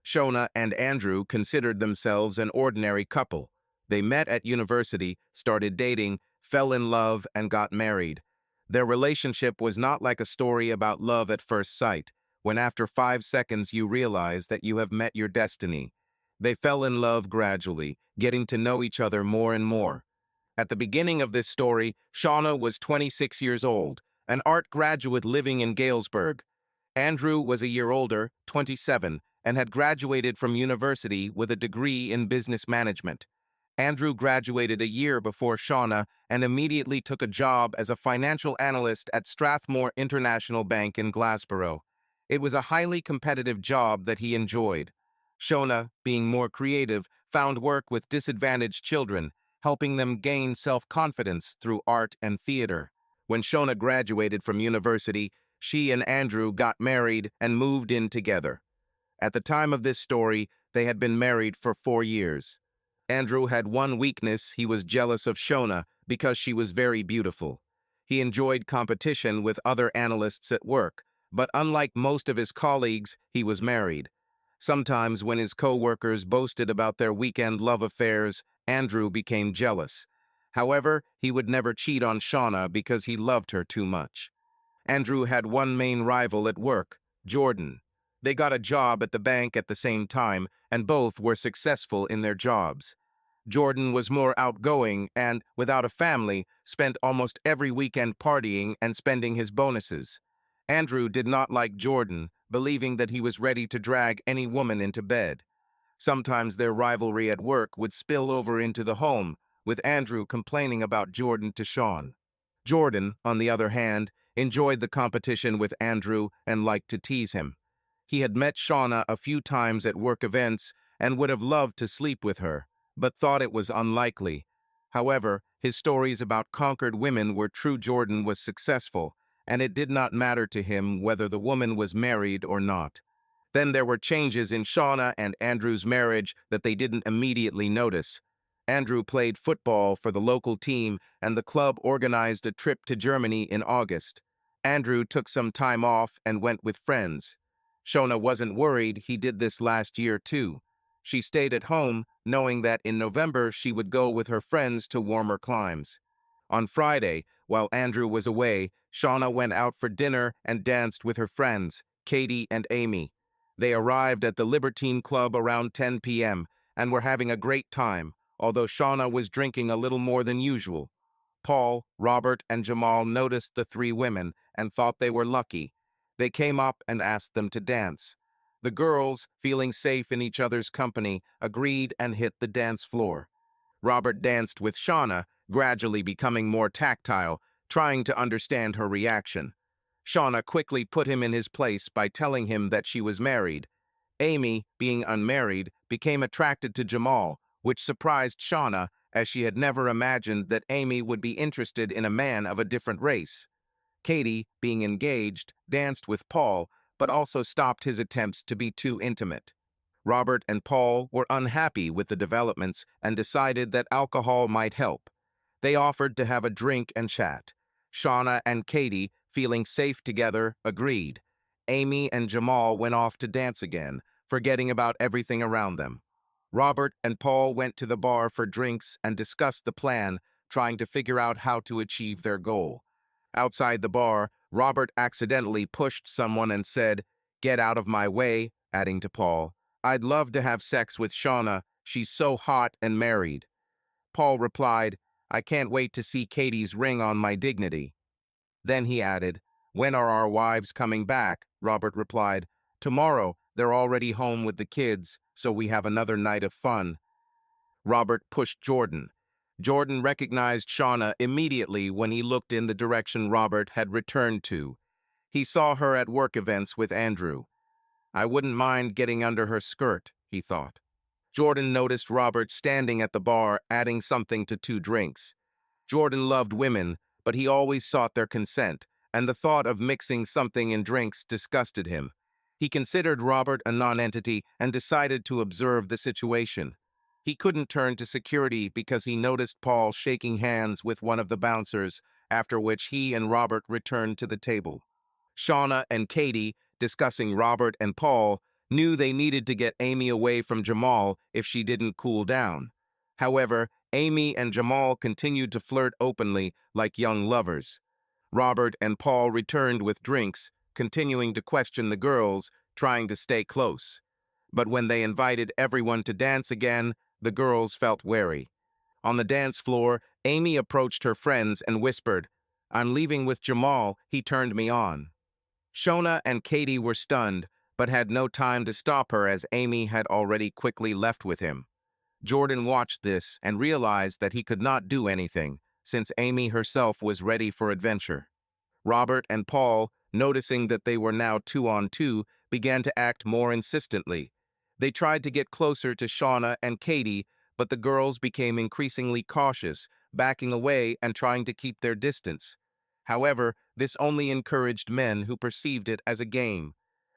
Shona and Andrew considered themselves an ordinary couple. They met at university, started dating, fell in love, and got married. Their relationship was not like a story about love at first sight, when after 5 seconds you realize that you have met your destiny. They fell in love gradually, getting to know each other more and more. At the beginning of this story, Shauna was 26 years old, an art graduate living in Galesburg. Andrew was a year older, 27, and had graduated from university with a degree in business management. Andrew graduated a year before Shauna and immediately took a job as a financial analyst at Strathmore International Bank in Glassboro. It was a highly competitive job that he enjoyed. Shauna, being more creative, found work with disadvantaged children, helping them gain self-confidence through art and theater. When Shauna graduated from university, she and Andrew got married and moved in together. At the time of this story, they had been married for 4 years. Andrew had one weakness: he was jealous of Shona because she was very beautiful. He enjoyed competition with other analysts at work, but unlike most of his colleagues, he was married. Sometimes when his co-workers boasted about their weekend love affairs, Andrew became jealous. However, he would never cheat on Shauna because he loved her too much. Andrew had one main rival at work, Jordan. They got a job at the bank at the same time, and both were successful in their jobs. Jordan was more outgoing and, without a family, spent almost every weekend partying and spending his bonuses. Andrew did not like Jordan, believing that he was ready to drag any woman into bed. Sometimes their rivalry at work would spill over into the home, with Andrew complaining about Jordan to Sean. Jordan, on the other hand, enjoyed the competition with Andrew and liked to tease him. He had met Shauna a few times at work events and would have loved to sleep with her, but thought it was unlikely. However, his stories about conquered women were true. Jordan was successful, and it did not matter to him whether the woman was married or not. Then there were changes in Shauna and Andrew's marriage that they didn't immediately notice. Andrew played football for the local team, and the club organized a trip to Germany in August. Andrew took some time off and went with friends. Shona wasn't worried; he did this last year too. She stayed at home, knowing that in November she would go with her friends to warmer climes. On Friday, while Andrew was away, Shauna went out for dinner and danced with her friends, Katie and Amy. They arrived at the Libertine Club around 10 p.m. and were having a great time, although Shauna was drinking a little more than usual. Paul, Robert, and Jamal noticed the three women and thought they were lucky. They came up and asked them to dance. The girls, feeling safe in each other's company, agreed and hit the dance floor. Robert danced with Shauna, gradually becoming more tactile, trying to understand her reaction. Shauna quickly put him in his place by telling him that she was married. Amy, being unmarried, became attracted to Jamal, which surprised Shauna, as she had never imagined that Amy would be interested in a man of a different race. Katie, being engaged, danced with Paul, but also stopped his attempts to be too intimate. Robert and Paul were unhappy with the developments and decided that alcohol might help. They offered to have a drink and chat. Shauna and Katie, feeling safe together, agreed. Amy and Jamal went off to dance again, forgetting about everything around them. Robert and Paul went to the bar for drinks and discussed the plan, trying to figure out how to achieve their goal. Outside the bar, Robert accidentally pushed someone and said, "Get out of my way," adding to Paul, "I'd love to have sex with Shauna. She's so hot and married." Paul replied, "I can't wait to see Katie's ring on my dignity." Then he added, "When are our wives coming back?" Robert replied, "Tomorrow. They're already home with the kids, so we have another night of fun." Robert pushed Jordan. Jordan recognized Shauna immediately when he looked in the direction Robert had returned to. He saw her at work events with Andrew. "I wouldn't mind getting under her skirt," he thought. Jordan noticed Robert standing at the bar, adding something to 2 drinks. Jordan loved women, but he always sought their consent, and the thought of mixing something in drinks disgusted him. He considered Robert a non-entity and decided to observe the situation. He couldn't turn to security because he noticed Paul shaking hands with one of the bouncers, after which he and Robert returned to the table. Shauna and Katie, discussing Robert and Paul, knew they needed to get Amy away from Jamal if she didn't cool down. However, Amy and Jamal continued to flirt openly like young lovers. Robert and Paul returned with drinks, continuing to question the girls, trying to stay close. But when they invited everyone to dance again, the girls felt wary. On the dance floor, Amy approached her friends and whispered, "I'm leaving with Jamal, he turned me on." Shona and Katie were stunned, but had no time to stop her as Amy had already quickly left with him. Jordan watched this and realized that he could not do anything, since Amy herself was ready for adventure. Robert and Paul, noticing that they were now 2-on-2, began to act more insistently. They tried to get closer to Shauna and Katie, but the girls became increasingly cautious, backing away and trying to keep their distance. However, this only encouraged men who perceived it as a game.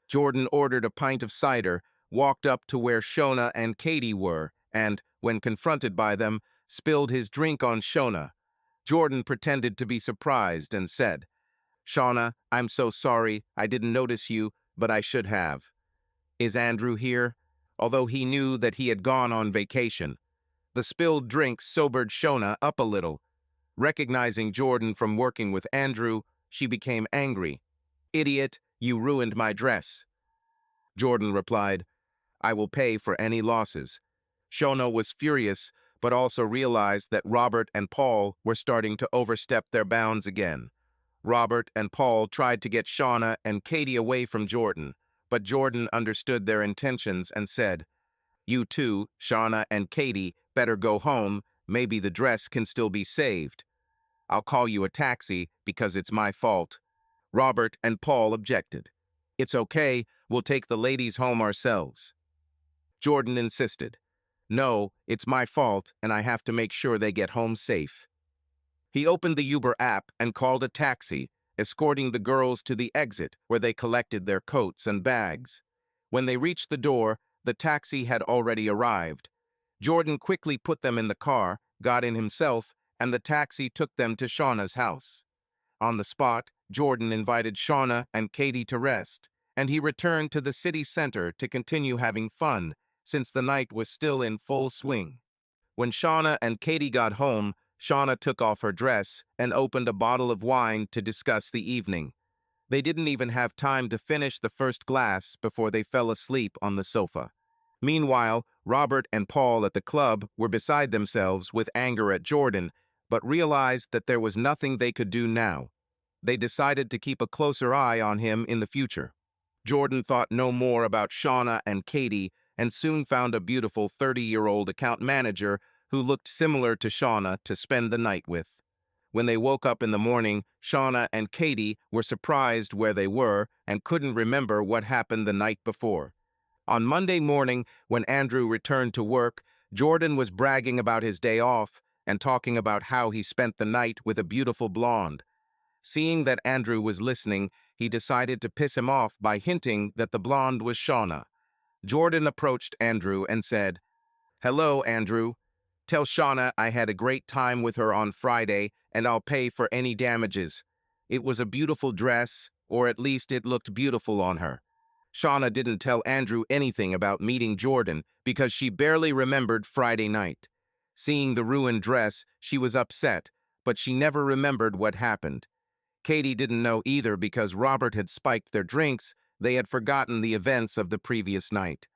Jordan ordered a pint of cider, walked up to where Shona and Katie were, and, when confronted by them, spilled his drink on Shona. Jordan pretended to be surprised and said, "Shauna, I'm so sorry, I didn't notice you, but I should have. Is Andrew here?" Although he knew that he had gone on vacation. The spilled drink sobered Shona up a little. Recognizing Jordan from working with Andrew, she became angry. "Idiot, you ruined my dress." Jordan replied, "I will pay for any losses." Shona was furious, but also realized that Robert and Paul were starting to overstep their bounds again. Robert and Paul tried to get Shauna and Katie away from Jordan, but Jordan understood their intentions and said, "You two, Shauna and Katie, better go home. Maybe the dress can still be saved. I'll call you a taxi because it's my fault." Robert and Paul objected. "It's okay, we'll take the ladies home ourselves." Jordan insisted. "No, it's my fault and I have to make sure they get home safe." He opened the Uber app and called a taxi, escorting the girls to the exit where they collected their coats and bags. When they reached the door, the taxi had already arrived. Jordan quickly put them in the car, got in himself, and the taxi took them to Shauna's house. On the spot, Jordan invited Shauna and Katie to rest, and he returned to the city center to continue having fun, since the night was still in full swing. When Shauna and Katie got home, Shauna took off her dress and opened a bottle of wine to discuss the evening. They didn't even have time to finish the first glass before they fell asleep on the sofa. Meanwhile, Robert and Paul at the club were beside themselves with anger at Jordan, but realized that there was nothing they could do now. They decided to keep a closer eye on him in the future. Jordan thought no more about Shauna and Katie and soon found a beautiful 30-year-old account manager who looked similar to Shauna to spend the night with. When they woke up in the morning, Shauna and Katie were surprised where they were and couldn't remember what happened the night before. On Monday morning, when Andrew returned to work, Jordan was bragging about his day off and talking about how he spent the night with a beautiful blonde. Seeing that Andrew was listening, he decided to piss him off by hinting that the blonde was Shauna. Jordan approached Andrew and said, "Hello, Andrew. Tell Shauna I had a great time with her on Friday and I'll pay for any damages. It was a beautiful dress, or at least it looked beautiful on her." Shauna didn't tell Andrew anything about meeting Jordan because she barely remembered Friday night. Seeing the ruined dress, she was upset, but she never remembered what happened. Katie didn't know either because Robert had spiked their drinks. They had forgotten the events of the previous night.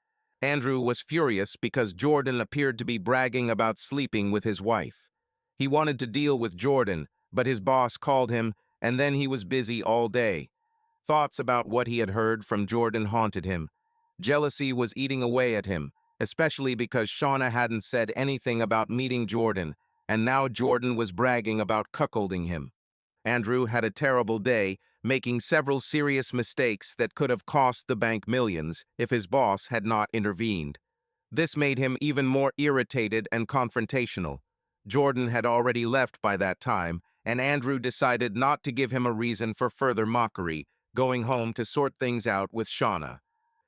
Andrew was furious because Jordan appeared to be bragging about sleeping with his wife. He wanted to deal with Jordan, but his boss called him, and then he was busy all day. Thoughts about what he had heard from Jordan haunted him. Jealousy was eating away at him, especially because Shauna hadn't said anything about meeting Jordan, and now Jordan was bragging about cuckolding him. Andrew had a terrible day, making several serious mistakes that could have cost the bank millions if his boss had not intervened. This made him even more irritated and confrontational. Jordan had already left by that time, and Andrew decided not to give him a reason for further mockery, going home to sort things out with Shauna.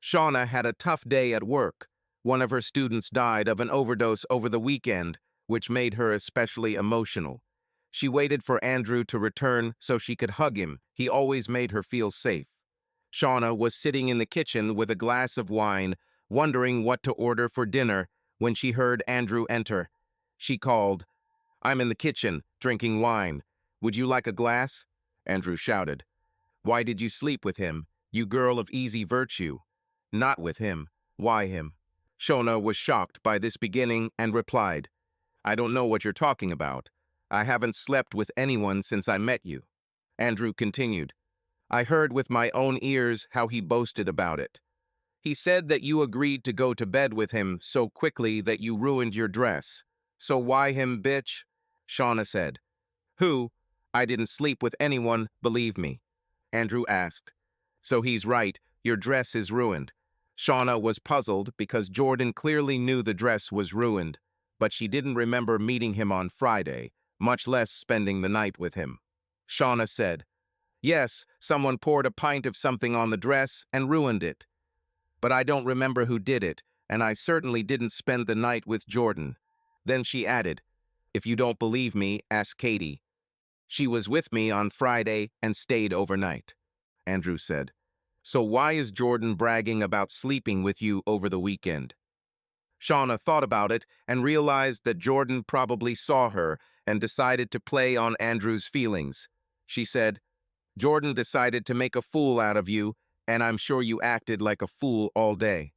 Shauna had a tough day at work. One of her students died of an overdose over the weekend, which made her especially emotional. She waited for Andrew to return so she could hug him. He always made her feel safe. Shauna was sitting in the kitchen with a glass of wine, wondering what to order for dinner when she heard Andrew enter. She called, "I'm in the kitchen, drinking wine. Would you like a glass?" Andrew shouted. "Why did you sleep with him, you girl of easy virtue?" "Not with him. Why him?" Shona was shocked by this beginning and replied, "I don't know what you're talking about. I haven't slept with anyone since I met you." Andrew continued, "I heard with my own ears how he boasted about it. He said that you agreed to go to bed with him so quickly that you ruined your dress. So why him, bitch?" Shauna said. "Who? I didn't sleep with anyone, believe me." Andrew asked. "So he's right, your dress is ruined." Shauna was puzzled because Jordan clearly knew the dress was ruined, but she didn't remember meeting him on Friday, much less spending the night with him. Shauna said, "Yes, someone poured a pint of something on the dress and ruined it. But I don't remember who did it, and I certainly didn't spend the night with Jordan." Then she added, "If you don't believe me, ask Katie. She was with me on Friday and stayed overnight." Andrew said, "So why is Jordan bragging about sleeping with you over the weekend?" Shauna thought about it and realized that Jordan probably saw her and decided to play on Andrew's feelings. She said, "Jordan decided to make a fool out of you, and I'm sure you acted like a fool all day."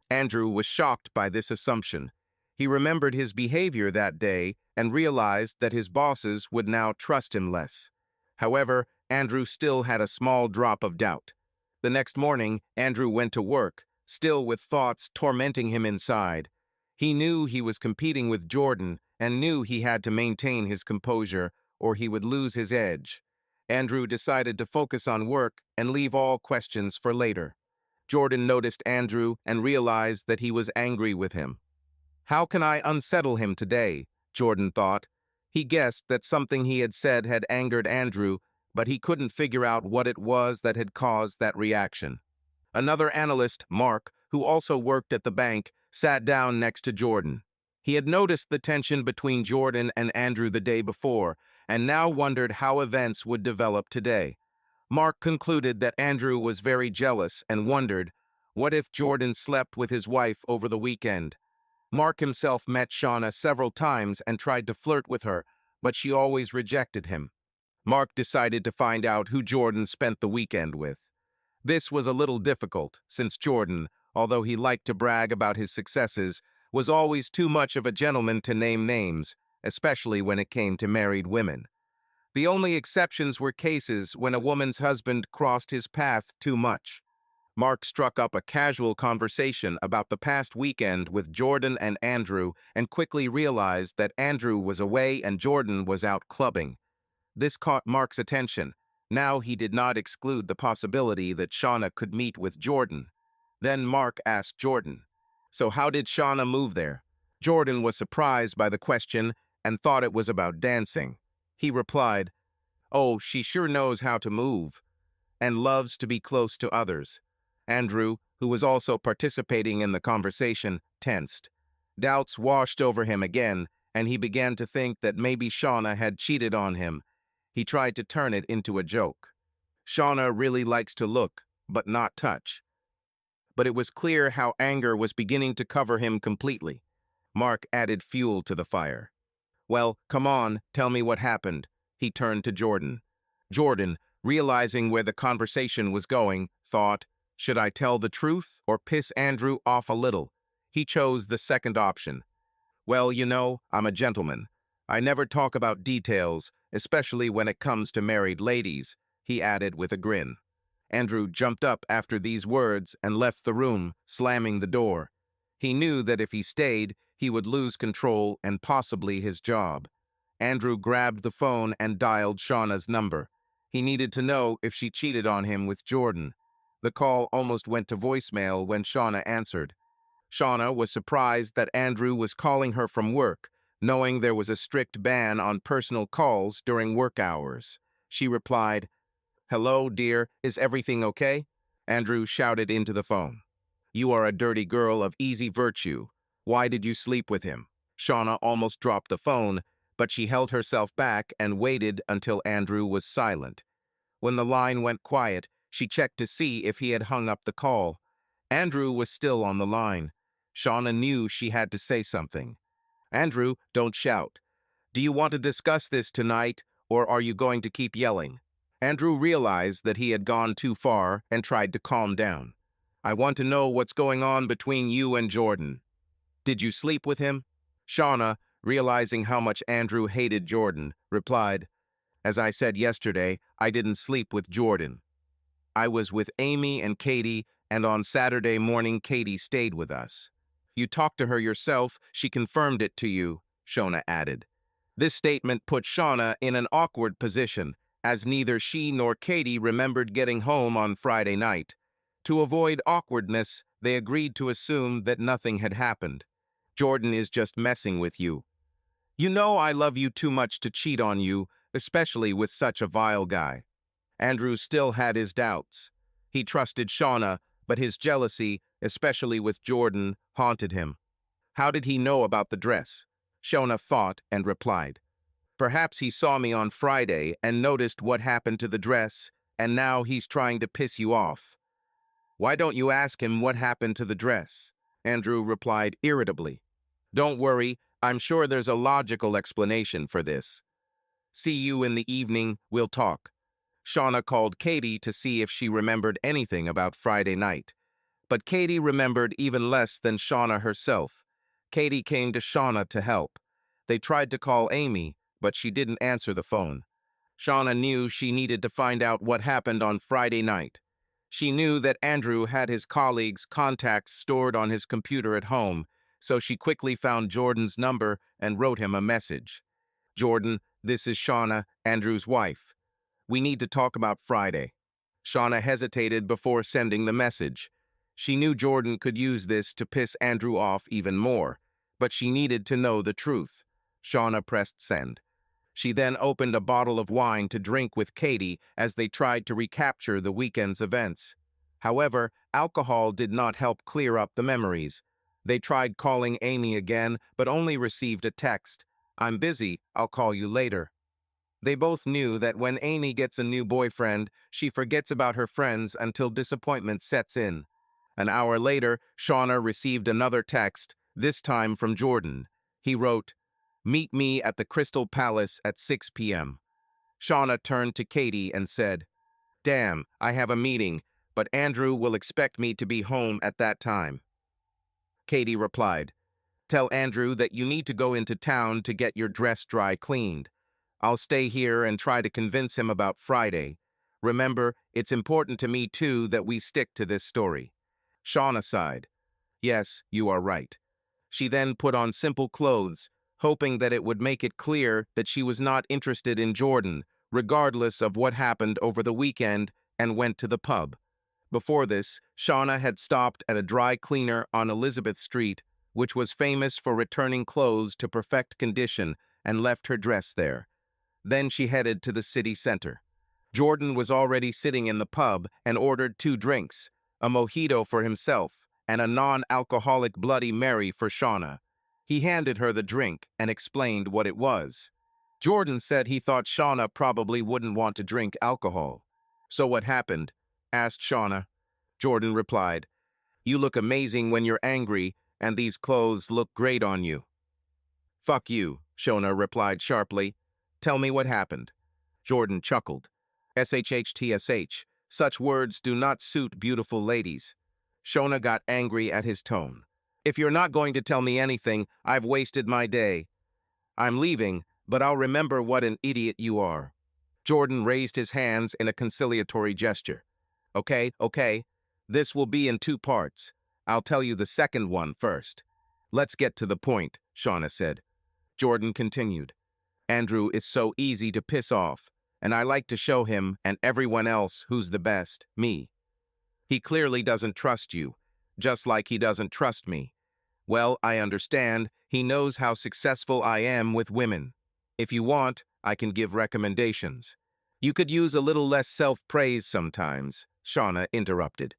Andrew was shocked by this assumption. He remembered his behavior that day and realized that his bosses would now trust him less. However, Andrew still had a small drop of doubt. The next morning, Andrew went to work, still with thoughts tormenting him inside. He knew he was competing with Jordan and knew he had to maintain his composure or he would lose his edge. Andrew decided to focus on work and leave all questions for later. Jordan noticed Andrew and realized that he was angry with him. "How can I unsettle him today?" Jordan thought. He guessed that something he had said had angered Andrew, but he couldn't figure out what it was that had caused that reaction. Another analyst, Mark, who also worked at the bank, sat down next to Jordan. He had noticed the tension between Jordan and Andrew the day before, and now wondered how events would develop today. Mark concluded that Andrew was very jealous and wondered, what if Jordan slept with his wife over the weekend? Mark himself met Shauna several times and tried to flirt with her, but she always rejected him. Mark decided to find out who Jordan spent the weekend with. This was a little difficult, since Jordan, although he liked to brag about his successes, was always too much of a gentleman to name names, especially when it came to married women. The only exceptions were cases when a woman's husband crossed his path too much. Mark struck up a casual conversation about the past weekend with Jordan and Andrew and quickly realized that Andrew was away and Jordan was out clubbing. This caught Mark's attention. Now he did not exclude the possibility that Shauna could meet with Jordan. Then Mark asked Jordan, "So how did Shauna move there?" Jordan was surprised by the question and thought it was about dancing. He replied, "Oh, she sure knows how to move and loves to be close to others." Andrew, who was also participating in the conversation, tensed. Doubts washed over him again, and he began to think that maybe Shauna had cheated on him. He tried to turn it into a joke. "Shauna really likes to look, but not touch." But it was clear how anger was beginning to cover him completely. Mark added fuel to the fire. "Well, come on, tell me what happened." He turned to Jordan. Jordan, realizing where the conversation was going, thought, should I tell the truth or piss Andrew off a little? He chose the second option. "Well, you know, I'm a gentleman. I never talk about details, especially when it comes to married ladies," he added with a grin. Andrew jumped up after these words and left the room, slamming the door. He knew that if he stayed, he would lose control and possibly his job. Andrew grabbed the phone and dialed Shauna's number. He needed to know if she cheated on him with Jordan. The call almost went to voicemail when Shauna answered. Shauna was surprised that Andrew was calling her from work, knowing there was a strict ban on personal calls during work hours. She replied, "Hello, dear, is everything okay?" Andrew shouted into the phone. "You are a dirty girl of easy virtue. Why did you sleep with him?" Shauna almost dropped the phone, but she held herself back and waited until Andrew was silent. When the line went quiet, She checked to see if he had hung up the call. Andrew was still on the line. Shauna knew she had to say something. "Andrew, don't shout. Do you want to discuss this tonight, or are you going to keep yelling?" Andrew realized that he had gone too far and tried to calm down. "I want to know what's going on between you and Jordan. Did you sleep with him?" Shauna, realizing how much Andrew hated Jordan, replied, "As I said yesterday, I didn't sleep with Jordan. I was with Amy and Katie, and on Saturday morning Katie stayed with us." "You talked to her yourself, she confirmed it to you," Shauna added. This statement put Shauna in an awkward position, as neither she nor Katie remembered getting home on Friday night. To avoid awkwardness, they agreed to assume that nothing had happened. "Jordan is just messing with you. You know I love you too much to cheat on you, especially with such a vile guy." Andrew still had his doubts. He trusted Shauna, but his jealousy, especially with Jordan, haunted him. "How did he know about the dress?" Shauna thought and replied, "Perhaps he saw me on Friday and noticed what happened to the dress, and now he's trying to piss you off." "Why don't you ask him what happened to the dress?" Andrew replied irritably. "Don't worry, I'm sure there's a logical explanation for this. See you in the evening, we'll talk." Shauna called Katie to see if she remembered anything about Friday night. But Katie remembered even less than Shauna herself. Katie came to Shauna to help. They tried to call Amy, but she didn't answer the phone. Shauna knew she needed to find out what happened on Friday night. She knew that Andrew had his colleagues' contacts stored on his computer at home, so she quickly found Jordan's number and wrote him a message. "Jordan, this is Shauna, Andrew's wife. We need to talk about Friday." Shauna hesitated before sending the message. She knew Jordan could use this to piss Andrew off even more, but she needed to know the truth. Shauna pressed send. She then opened a bottle of wine to drink with Katie as they tried to recapture the weekend's events. However, alcohol did not help clear up the memories. They tried calling Amy again, but only received a text. "I'm busy, I'll call you later." They both knew that when Amy gets a new boyfriend, she forgets about her friends until disappointment sets in. An hour later, Shauna received another text, this time from Jordan. He wrote, "Meet me at the Crystal Palace at 6 p.m. Shauna turned to Katie and said, "Damn, I have a meeting, but Andrew will expect me to be home at that time." Katie replied, "Tell Andrew that you need to go into town to get your dress dry cleaned. I'll stay here and try to convince him about Friday. Remember, it's important to me too that we stick to this story." Shauna sighed. "Yes, you are right." She then put on simple clothes, hoping that it would make it clear that she was not interested in Jordan, regardless of what happened over the weekend, and went to the pub. Before this, Shauna had stopped at a dry cleaner on Elizabeth Street, which was famous for returning clothes to perfect condition, and left her dress there. Then she headed to the city center. Jordan was already sitting in the pub and ordered 2 drinks, a mojito for himself and a non-alcoholic Bloody Mary for Shauna. He handed her the drink and explained what it was. Jordan said he thought Shauna probably wouldn't want to drink alcohol. "So what happened?" asked Shauna. Jordan replied, "You look amazing when you're angry, and these clothes look great on you." "Fuck you," Shauna replied sharply. "Tell me what happened." Jordan chuckled. "SHHTSH, such words do not suit beautiful ladies." Shauna got angry at his tone. "If you're not going to tell me anything, I've wasted my day. I'm leaving, but I'll remember what an idiot you are." Jordan raised his hands in a conciliatory gesture. Okay. This will be in 2 parts. I'll tell you the second one first." "Let's get to the point," Shauna said. Jordan continued. "Andrew is so easy to piss off, and I like to show him and everyone else who's the best, me. He clearly doesn't trust you, just like he doesn't trust me. Well, I understand. He knows how successful I am with women. If you want, I can give recommendations." "You could use a little less self-praise sometimes," Shauna interrupted.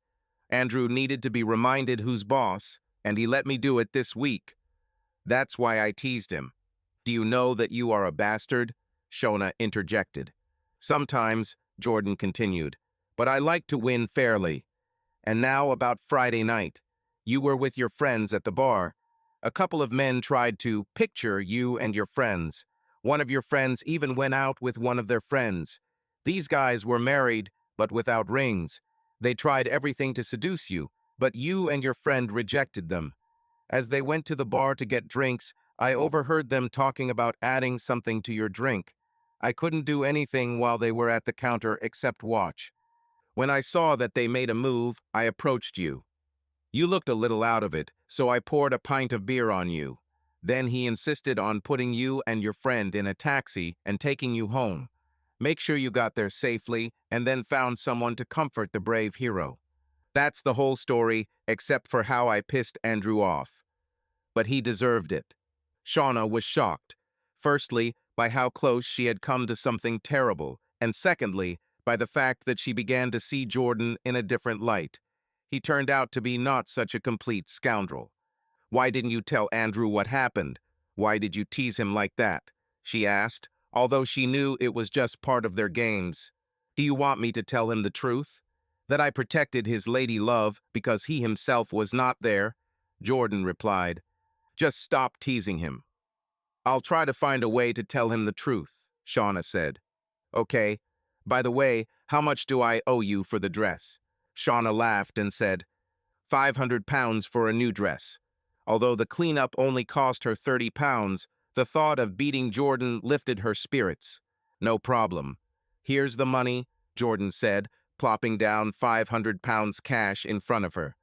"Andrew needed to be reminded who's boss, and he let me do it this week. That's why I teased him." "Do you know that you are a bastard?" Shauna interjected. "Sometimes," Jordan continued, but I like to win fairly. And now about Friday night. You were with your friends at the bar. A couple of men tried to picture you and your friends. One of your friends even went out with one of their friends. These guys were married, but without rings. They tried everything to seduce you, but you and your friend rejected them. As they went to the bar to get drinks, I overheard them talking about adding something to your drink. I couldn't do anything while they were at the counter except watch. When I saw that they made a move, I approached you. You looked a little out of it, so I poured a pint of beer on you. Then he insisted on putting you and your friend in a taxi and taking you home. Make sure you got there safely, and then found someone to comfort the brave hero. That's the whole story, except for how I pissed Andrew off. But he deserved it. Shauna was shocked. Firstly, by how close she had come to something terrible, and secondly, by the fact that she began to see Jordan in a different light. He turned out to be not such a complete scoundrel. Why didn't you tell Andrew what happened? Why did you tease him like that? She asked, although she knew it was just part of their games. Do you want me to tell him the truth? That I protected his lady love because he himself was not there? Jordan replied. Just stop teasing him. I'll try to find a way to tell him the truth, Shauna said. Okay. By the way, how much do I owe you for the dress? Shauna laughed and said, £500 for a new dress. Although the cleanup only cost her £30, the thought of beating Jordan lifted her spirits. No problem. Here's the money, Jordan said, plopping down £500 cash in front of her.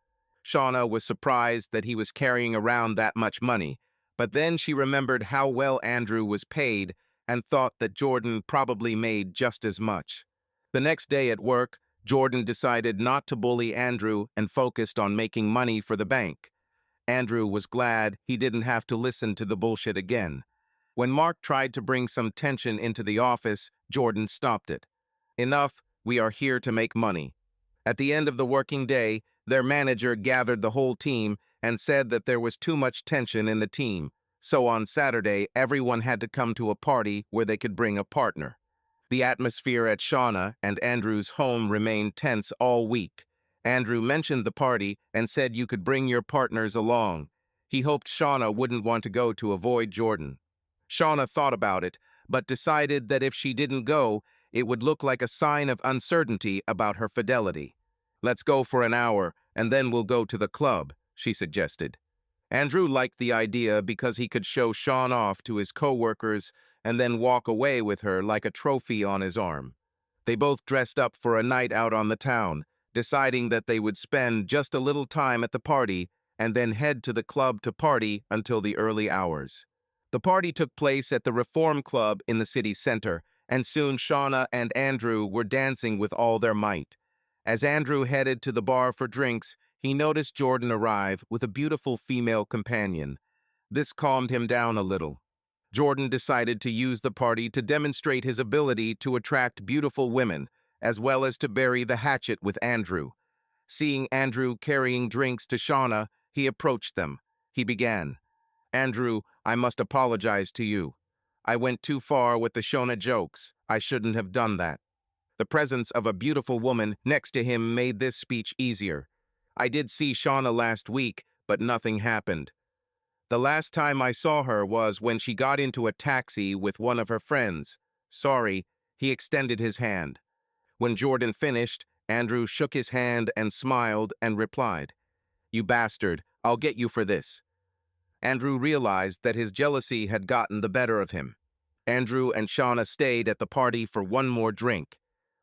Shauna was surprised that he was carrying around that much money, but then she remembered how well Andrew was paid and thought that Jordan probably made just as much. The next day at work, Jordan decided not to bully Andrew and focused on making money for the bank. Andrew was glad he didn't have to listen to the bullshit again. When Mark tried to bring some tension into the office, Jordan stopped it. Enough, we are here to make money. At the end of the working day, their manager gathered the whole team and said that there was too much tension in the team. So on Saturday, everyone had to come to a party where they could bring a partner. The atmosphere at Shauna and Andrew's home remained tense all week. Andrew mentioned the party and said you could bring your partners along. He hoped Shauna wouldn't want to go to avoid Jordan. Shauna thought about it, but decided that if she didn't go, it would look like a sign of uncertainty about her fidelity. Let's go for an hour, and then we'll go to the club, she suggested. Andrew liked the idea because he could show Shawn off to his co-workers and then walk away with her like a trophy on his arm. They both dressed up for a night out on the town, deciding that they would spend just a little time at the party and then head to the club to party until the early hours. The party took place at the Reform Club in the city center, and soon Shauna and Andrew were dancing with all their might. As Andrew headed to the bar for drinks, he noticed Jordan arrive with a beautiful female companion. This calmed him down a little. Jordan decided to use the party to demonstrate his ability to attract beautiful women, as well as to bury the hatchet with Andrew. Seeing Andrew carrying drinks to Shauna, he approached them. He began, Andrew, I must apologize to you. I went too far with the Shauna jokes. I shouldn't have done that. The presence of a beautiful woman next to him made this speech easier. I did see Shauna last week, but nothing happened. The last time I saw her was when she got into a taxi with one of her friends. Sorry, he extended his hand. When Jordan finished, Andrew shook his hand and smiled and replied, You bastard, I'll get you for this. Andrew realized that his jealousy had gotten the better of him. Andrew and Shauna stayed at the party for one more drink.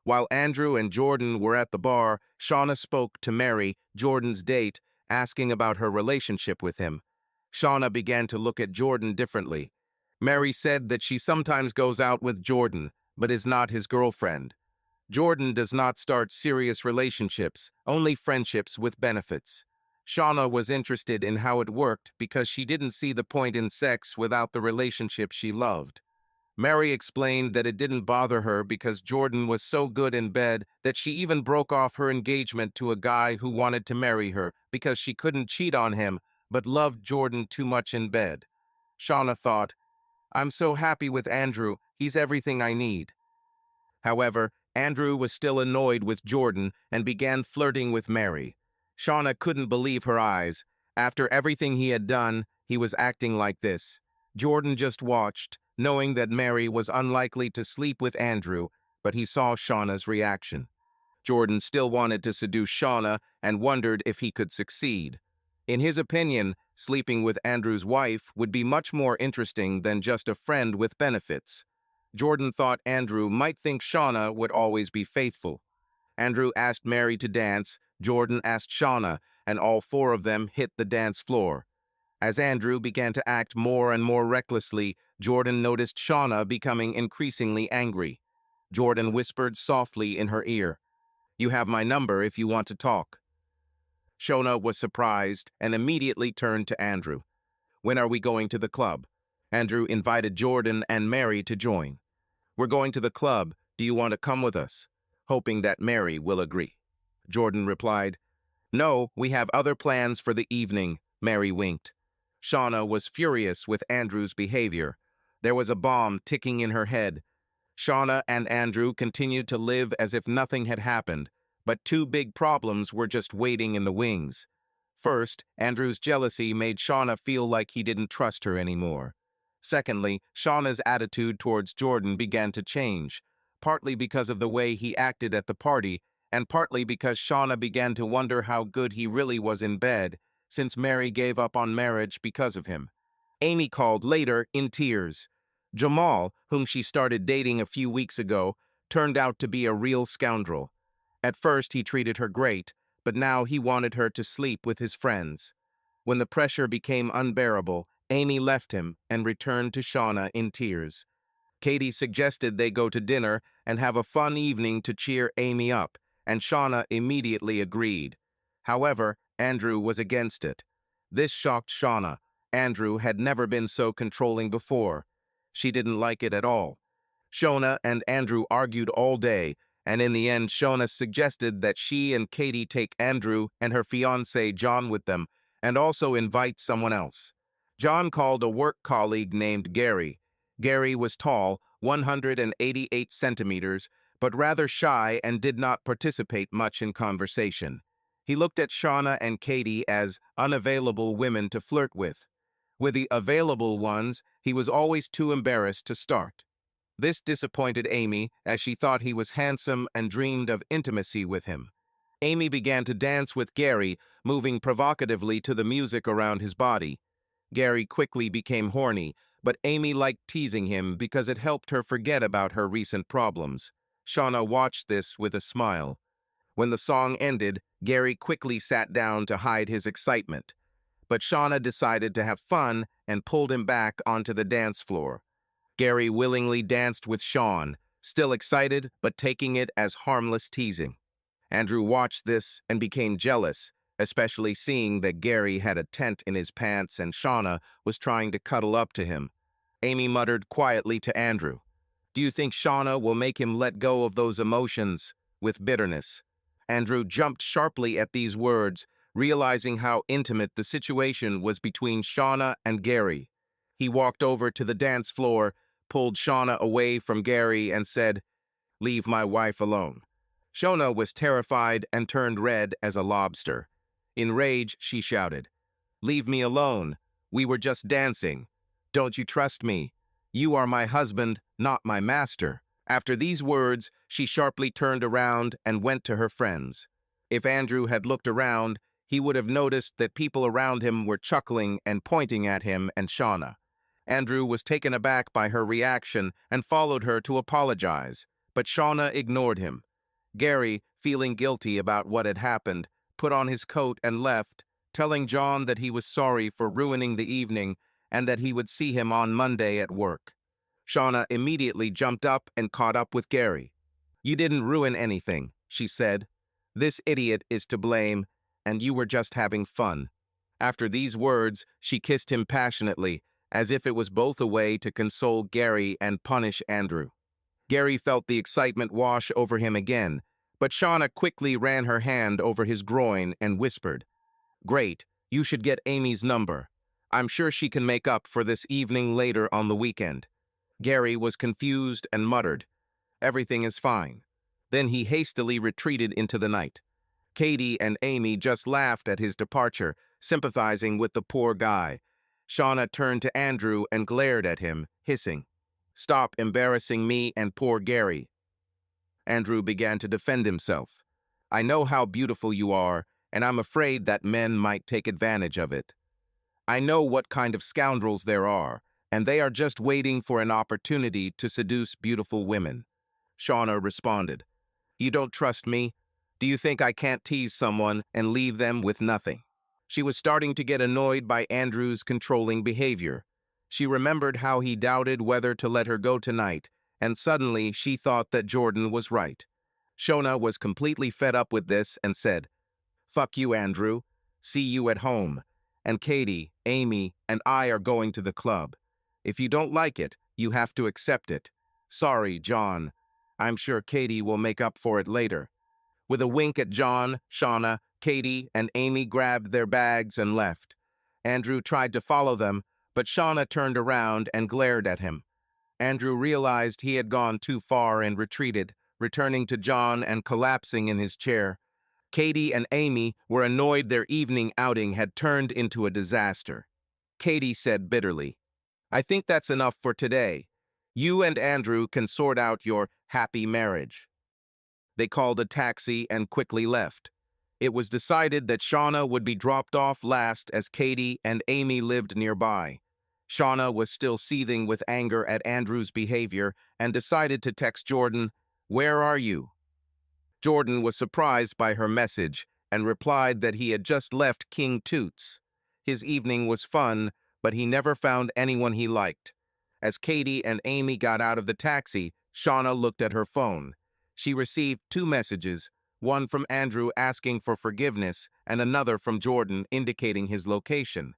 While Andrew and Jordan were at the bar, Shauna spoke to Mary, Jordan's date, asking about her relationship with him. Shauna began to look at Jordan differently. Mary said that she sometimes goes out with Jordan, but is not his girlfriend. Jordan does not start serious relationships, only friendships with benefits. Shauna was interested in how it worked because she didn't see the point in sex without the relationship she loved. Mary explained that it didn't bother her because Jordan was so good in bed that she even broke off her engagement to a guy who wanted to marry her because she couldn't cheat on him but loved Jordan too much in bed. Shauna thought, I'm so happy with Andrew, he's everything I need. However, Andrew was still annoyed with Jordan and began flirting with Mary. Shauna couldn't believe her eyes. After everything he had done, he was acting like this. Jordan just watched, knowing that Mary was unlikely to sleep with Andrew, but he saw Shauna's reaction. Jordan still wanted to seduce Shauna and wondered if he could succeed. In his opinion, sleeping with Andrew's wife would be much more interesting than just a friend with benefits. Jordan thought Andrew might think Shauna would always be faithful. Andrew asked Mary to dance, Jordan asked Shauna, and all four of them hit the dance floor. As Andrew began to act more and more recklessly, Jordan noticed Shauna becoming increasingly angry. Jordan whispered softly in her ear, "You have my number if you want to talk." Shauna was surprised and immediately turned to Andrew. "When are we going to the club?" Andrew invited Jordan and Mary to join. "We're going to the club. Do you want to come with us?" Hoping that Mary will agree. Jordan replied, "No, we have other plans for the evening." Mary winked. Shauna was furious with Andrew's behavior. There was a bomb ticking in her head. Shauna and Andrew continued to live as if nothing had happened, but two big problems were just waiting in the wings. First, Andrew's jealousy made Shauna feel like he didn't trust her anymore. Secondly, Shauna's attitude towards Jordan began to change, partly because of the way he acted at the party, and partly because Shauna began to wonder how good he really was in bed, since Mary gave up on marriage because of him. Amy called later in tears. Jamal, whom she started dating a few weeks ago, turned out to be a real scoundrel. At first he treated her great, but now he wanted her to sleep with his friends. When the pressure became unbearable, Amy left him and returned to Shauna in tears. Katie suggested they go to dinner and have a fun evening to cheer Amy up, and Shauna immediately agreed. However, Andrew was against it. This shocked Shauna. Andrew had never been so controlling before. She didn't like it at all. Shauna and Andrew argued all day, and in the end Shauna suggested that she and Katie take Andrew and her fiancé John with them, and also invite someone else. John called a work colleague named Gary. Gary was tall, 188 centimeters, but rather shy and did not participate much in conversation. He looked at Shauna and Katie as unavailable women to flirt with. With the available ones, he was always too embarrassed to start. This disappointed Amy, as she thought he was handsome and dreamed of intimacy with him. Amy began to dance with Gary, moving provocatively to the music around his body. Gary quickly became horny, but Amy liked teasing him because it helped her forget about her recent problems. Shauna watched this with a smile. When the song ended, Gary quickly sat down to hide his excitement. But Shauna decided to have fun and pulled him back onto the dance floor. Gary willingly danced with Shaun, still excited but taking it as harmless teasing. Andrew watched this and became jealous, especially seeing that Gary had a tent in his pants and Shauna was trying to cuddle up to him. Amy muttered quietly to Andrew, "Do you think Shauna will make him let go of those emotions?" with bitterness. Andrew jumped sharply at these words, realizing how intimate the situation was between Shauna and Gary. He walked over to the dance floor, pulled Shauna away from Gary, and said, "Leave my wife alone." Shauna was terrified and turned red as a lobster. In rage, she shouted, "Leave me alone. We were just dancing. Don't you trust me? You are my husband, not my master." After these words, she sharply turned around and went to her friends. If Andrew had looked around, he would have noticed that people around him were chuckling and pointing at him and Shauna. Andrew was taken aback by her reaction and followed her to apologize, but Shauna ignored him. Gary, feeling guilty about what had happened, put on his coat and left, telling John that he was sorry for ruining the evening and that he would see him on Monday at work. Shauna immediately jumped up and caught up with Gary. "You didn't ruin anything," she said. "This idiot is to blame, and you were just having fun." After these words, she kissed him passionately, as if it was both a way to console Gary and punish Andrew. Gary felt the excitement wash over him again, but Shauna quickly ran her hand over his groin and whispered, "Great, you should get Amy's number. I'm sure she can make up for this evening later on the weekend." Gary was confused and muttered, "Everything is fine." Then he hastily retreated into the night. Katie and Amy just laughed at his departure, sympathizing with the poor guy. Shauna turned to Andrew and glared at him, hissing, "Stop embarrassing me and poor Gary." Andrew began to defend himself. "I know how beautiful you are, and I'm afraid that men might take advantage of it. I know what kind of scoundrels there are, and they are just waiting for an opportunity to seduce beautiful women." Shauna responded, "You don't trust me? Do you think I can't tease someone and leave them with nothing?" She was starting to get annoyed by Andrew's controlling behavior. She remembered how he doubted whether to let her go tonight, and suddenly she thought that Jordan was right. Shona was completely fed up with this and said, "Fuck you, Andrew. See you at home. And Katie, Amy, and I are going to the club. If you don't like it, you have to accept it. Sorry, John. I'm sure Katie will make up for it later." With a wink at John, Shauna, Katie, and Amy grabbed their bags and left. Andrew tried to follow them, but Shauna turned around and glared at him. Andrew realized he had gone too far and retreated, returning to John and collapsing in his chair. Katie and Amy were annoyed their evening outing had turned into a disaster. Katie said bitterly, "I think that's enough for today. You and Andrew can sort out your happy marriage." They called a taxi and quickly left. It was decided that Shauna would be dropped off last as Katie and Amy lived nearby. Shauna was still seething with anger at Andrew's behavior and decided to text Jordan, "Where are you?" Jordan was surprised by her message and replied that he had just left King Toots. His evening was fun, but he never found anyone he liked. As Katie and Amy got out of the taxi, Shauna looked at her phone. She received 2 messages, one from Andrew asking for forgiveness and another from Jordan indicating his location.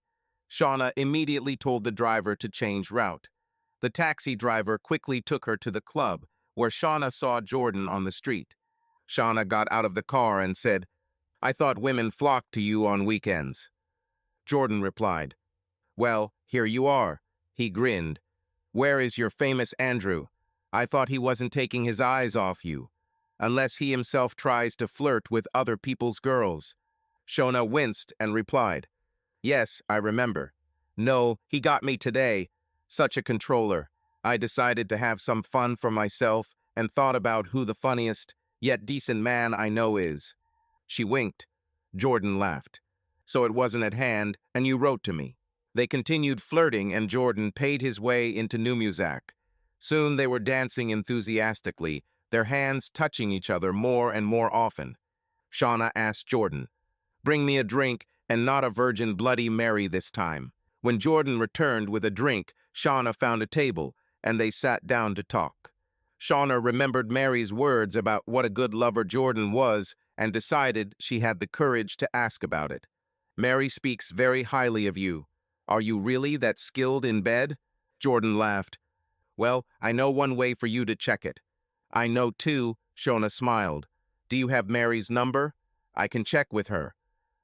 Shauna immediately told the driver to change route. The taxi driver quickly took her to the club, where Shauna saw Jordan on the street. Shauna got out of the car and said, "I thought women flocked to you on weekends." Jordan replied, "Well, here you are." He grinned. "Where is your famous Andrew? I thought he wasn't taking his eyes off you, unless he himself tries to flirt with other people's girls." Shona winced and replied, "Yes, I remember. No, he got me today. Such a controller. I decided to have some fun for myself and thought about who the funniest, yet decent man I know is." She winked. Jordan laughed. "So it wasn't at hand, and you wrote to me." They continued flirting, and Jordan paid his way into New Muzak. Soon they were dancing enthusiastically, their hands touching each other more and more often. Shauna asked Jordan, "Bring me a drink, and not a Virgin Bloody Mary this time." When Jordan returned with a drink, Shauna found a table, and they sat down to talk. Shauna remembered Mary's words about what a good lover Jordan was and decided she had the courage to ask about it. "Mary speaks very highly of you. Are you really that skilled in bed?" Jordan laughed. "Well, I know one way for you to check it." "I know too," Shona smiled. "Do you have Mary's number? I can check with her.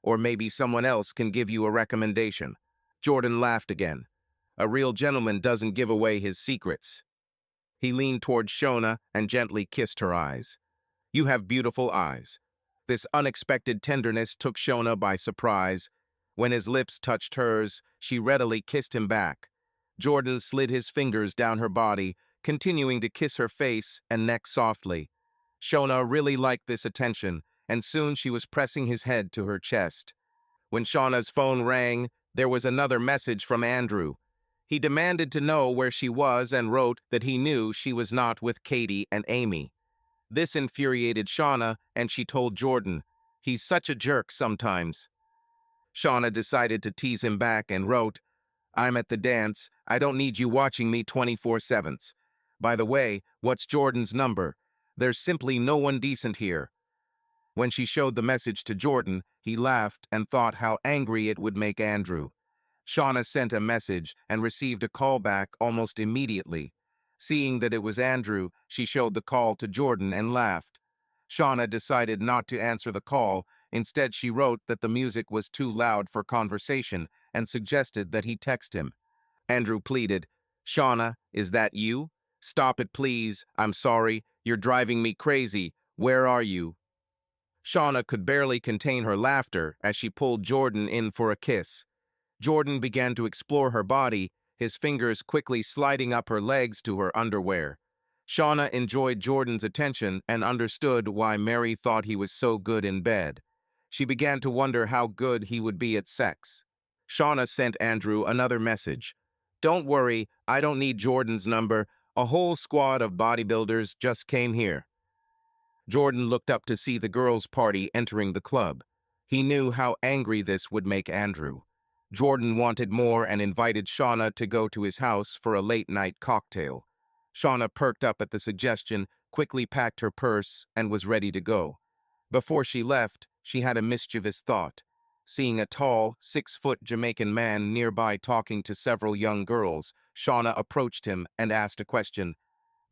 Or maybe someone else can give you a recommendation." Jordan laughed again. "A real gentleman doesn't give away his secrets." He leaned toward Shona and gently kissed her eyes. "You have beautiful eyes." This unexpected tenderness took Shona by surprise. When his lips touched hers, she readily kissed him back. Jordan slid his fingers down her body, continuing to kiss her face and neck softly. Shona really liked this attention, and soon she was pressing his head to her chest. When Shauna's phone rang, there was another message from Andrew. He demanded to know where she was and wrote that he knew she was not with Katie and Amy. This infuriated Shauna, and she told Jordan, "He's such a jerk sometimes." Shauna decided to tease him back and wrote, "I'm at the dance. I don't need you watching me 24/7. By the way, what's Jordan's number? There's simply no one decent here." When she showed the message to Jordan, he laughed and thought how angry it would make Andrew. Shauna sent a message and received a call back almost immediately. Seeing that it was Andrew, she showed the call to Jordan and laughed. Shauna decided not to answer the call. Instead, she wrote that the music was too loud for conversation and suggested that he text him. Andrew pleaded, "Shauna, is that you? Stop it, please. I'm sorry. You're driving me crazy. Where are you? Shauna could barely contain her laughter as she pulled Jordan in for a kiss. Jordan began to explore her body, his fingers quickly sliding up her legs to her underwear. Shauna enjoyed Jordan's attention and understood why Mary thought he was so good in bed. She began to wonder how good he would be at sex. Shauna sent Andrew another message. "Don't worry, I don't need Jordan's number. A whole squad of bodybuilders just came here." Jordan looked up to see the girls' party entering the club. He knew how angry this would make Andrew. Jordan wanted more and invited Shauna to go to his house for a late-night cocktail. Shauna perked up at the suggestion, quickly packed her purse, and was ready to go. Before she left, she had a mischievous thought. Seeing a tall, 6-foot Jamaican man nearby talking to several young girls, Shauna approached him and asked a question.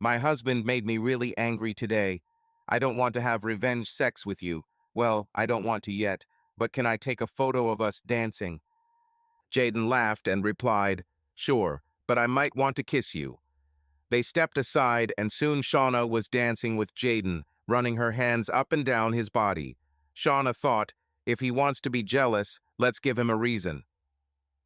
"My husband made me really angry today. I don't want to have revenge sex with you. Well, I don't want to yet, but can I take a photo of us dancing?" Jaden laughed and replied, "Sure, but I might want to kiss you." They stepped aside and soon Shauna was dancing with Jaden, running her hands up and down his body. Shauna thought, if he wants to be jealous, let's give him a reason.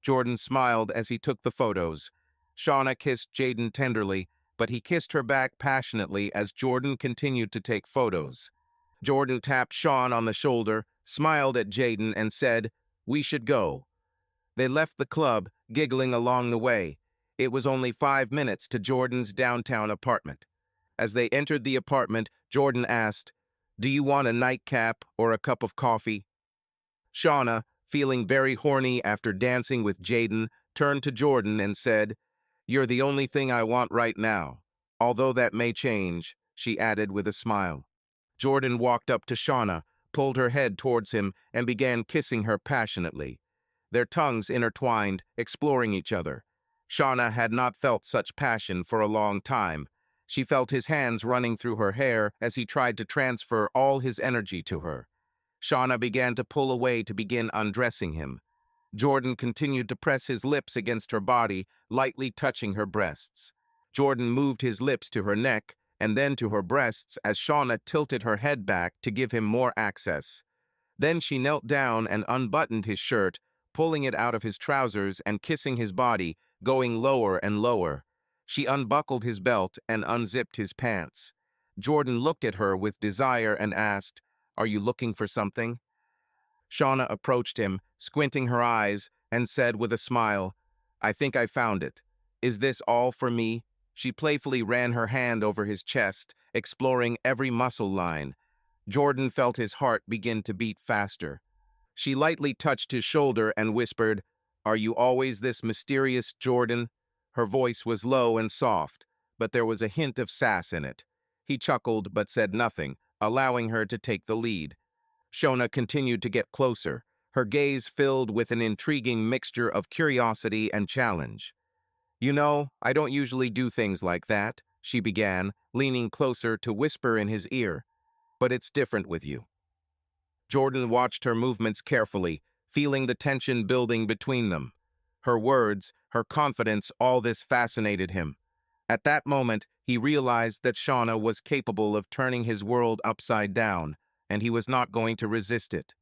Jordan smiled as he took the photos. Shauna kissed Jaden tenderly, but he kissed her back passionately as Jordan continued to take photos. Jordan tapped Sean on the shoulder, smiled at Jaden, and said, "We should go." They left the club, giggling along the way. It was only 5 minutes to Jordan's downtown apartment. As they entered the apartment, Jordan asked, "Do you want a nightcap or a cup of coffee?" Shauna, feeling very horny after dancing with Jaden, turned to Jordan and said, "You're the only thing I want right now. Although that may change," she added with a smile. Jordan walked up to Shauna, pulled her head towards him, and began kissing her passionately. Their tongues intertwined, exploring each other. Shauna had not felt such passion for a long time. She felt his hands running through her hair as he tried to transfer all his energy to her. Shauna began to pull away to begin undressing him. Jordan continued to press his lips against her body, lightly touching her breasts. Jordan moved his lips to her neck and then to her breasts as Shauna tilted her head back to give him more access. Then she knelt down and unbuttoned his shirt, pulling it out of his trousers and kissing his body, going lower and lower. She unbuckled his belt and unzipped his pants. Jordan looked at her with desire and asked, "Are you looking for something?" Shauna approached him, squinting her eyes, and said with a smile, "I think I found it. Is this all for me?" She playfully ran her hand over his chest, exploring every muscle line. Jordan felt his heart begin to beat faster. She lightly touched his shoulder and whispered, "Are you always this mysterious, Jordan?" Her voice was low and soft, but there was a hint of sass in it. He chuckled but said nothing, allowing her to take the lead. Shona continued to get closer, her gaze filled with an intriguing mixture of curiosity and challenge. "You know, I don't usually do things like that," she began, leaning closer to whisper in his ear, "but it's different with you." Jordan watched her movements carefully, feeling the tension building between them. Her words, her confidence, all this fascinated him. At that moment, he realized that Shauna was capable of turning his world upside down, and he was not going to resist it.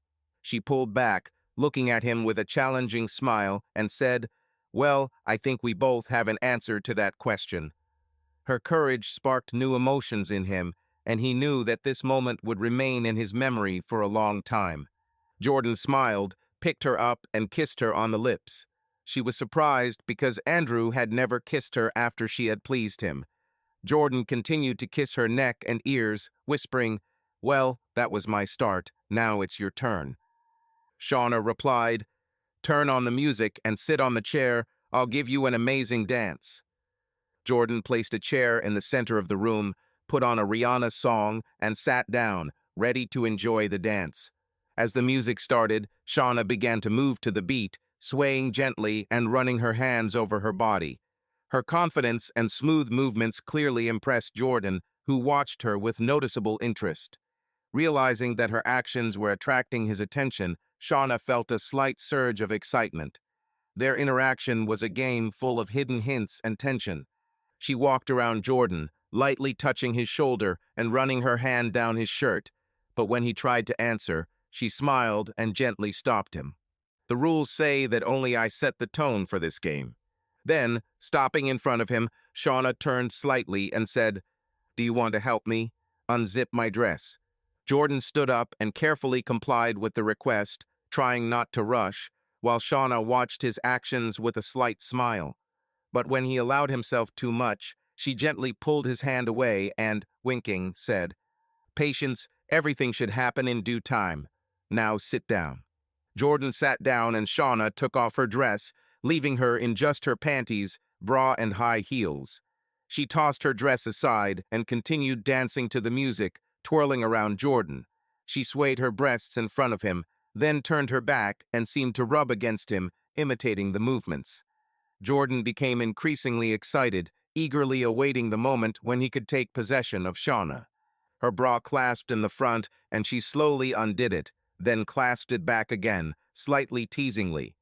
She pulled back, looking at him with a challenging smile, and said, "Well, I think we both have an answer to that question." Her courage sparked new emotions in him, and he knew that this moment would remain in his memory for a long time. Jordan smiled, picked her up, and kissed her on the lips. She was surprised because Andrew had never kissed her after she had pleased him. Jordan continued to kiss her neck and ears, whispering, "Well, that was my start. Now it's your turn." Shauna replied, "Turn on the music and sit on the chair. I'll give you an amazing dance." Jordan placed a chair in the center of the room, put on a Rihanna song, and sat down, ready to enjoy the dance. As the music started, Shauna began to move to the beat, swaying gently and running her hands over her body. Her confidence and smooth movements clearly impressed Jordan, who watched her with noticeable interest. Realizing that her actions were attracting his attention, Shauna felt a slight surge of excitement. Their interaction was a game full of hidden hints and tension. She walked around Jordan, lightly touching his shoulder and running her hand down his shirt. But when he tried to answer, she smiled and gently stopped him. The rules say that only I set the tone for this game. Then, stopping in front of him, Shauna turned slightly and said, "Do you want to help me? Unzip my dress." Jordan stood up and carefully complied with the request, trying not to rush, while Shauna watched his actions with a slight smile. But when he allowed himself too much, she gently pulled his hand away and, winking, said, "Patience, everything should happen in due time. Now sit down." Jordan sat down and Shauna took off her dress, leaving her in just her panties, bra and high heels. She tossed her dress aside and continued dancing to the music, twirling around Jordan. She swayed her breasts in front of him, then turned her back and seemed to rub against him, imitating the movements. Jordan became increasingly excited, eagerly awaiting the moment when he could take possession of Shauna. Her bra clasped in the front, and she slowly undid it, then clasped it back again, slightly teasingly.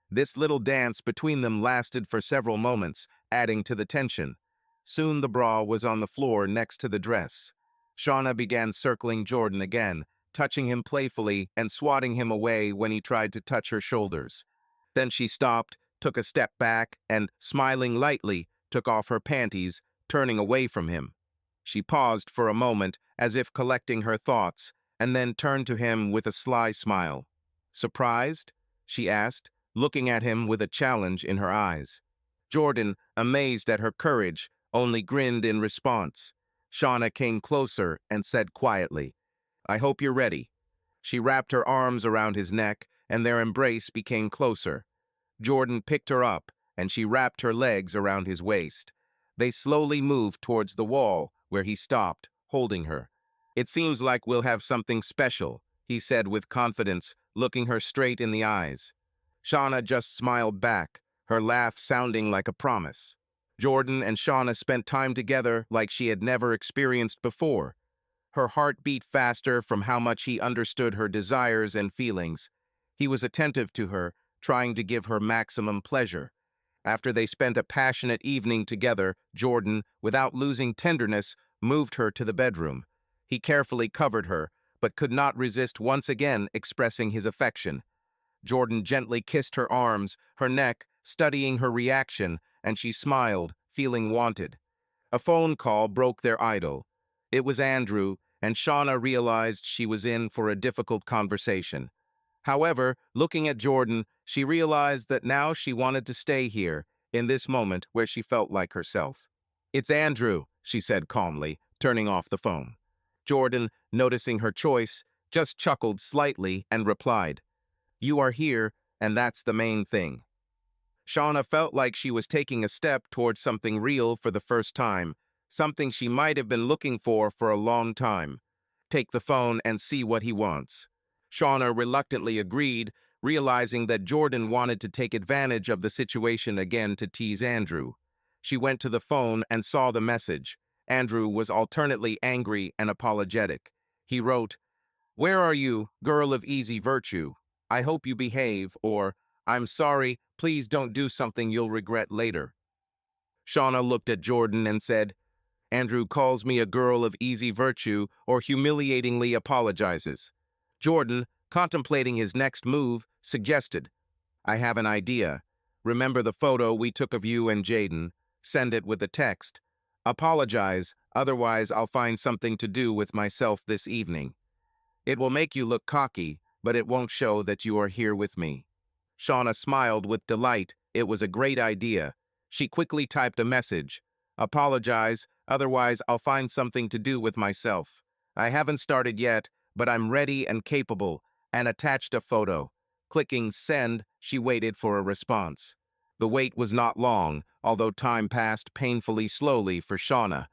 This little dance between them lasted for several moments, adding to the tension. Soon the bra was on the floor next to the dress. Shauna began circling Jordan again, touching him playfully and swatting him away when he tried to touch her shoulders. Then she stopped, took a step back, and, smiling lightly, took off her panties, turning away from him. She paused for a moment, as if collecting her thoughts, and then turned to him with a sly smile. "Surprised?" she asked, looking at him with a challenge in her eyes. Jordan, amazed at her courage, only grinned in response. Shauna came closer and said quietly, "I hope you're ready." She wrapped her arms around his neck, and their embrace became closer. Jordan picked her up, and she wrapped her legs around his waist. They slowly moved towards the wall, where he stopped, holding her. "It seems like we'll have something special," he said with confidence, looking her straight in the eyes. Shauna just smiled back, her laugh sounding like a promise. Jordan and Shauna spent time together like she had never experienced before. Her heart beat faster from how much he understood her desires and feelings. He was attentive to her, trying to give her maximum pleasure. After they spent a passionate evening together, Jordan, without losing tenderness, moved her to the bedroom. He carefully covered her, but could not resist once again expressing his affection. Jordan gently kissed her arms, her neck, studying her reaction, and she smiled, feeling wanted. A phone call broke their idyll. It was Andrew, and Shauna realized she was in for a difficult conversation. However, looking at Jordan, she realized that now she wanted to stay here, in this moment where she felt like herself. "It's Andrew," she said calmly, turning off the phone. Jordan, noticing her choice, just chuckled slightly and replied, "You are here, and that's the main thing." Shauna felt like she was taking a step towards something real for the first time, something she might have been looking for a long time. Take the phone and see what he wants. Shauna reluctantly agreed, realizing that Jordan wanted to take advantage of the situation again to tease Andrew. She went to the phone and saw the message. Andrew was alternately angry and apologetic. He wrote, "Where are you, girl of easy virtue? I hope you behave," or, "I'm sorry, please don't do something you'll regret later." Shauna looked at Jordan and said, "Andrew calls me a girl of easy virtue or humiliatingly apologizes." Jordan, contemplating his next move, suggested, "I have an idea. Remember the photo we took of you and Jaden? Send it with a text. Apologize, otherwise I'll find something to do with myself this evening. It will make you look cocky, but it won't show that you are here with me." Shauna smiled with delight. It was a great idea. She quickly typed a message. "Apologize, otherwise I'll find something to do with myself. I haven't started yet, but I'm ready and capable," and attached a photo. Clicking send, she waited for a response. The wait was not long, although time passed painfully slowly for Shauna.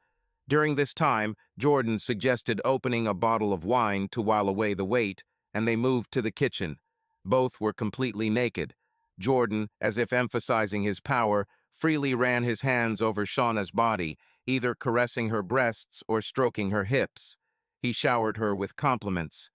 During this time, Jordan suggested opening a bottle of wine to while away the wait, and they moved to the kitchen. Both were completely naked. Jordan, as if emphasizing his power, freely ran his hands over Shauna's body, either caressing her breasts or stroking her hips. He showered her with compliments.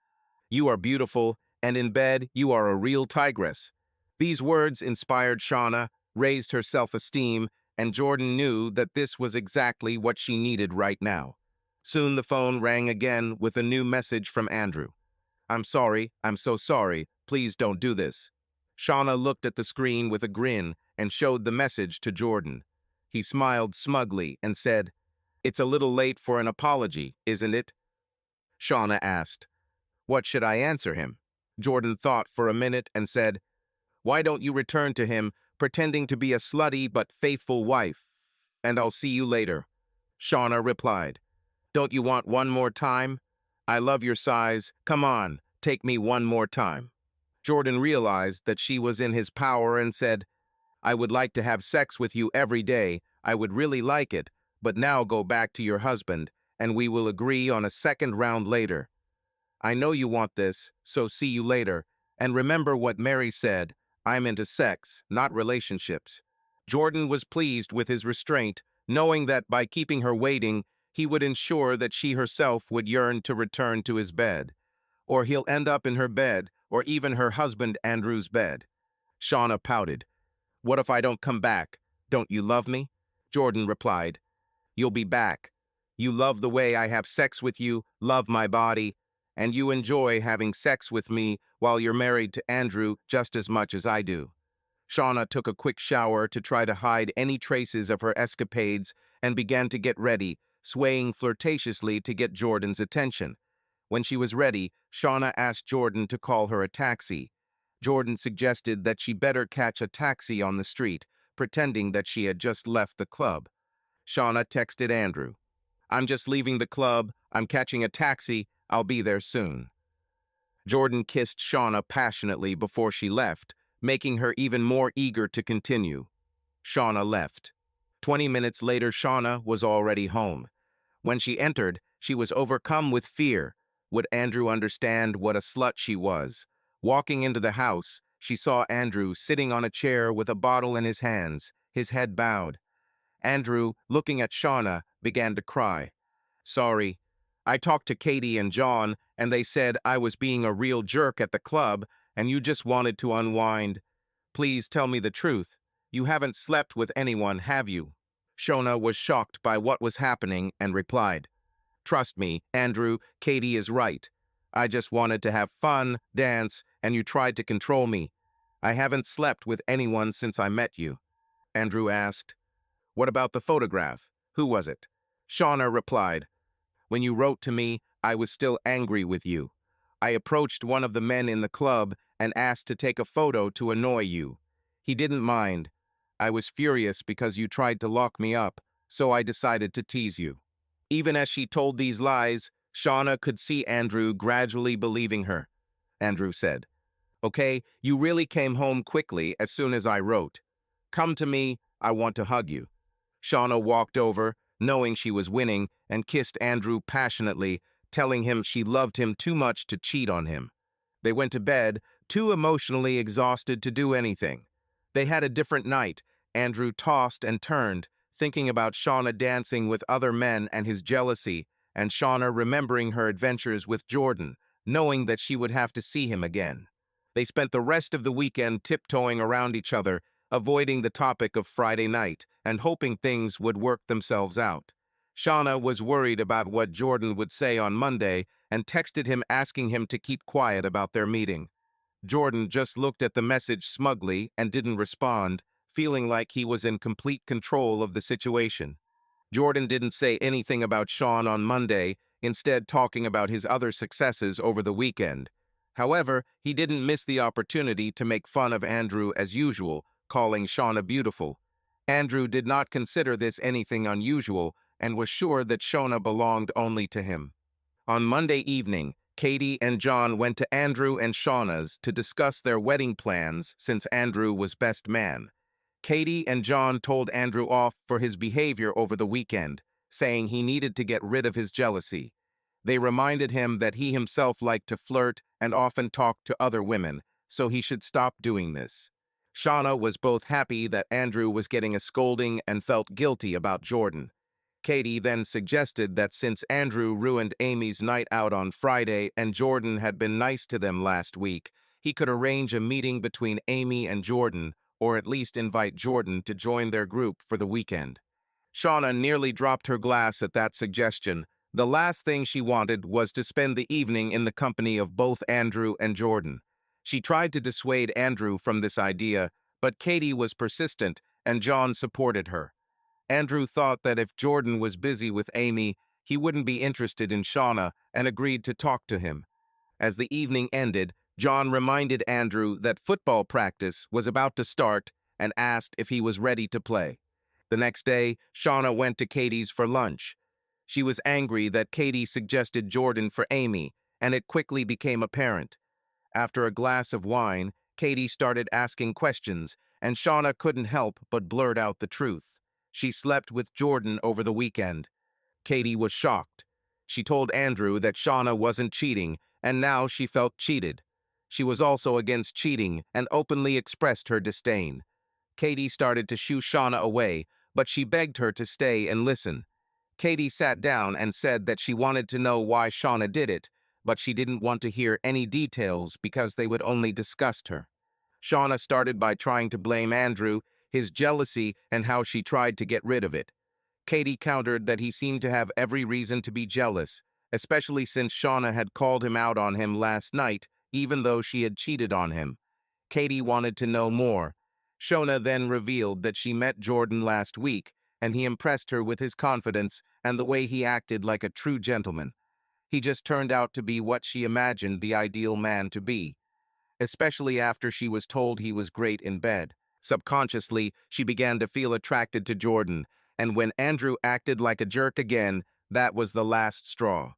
"You are beautiful, and in bed you are a real tigress." These words inspired Shauna, raised her self-esteem, and Jordan knew that this was exactly what she needed right now. Soon the phone rang again with a new message from Andrew. "I'm sorry, I'm so sorry, please don't do this." Shauna looked at the screen with a grin and showed the message to Jordan. He smiled smugly and said, "It's a little late for an apology, isn't it?" Shauna asked. What should I answer him? Jordan thought for a minute and said, "Why don't you return to him, pretending to be a slutty but faithful wife? And I'll see you later." Shauna replied, "Don't you want one more time? I love your size. Come on, take me one more time." Jordan realized that she was in his power and said, "I would like to have sex with you every day. I would really like it, but now go back to your husband, and we will agree on a second round later. I know you want this, so see you later. And remember what Mary said, I'm into sex, not relationships." Jordan was pleased with his restraint, knowing that by keeping her waiting, he would ensure that she herself would yearn to return to his bed. Or he'll end up in her bed, or even her husband Andrew's bed. Shauna pouted. "What if I don't come back? Don't you love me?" Jordan replied, "You'll be back. You love the way I have sex with you, love my body, and you enjoy having sex with me while you're married to Andrew just as much as I do." Shauna took a quick shower to try to hide any traces of her escapades and began to get ready, swaying flirtatiously to get Jordan's attention. When she was ready, Shauna asked Jordan to call her a taxi. Jordan suggested that she better catch a taxi on the street, pretending that she had just left the club. Shauna texted Andrew, "I'm just leaving the club. I'm catching a taxi. I'll be there soon." Jordan kissed Shauna passionately before she left, making her even more eager to continue. Shauna left. 20 minutes later, Shauna was already home. When she entered, she was overcome with fear. Would Andrew understand what a slut she was? Walking into the house, she saw Andrew sitting on a chair with a bottle in his hands, his head bowed. Andrew, looking at Shauna, began to cry. "Sorry. I talked to Katie and John, and they said I was being a real jerk at the club, and you just wanted to unwind. Please tell me the truth. You haven't slept with anyone, have you?" Shauna was shocked by what was happening and replied, "Trust me, Andrew, Katie is right. I just wanted to have fun, dance, and you tried to control me. I haven't slept with anyone since I met you." Andrew asked, "What about the photograph? Who was it?" Shauna replied, "When you wrote to me, I was still angry with you. I approached one of the men in the club and asked to take a photo to annoy you. He didn't mind. I was furious because you tried to lock me up, so I decided to tease you." Even as she told these lies, Shauna could see Andrew gradually believing her. Andrew said, "Okay, you really came home quickly as soon as I wrote. Come to me, I want to hug you." Shauna walked over, knowing she was winning, and kissed Andrew passionately, telling him she loved him too much to cheat on him. They went to bed, too emotionally exhausted to do anything. They had a different night. Andrew tossed and turned, thinking about Shauna dancing with other men and his jealousy, and Shauna remembering her adventures with Jordan, knowing that she would have to see him again. They spent the rest of the weekend tiptoeing around each other, avoiding the topic of Friday night, and hoping things would work themselves out. Shauna was worried about what Jordan would say on Monday and texted him asking him to keep quiet about their meeting. Jordan just looked at the message smugly and didn't respond, feeling like he was in complete control of the situation. Jordan didn't say anything about Sean on Monday, instead talking about his other successes over the weekend. However, he didn't miss the opportunity to make fun of Andrew as usual, calling Shauna beautiful. Andrew did not consider this anything unusual and was sure that Shauna belonged only to him. On Monday evening, Katie and John went to Andrew and Shauna's to discuss their wedding plans since Andrew was best man. Katie and John told Andrew off for his behavior over the weekend, saying he needed to get rid of his jealousy. They reminded him that he himself liked to flirt and often talked to other women, so he should stop doing this. Shauna was both happy that Andrew was getting a scolding and felt guilty about Jordan. Katie then suggested that since Andrew ruined Amy's night out on Friday and Jordan had been nice to them last week, he could arrange a meeting between Amy and Jordan, or at least invite Jordan to join their group for the weekend. Shauna nearly dropped her glass at that suggestion. The last thing she wanted was to spend the evening in the company of both Andrew and Jordan. She tried to dissuade Andrew from this idea, but Katie was persistent, and John supported her. Andrew thought that if Jordan was busy with Amy, he wouldn't be interested in Shauna and agreed to talk to him. As the evening ended, John reminded Andrew that football practice was about to start and asked if he was ready to play. The next day, Shauna went to Katie's for lunch. She was angry that Katie suggested Jordan for Amy, and it quickly became apparent. After a glass of wine, Katie started asking questions, and Shauna couldn't help but blurt out the truth. She slept with Jordan over the weekend. Katie was shocked. She told Andrew that Shauna wasn't cheating, and now she felt cheated. She was also against cheating and openly expressed her disdain. Katie started to shoo Shauna away, but she begged her to stay and listen. Katie sat down and said that she wanted to know why Shauna did it, but she didn't want to hear any details because they would only disgust her. Shauna started by trying to blame Andrew, his jealousy, and how she tried to get rid of it. Katie countered that he seemed to have every reason to be jealous, especially since Shauna had called him out on him last night, even though she had cheated on him. Katie wanted to know more. Shauna then revealed that she met Jordan last week, and he impressed her with his confidence and the way he acted like a true gentleman. He just turned out to be what she imagined the ideal man to be, especially after she was told he was great in bed. Subconsciously, she began to feel attracted to Jordan, and when Andrew acted like a jerk again, that was the last straw.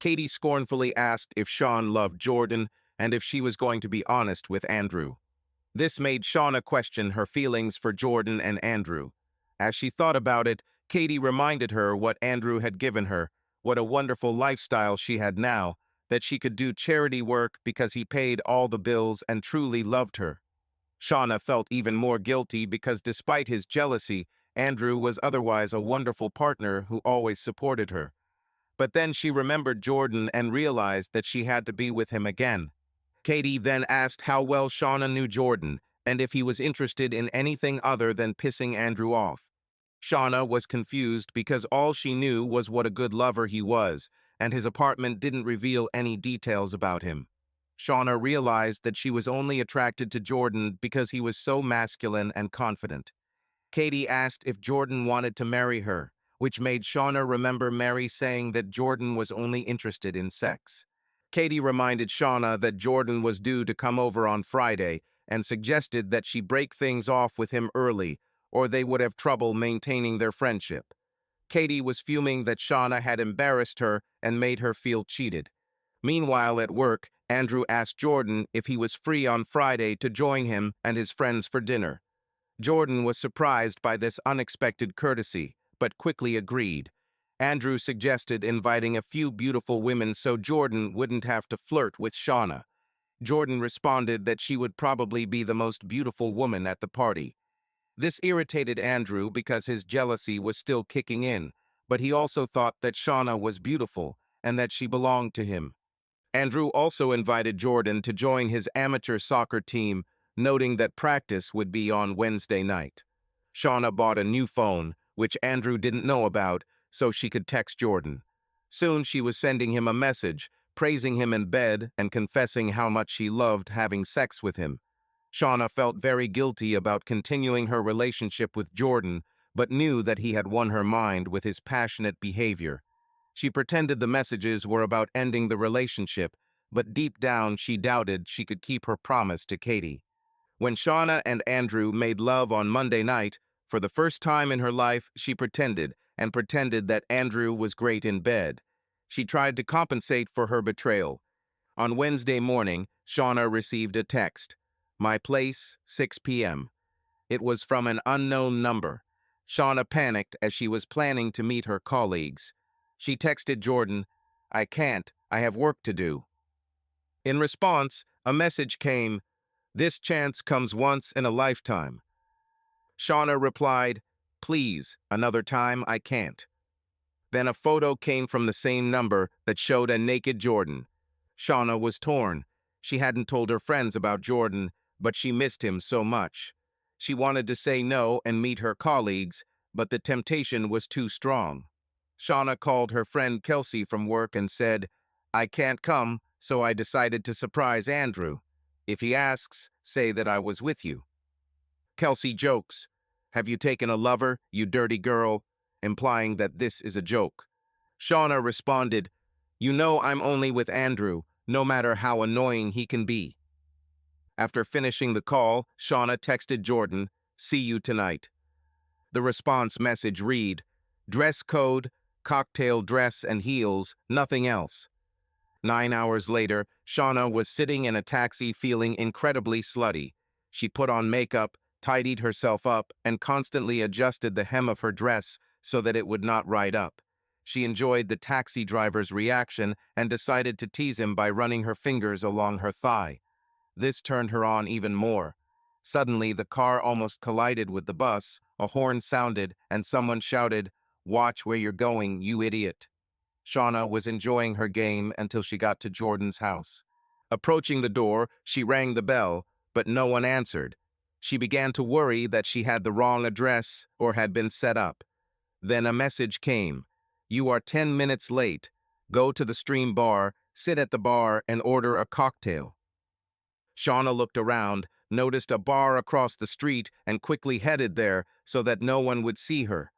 Katie scornfully asked if Sean loved Jordan and if she was going to be honest with Andrew. This made Shauna question her feelings for Jordan and Andrew. As she thought about it, Katie reminded her what Andrew had given her, what a wonderful lifestyle she had now, that she could do charity work because he paid all the bills and truly loved her. Shauna felt even more guilty because despite his jealousy, Andrew was otherwise a wonderful partner who always supported her. But then she remembered Jordan and realized that she had to be with him again. Katie then asked how well Shauna knew Jordan and if he was interested in anything other than pissing Andrew off. Shauna was confused because all she knew was what a good lover he was, and his apartment didn't reveal any details about him. Shauna realized that she was only attracted to Jordan because he was so masculine and confident. Katie asked if Jordan wanted to marry her, which made Shauna remember Mary saying that Jordan was only interested in sex. Katie reminded Shauna that Jordan was due to come over on Friday and suggested that she break things off with him early, or they would have trouble maintaining their friendship. Katie was fuming that Shauna had embarrassed her and made her feel cheated. Meanwhile, at work, Andrew asked Jordan if he was free on Friday to join him and his friends for dinner. Jordan was surprised by this unexpected courtesy, but quickly agreed. Andrew suggested inviting a few beautiful women so Jordan wouldn't have to flirt with Shauna. Jordan responded that she would probably be the most beautiful woman at the party. This irritated Andrew because his jealousy was still kicking in, but he also thought that Shauna was beautiful and that she belonged to him. Andrew also invited Jordan to join his amateur soccer team, noting that practice would be on Wednesday night. Shauna bought a new phone, which Andrew didn't know about, so she could text Jordan. Soon she was sending him a message, praising him in bed and confessing how much she loved having sex with him. Shauna felt very guilty about continuing her relationship with Jordan, but knew that he had won her mind with his passionate behavior. She pretended the messages were about ending the relationship, but deep down she doubted she could keep her promise to Katie. When Shauna and Andrew made love on Monday night, for the first time in her life, she pretended that Andrew was great in bed. She tried to compensate for her betrayal. On Wednesday morning, Shauna received a text. "My place, 6 p.m." It was from an unknown number. Shauna panicked as she was planning to meet her colleagues. She texted Jordan, "I can't, I have work to do." In response, a message came, "This chance comes once in a lifetime." Shauna replied, "Please, another time I can't." Then a photo came from the same number that showed a naked Jordan. Shauna was torn. She hadn't told her friends about Jordan, but she missed him so much. She wanted to say no and meet her colleagues, but the temptation was too strong. Shauna called her friend Kelsey from work and said, "I can't come, so I decided to surprise Andrew. If he asks, say that I was with you." Kelsey jokes, "Have you taken a lover, you dirty girl?" implying that this is a joke. Shauna responded, "You know I'm only with Andrew, no matter how annoying he can be." After finishing the call, Shauna texted Jordan, "See you tonight." The response message read, "Dress code, cocktail dress and heels, nothing else." 9 hours later, Shauna was sitting in a taxi feeling incredibly slutty. She put on makeup, tidied herself up, and constantly adjusted the hem of her dress so that it would not ride up. She enjoyed the taxi driver's reaction and decided to tease him by running her fingers along her thigh. This turned her on even more. Suddenly, the car almost collided with the bus, a horn sounded, and someone shouted, "Watch where you're going, you idiot." Shauna was enjoying her game until she got to Jordan's house. Approaching the door, she rang the bell, but no one answered. She began to worry that she had the wrong address or had been set up. Then a message came. "You are 10 minutes late. Go to the Stream Bar, sit at the bar, and order a cocktail." Shauna looked around, noticed a bar across the street, and quickly headed there so that no one would see her.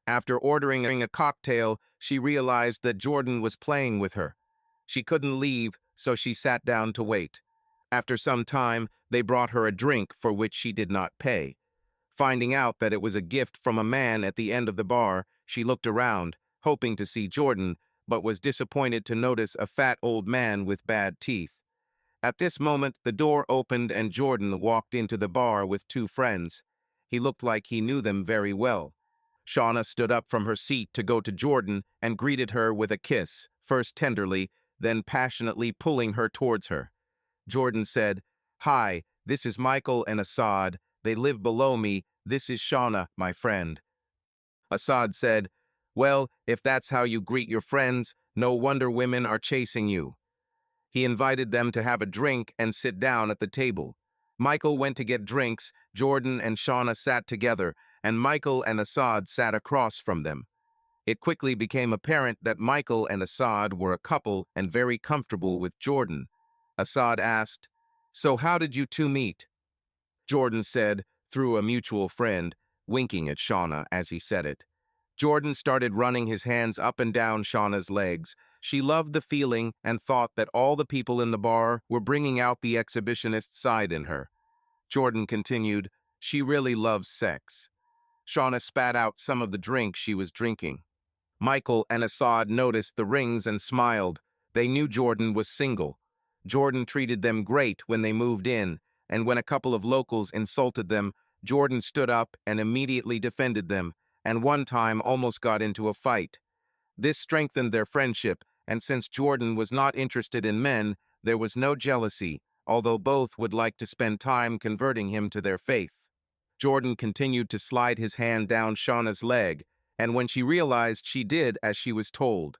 After ordering a cocktail, she realized that Jordan was playing with her. She couldn't leave, so she sat down to wait. After some time, they brought her a drink for which she did not pay. Finding out that it was a gift from a man at the end of the bar, she looked around, hoping to see Jordan, but was disappointed to notice a fat old man with bad teeth. At this moment, the door opened and Jordan walked into the bar with two friends. He looked like he knew them very well. Shauna stood up from her seat to go to Jordan and greeted her with a kiss, first tenderly, then passionately pulling her towards her. Jordan said, "Hi, this is Michael and Assad. They live below me. This is Shauna, my friend." Assad said, "Well, if that's how you greet your friends, no wonder women are chasing you." He invited them to have a drink and sit down at the table. Michael went to get drinks, Jordan and Shauna sat together, and Michael and Assad sat across from them. It quickly became apparent that Michael and Assad were a couple and very comfortable with Jordan. Assad asked, "So how did you two meet?" Jordan said, "Through a mutual friend," winking at Shauna as he said it. Jordan started running his hands up and down Shauna's legs. She loved the feeling and thought that all the people in the bar were bringing out the exhibitionist side in her. Jordan continued, "She really loves sex." Shauna spat out some of the drink she was drinking. Michael and Assad noticed the rings and smiled. They knew Jordan was single. Jordan treated them great when they moved in, and when a couple of locals insulted them, Jordan stood up and immediately defended them, and one time almost got into a fight. This strengthened their friendship, and since Jordan was not interested in men, there was no jealousy, although both would like to spend time converting him to their faith. Jordan continued to slide his hand down Shauna's leg, and when she realized she did as she was told,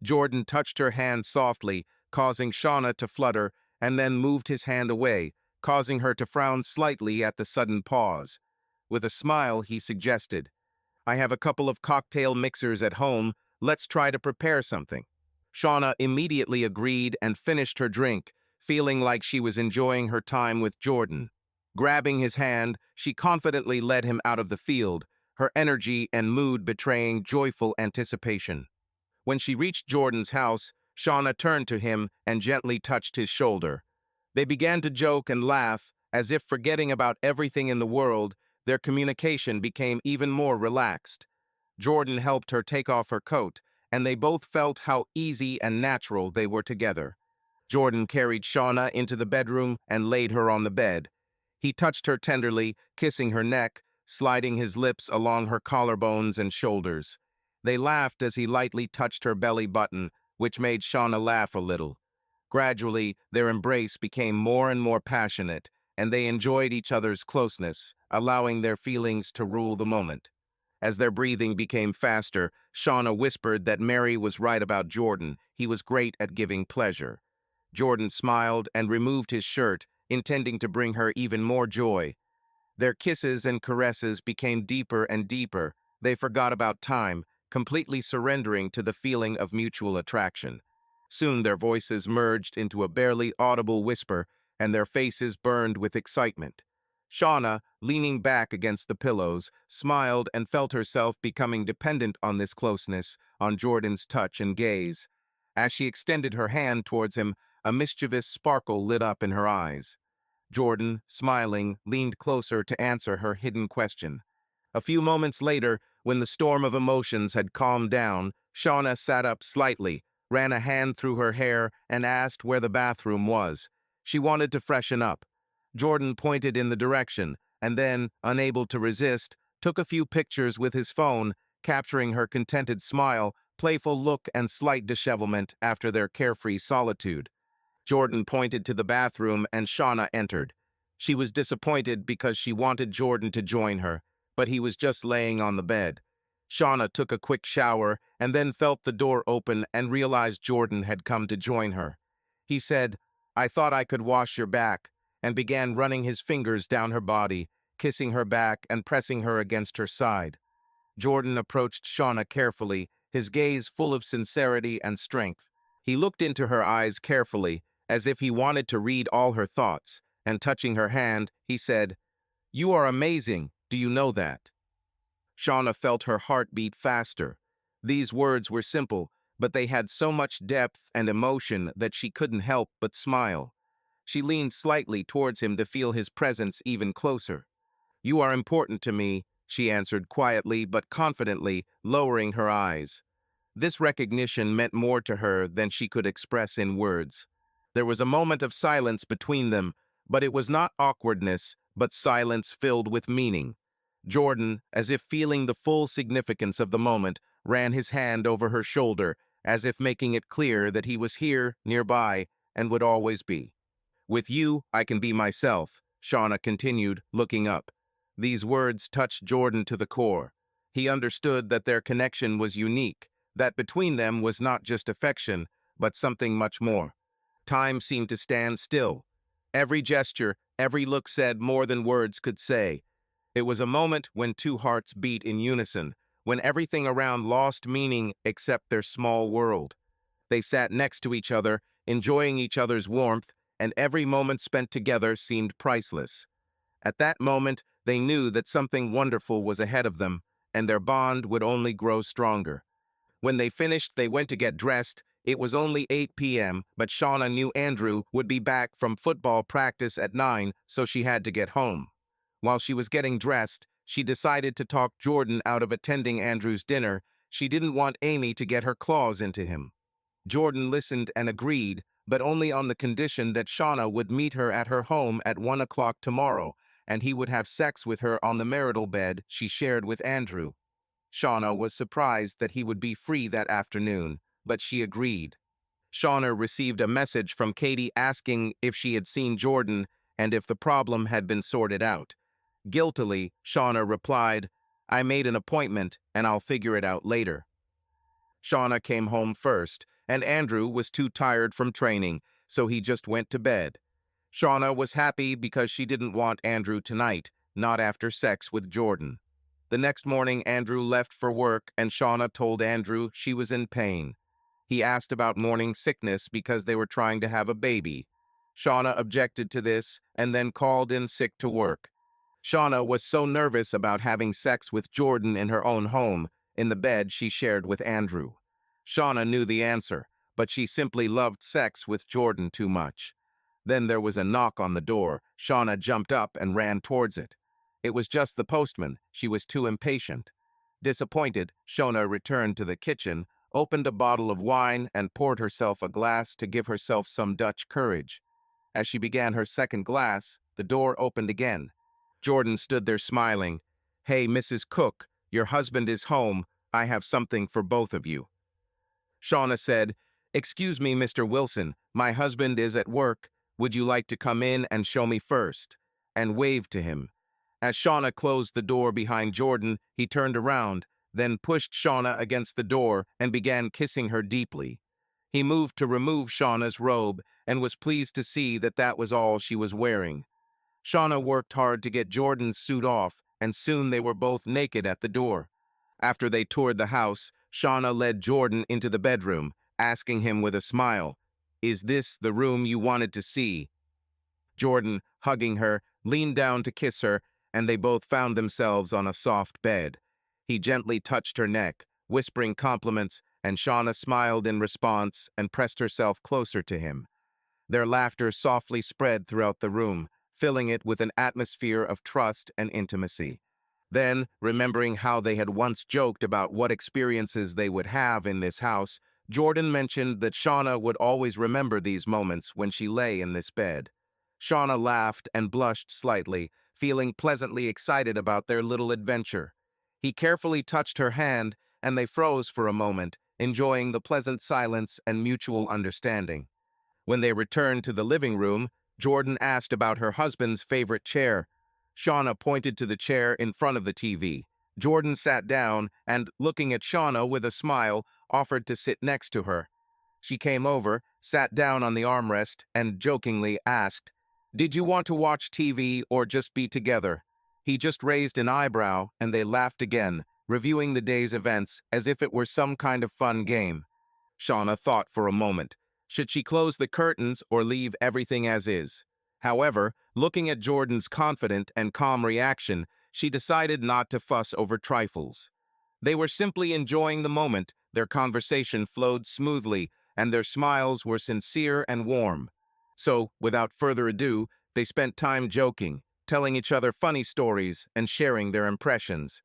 Jordan touched her hand softly, causing Shauna to flutter, and then moved his hand away, causing her to frown slightly at the sudden pause. With a smile, he suggested, "I have a couple of cocktail mixers at home. Let's try to prepare something." Shauna immediately agreed and finished her drink, feeling like she was enjoying her time with Jordan. Grabbing his hand, she confidently led him out of the field, her energy and mood betraying joyful anticipation. When she reached Jordan's house, Shauna turned to him and gently touched his shoulder. They began to joke and laugh, as if forgetting about everything in the world. Their communication became even more relaxed. Jordan helped her take off her coat, and they both felt how easy and natural they were together. Jordan carried Shauna into the bedroom and laid her on the bed. He touched her tenderly, kissing her neck, sliding his lips along her collarbones and shoulders. They laughed as he lightly touched her belly button, which made Shauna laugh a little. Gradually, their embrace became more and more passionate, and they enjoyed each other's closeness, allowing their feelings to rule the moment. As their breathing became faster, Shauna whispered that Mary was right about Jordan. He was great at giving pleasure. Jordan smiled and removed his shirt, intending to bring her even more joy. Their kisses and caresses became deeper and deeper. They forgot about time, completely surrendering to the feeling of mutual attraction. Soon their voices merged into a barely audible whisper, and their faces burned with excitement. Shauna, leaning back against the pillows, smiled and felt herself becoming dependent on this closeness, on Jordan's touch and gaze. As she extended her hand towards him, a mischievous sparkle lit up in her eyes. Jordan, smiling, leaned closer to answer her hidden question. A few moments later, when the storm of emotions had calmed down, Shauna sat up slightly, ran a hand through her hair, and asked where the bathroom was. She wanted to freshen up. Jordan pointed in the direction, and then, unable to resist, took a few pictures with his phone, capturing her contented smile, playful look, and slight dishevelment after their carefree solitude. Jordan pointed to the bathroom and Shauna entered. She was disappointed because she wanted Jordan to join her, but he was just laying on the bed. Shauna took a quick shower and then felt the door open and realized Jordan had come to join her. He said, "I thought I could wash your back," and began running his fingers down her body, kissing her back and pressing her against her side. Jordan approached Shauna carefully, his gaze full of sincerity and strength. He looked into her eyes carefully, as if he wanted to read all her thoughts, and touching her hand, he said, "You are amazing, do you know that?" Shauna felt her heart beat faster. These words were simple, but they had so much depth and emotion that she couldn't help but smile. She leaned slightly towards him to feel his presence even closer. "You are important to me," she answered quietly but confidently, lowering her eyes. This recognition meant more to her than she could express in words. There was a moment of silence between them, but it was not awkwardness, but silence filled with meaning. Jordan, as if feeling the full significance of the moment, ran his hand over her shoulder, as if making it clear that he was here, nearby, and would always be. "With you, I can be myself," Shauna continued, looking up. These words touched Jordan to the core. He understood that their connection was unique, that between them was not just affection, but something much more. Time seemed to stand still. Every gesture, every look said more than words could say. It was a moment when two hearts beat in unison, when everything around lost meaning except their small world. They sat next to each other, enjoying each other's warmth, and every moment spent together seemed priceless. At that moment, they knew that something wonderful was ahead of them, and their bond would only grow stronger. When they finished, they went to get dressed. It was only 8 p.m., but Shauna knew Andrew would be back from football practice at 9, so she had to get home. While she was getting dressed, she decided to talk Jordan out of attending Andrew's dinner. She didn't want Amy to get her claws into him. Jordan listened and agreed, but only on the condition that Shauna would meet her at her home at 1 o'clock tomorrow, and he would have sex with her on the marital bed she shared with Andrew. Shauna was surprised that he would be free that afternoon, but she agreed. Shauna received a message from Katie asking if she had seen Jordan and if the problem had been sorted out. Guiltily, Shauna replied, "I made an appointment and I'll figure it out later." Shauna came home first, and Andrew was too tired from training, so he just went to bed. Shauna was happy because she didn't want Andrew tonight, not after sex with Jordan. The next morning, Andrew left for work, and Shauna told Andrew she was in pain. He asked about morning sickness because they were trying to have a baby. Shauna objected to this and then called in sick to work. Shauna was so nervous about having sex with Jordan in her own home, in the bed she shared with Andrew. Shauna knew the answer, but she simply loved sex with Jordan too much. Then there was a knock on the door. Shauna jumped up and ran towards it. It was just the postman. She was too impatient. Disappointed, Shauna returned to the kitchen, opened a bottle of wine, and poured herself a glass to give herself some Dutch courage. As she began her second glass, the door opened again. Jordan stood there smiling. "Hey, Mrs. Cook, your husband is home. I have something for both of you." Shauna said, "Excuse me, Mr. Wilson, my husband is at work. Would you like to come in and show me first?" and waved to him. As Shauna closed the door behind Jordan, he turned around, then pushed Shauna against the door and began kissing her deeply. He moved to remove Shauna's robe and was pleased to see that that was all she was wearing. Shauna worked hard to get Jordan's suit off, and soon they were both naked at the door. After they toured the house, Shauna led Jordan into the bedroom, asking him with a smile, "Is this the room you wanted to see?" Jordan, hugging her, leaned down to kiss her, and they both found themselves on a soft bed. He gently touched her neck, whispering compliments, and Shauna smiled in response and pressed herself closer to him. Their laughter softly spread throughout the room, filling it with an atmosphere of trust and intimacy. Then, remembering how they had once joked about what experiences they would have in this house, Jordan mentioned that Shauna would always remember these moments when she lay in this bed. Shauna laughed and blushed slightly, feeling pleasantly excited about their little adventure. He carefully touched her hand, and they froze for a moment, enjoying the pleasant silence and mutual understanding. When they returned to the living room, Jordan asked about her husband's favorite chair. Shauna pointed to the chair in front of the TV. Jordan sat down and, looking at Shauna with a smile, offered to sit next to her. She came over, sat down on the armrest, and jokingly asked, "Did you want to watch TV or just be together?" He just raised an eyebrow, and they laughed again, reviewing the day's events as if it were some kind of fun game. Shauna thought for a moment. Should she close the curtains or leave everything as is? However, looking at Jordan's confident and calm reaction, she decided not to fuss over trifles. They were simply enjoying the moment, their conversation flowed smoothly, and their smiles were sincere and warm. So, without further ado, they spent time joking, telling each other funny stories, and sharing their impressions.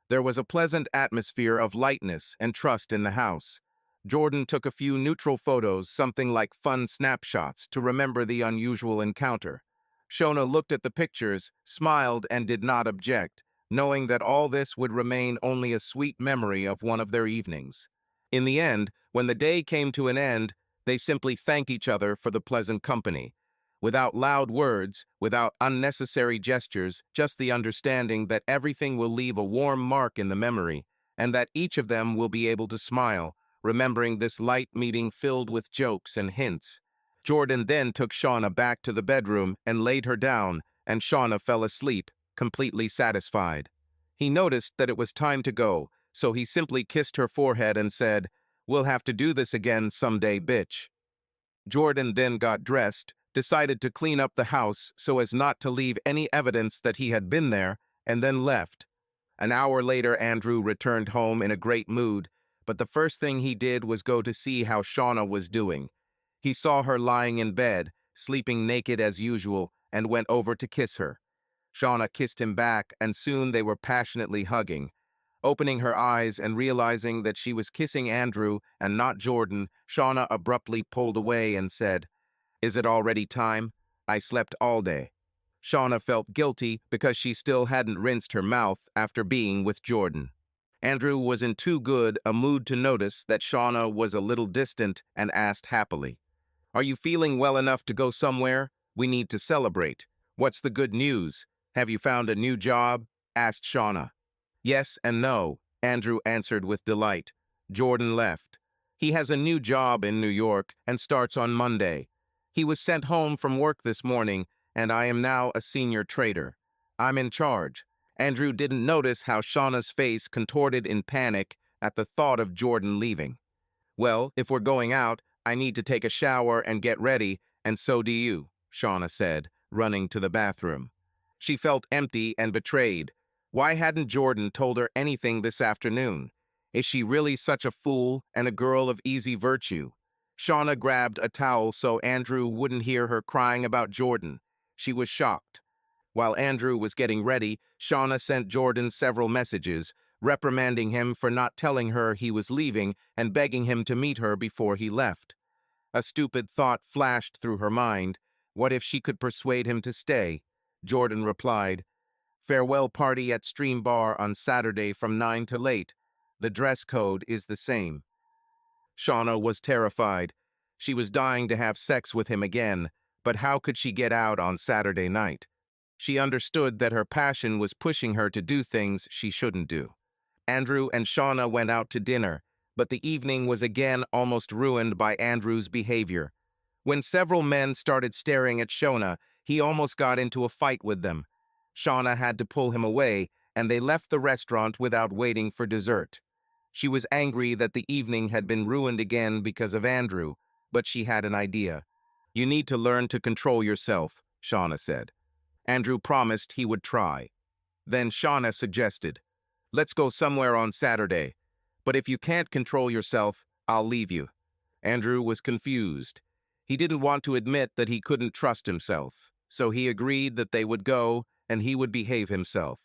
There was a pleasant atmosphere of lightness and trust in the house. Jordan took a few neutral photos, something like fun snapshots, to remember the unusual encounter. Shona looked at the pictures, smiled, and did not object, knowing that all this would remain only a sweet memory of one of their evenings. In the end, when the day came to an end, they simply thanked each other for the pleasant company. Without loud words, without unnecessary gestures, just the understanding that everything will leave a warm mark in the memory, and that each of them will be able to smile, remembering this light meeting filled with jokes and hints. Jordan then took Shauna back to the bedroom and laid her down, and Shauna fell asleep, completely satisfied. He noticed that it was time to go, so he simply kissed her forehead and said, "We'll have to do this again someday, bitch." Jordan then got dressed, decided to clean up the house so as not to leave any evidence that he had been there, and then left. An hour later, Andrew returned home in a great mood, but the first thing he did was go to see how Shauna was doing. He saw her lying in bed, sleeping naked as usual, and went over to kiss her. Shauna kissed him back, and soon they were passionately hugging. Opening her eyes and realizing that she was kissing Andrew and not Jordan, Shauna abruptly pulled away and said, "Is it already time? I slept all day." Shauna felt guilty because she still hadn't rinsed her mouth after being with Jordan. Andrew was in too good a mood to notice that Shauna was a little distant and asked happily, "Are you feeling well enough to go somewhere? We need to celebrate. What's the good news? Have you found a new job?" asked Shauna. "Yes and no," Andrew answered with delight. Jordan left. "He has a new job in New York and starts on Monday. He was sent home from work this morning, and I am now a senior trader. I'm in charge." Andrew didn't notice how Shauna's face contorted in panic at the thought of Jordan leaving. "Well, if we're going out, I need to take a shower and get ready, and so do you," Shauna said, running to the bathroom. She felt empty and betrayed. Why hadn't Jordan told her anything this afternoon? Is she really such a fool and a girl of easy virtue? Shauna grabbed a towel so Andrew wouldn't hear her crying about Jordan. She was shocked. While Andrew was getting ready, Shauna sent Jordan several messages, reprimanding him for not telling her he was leaving and begging him to meet her before he left. A stupid thought flashed through her mind. What if she could persuade him to stay? Jordan replied, "Farewell party at Stream Bar on Saturday from 9 to late. The dress code is the same." Shauna was terrified. She was dying to have sex with him again, but how could she get out on Saturday night? She understood that her passion was pushing her to do things she shouldn't do. Andrew and Shauna went out to dinner, but the evening was again almost ruined by Andrew's behavior. When several men started staring at Shauna, He almost got into a fight with them. Shauna had to pull him away, and they left the restaurant without waiting for dessert. She was angry that the evening had been ruined again because of Andrew, but she had an idea. "You need to learn to control yourself," Shauna said. Andrew promised he would try. Then Shauna suggested, "Let's go somewhere on Saturday. But if you can't control yourself, I'll leave you." Andrew was confused. He didn't want to admit that he couldn't trust himself, so he agreed that they would go and he would behave himself.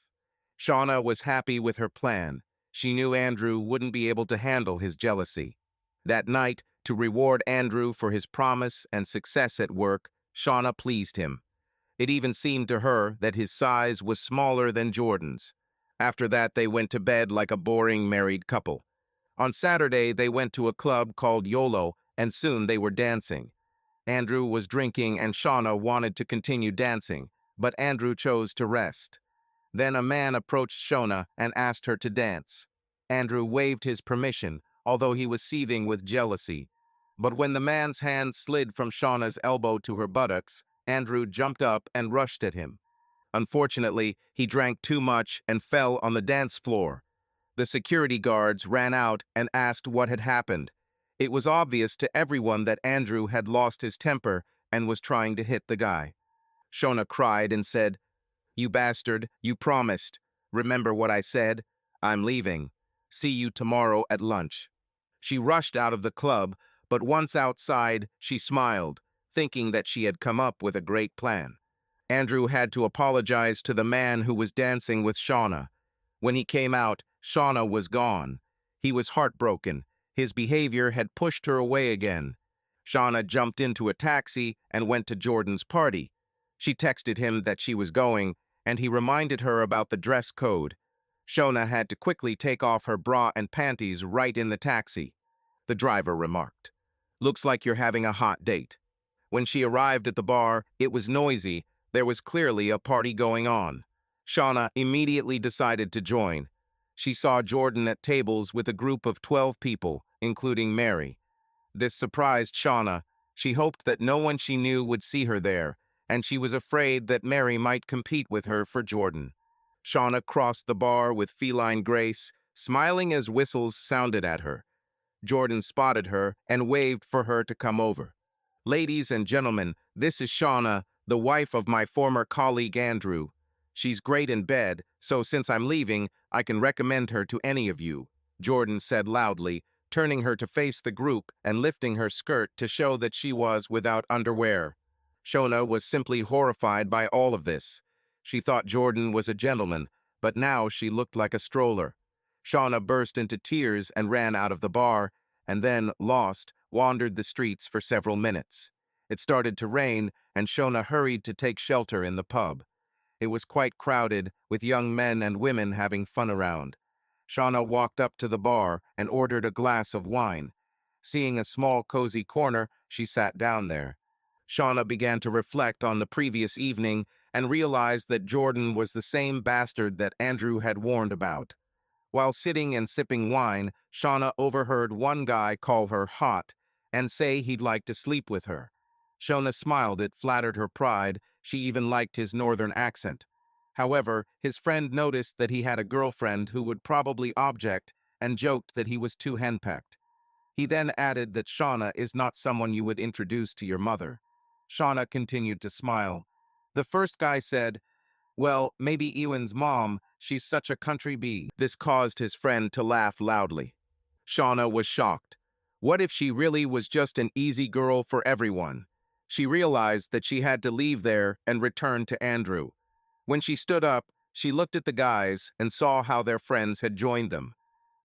Shauna was happy with her plan. She knew Andrew wouldn't be able to handle his jealousy. That night, to reward Andrew for his promise and success at work, Shauna pleased him. It even seemed to her that his size was smaller than Jordan's. After that, they went to bed like a boring married couple. On Saturday, they went to a club called YOLO, and soon they were dancing. Andrew was drinking and Shauna wanted to continue dancing, but Andrew chose to rest. Then a man approached Shauna and asked her to dance. Andrew waved his permission, although he was seething with jealousy. But when the man's hand slid from Shauna's elbow to her buttocks, Andrew jumped up and rushed at him. Unfortunately, he drank too much and fell on the dance floor. The security guards ran out and asked what had happened. It was obvious to everyone that Andrew had lost his temper and was trying to hit the guy. Shauna cried and said, "You bastard, you promised. Remember what I said? I'm leaving. See you tomorrow at lunch." She rushed out of the club, but once outside, she smiled, thinking that she had come up with a great plan. Andrew had to apologize to the man who was dancing with Shauna. When he came out, Shauna was gone. He was heartbroken. His behavior had pushed her away again. Shauna jumped into a taxi and went to Jordan's party. She texted him that she was going, and he reminded her about the dress code. Shauna had to quickly take off her bra and panties right in the taxi. The driver remarked, "Looks like you're having a hot date." When she arrived at the bar, it was noisy. There was clearly a party going on. Shauna immediately decided to join. She saw Jordan at tables with a group of 12 people, including Mary. This surprised Shauna. She hoped that no one she knew would see her there, and she was afraid that Mary might compete with her for Jordan. Shauna crossed the bar with feline grace, smiling as whistles sounded at her. Jordan spotted her and waved for her to come over. "Ladies and gentlemen, this is Shauna, the wife of my former colleague Andrew. She's great in bed, so since I'm leaving, I can recommend her to any of you," Jordan said loudly, turning her to face the group and lifting her skirt to show that she was without underwear. Shauna was simply horrified by all of this. She thought Jordan was a gentleman, but now she looked like a stroller. Shauna burst into tears and ran out of the bar, and then, lost, wandered the streets for several minutes. It started to rain, and Shauna hurried to take shelter in the pub. It was quite crowded, with young men and women having fun around. Shauna walked up to the bar and ordered a glass of wine. Seeing a small, cozy corner, she sat down there. Shauna began to reflect on the previous evening and realized that Jordan was the same bastard that Andrew had warned about. While sitting and sipping wine, Shauna overheard one guy call her hot and say he'd like to sleep with her. Shauna smiled. It flattered her pride. She even liked his northern accent. However, his friend noticed that he had a girlfriend who would probably object and joked that he was too henpecked. He then added that Shauna is not someone you would introduce to your mother. Shauna continued to smile. The first guy said, "Well, maybe Ewan's mom, she's such a country bee." This caused his friend to laugh loudly. Shauna was shocked. What if she really was just an easy girl for everyone? She realized that she had to leave there and return to Andrew. When she stood up, she looked at the guys and saw how their friends had joined them.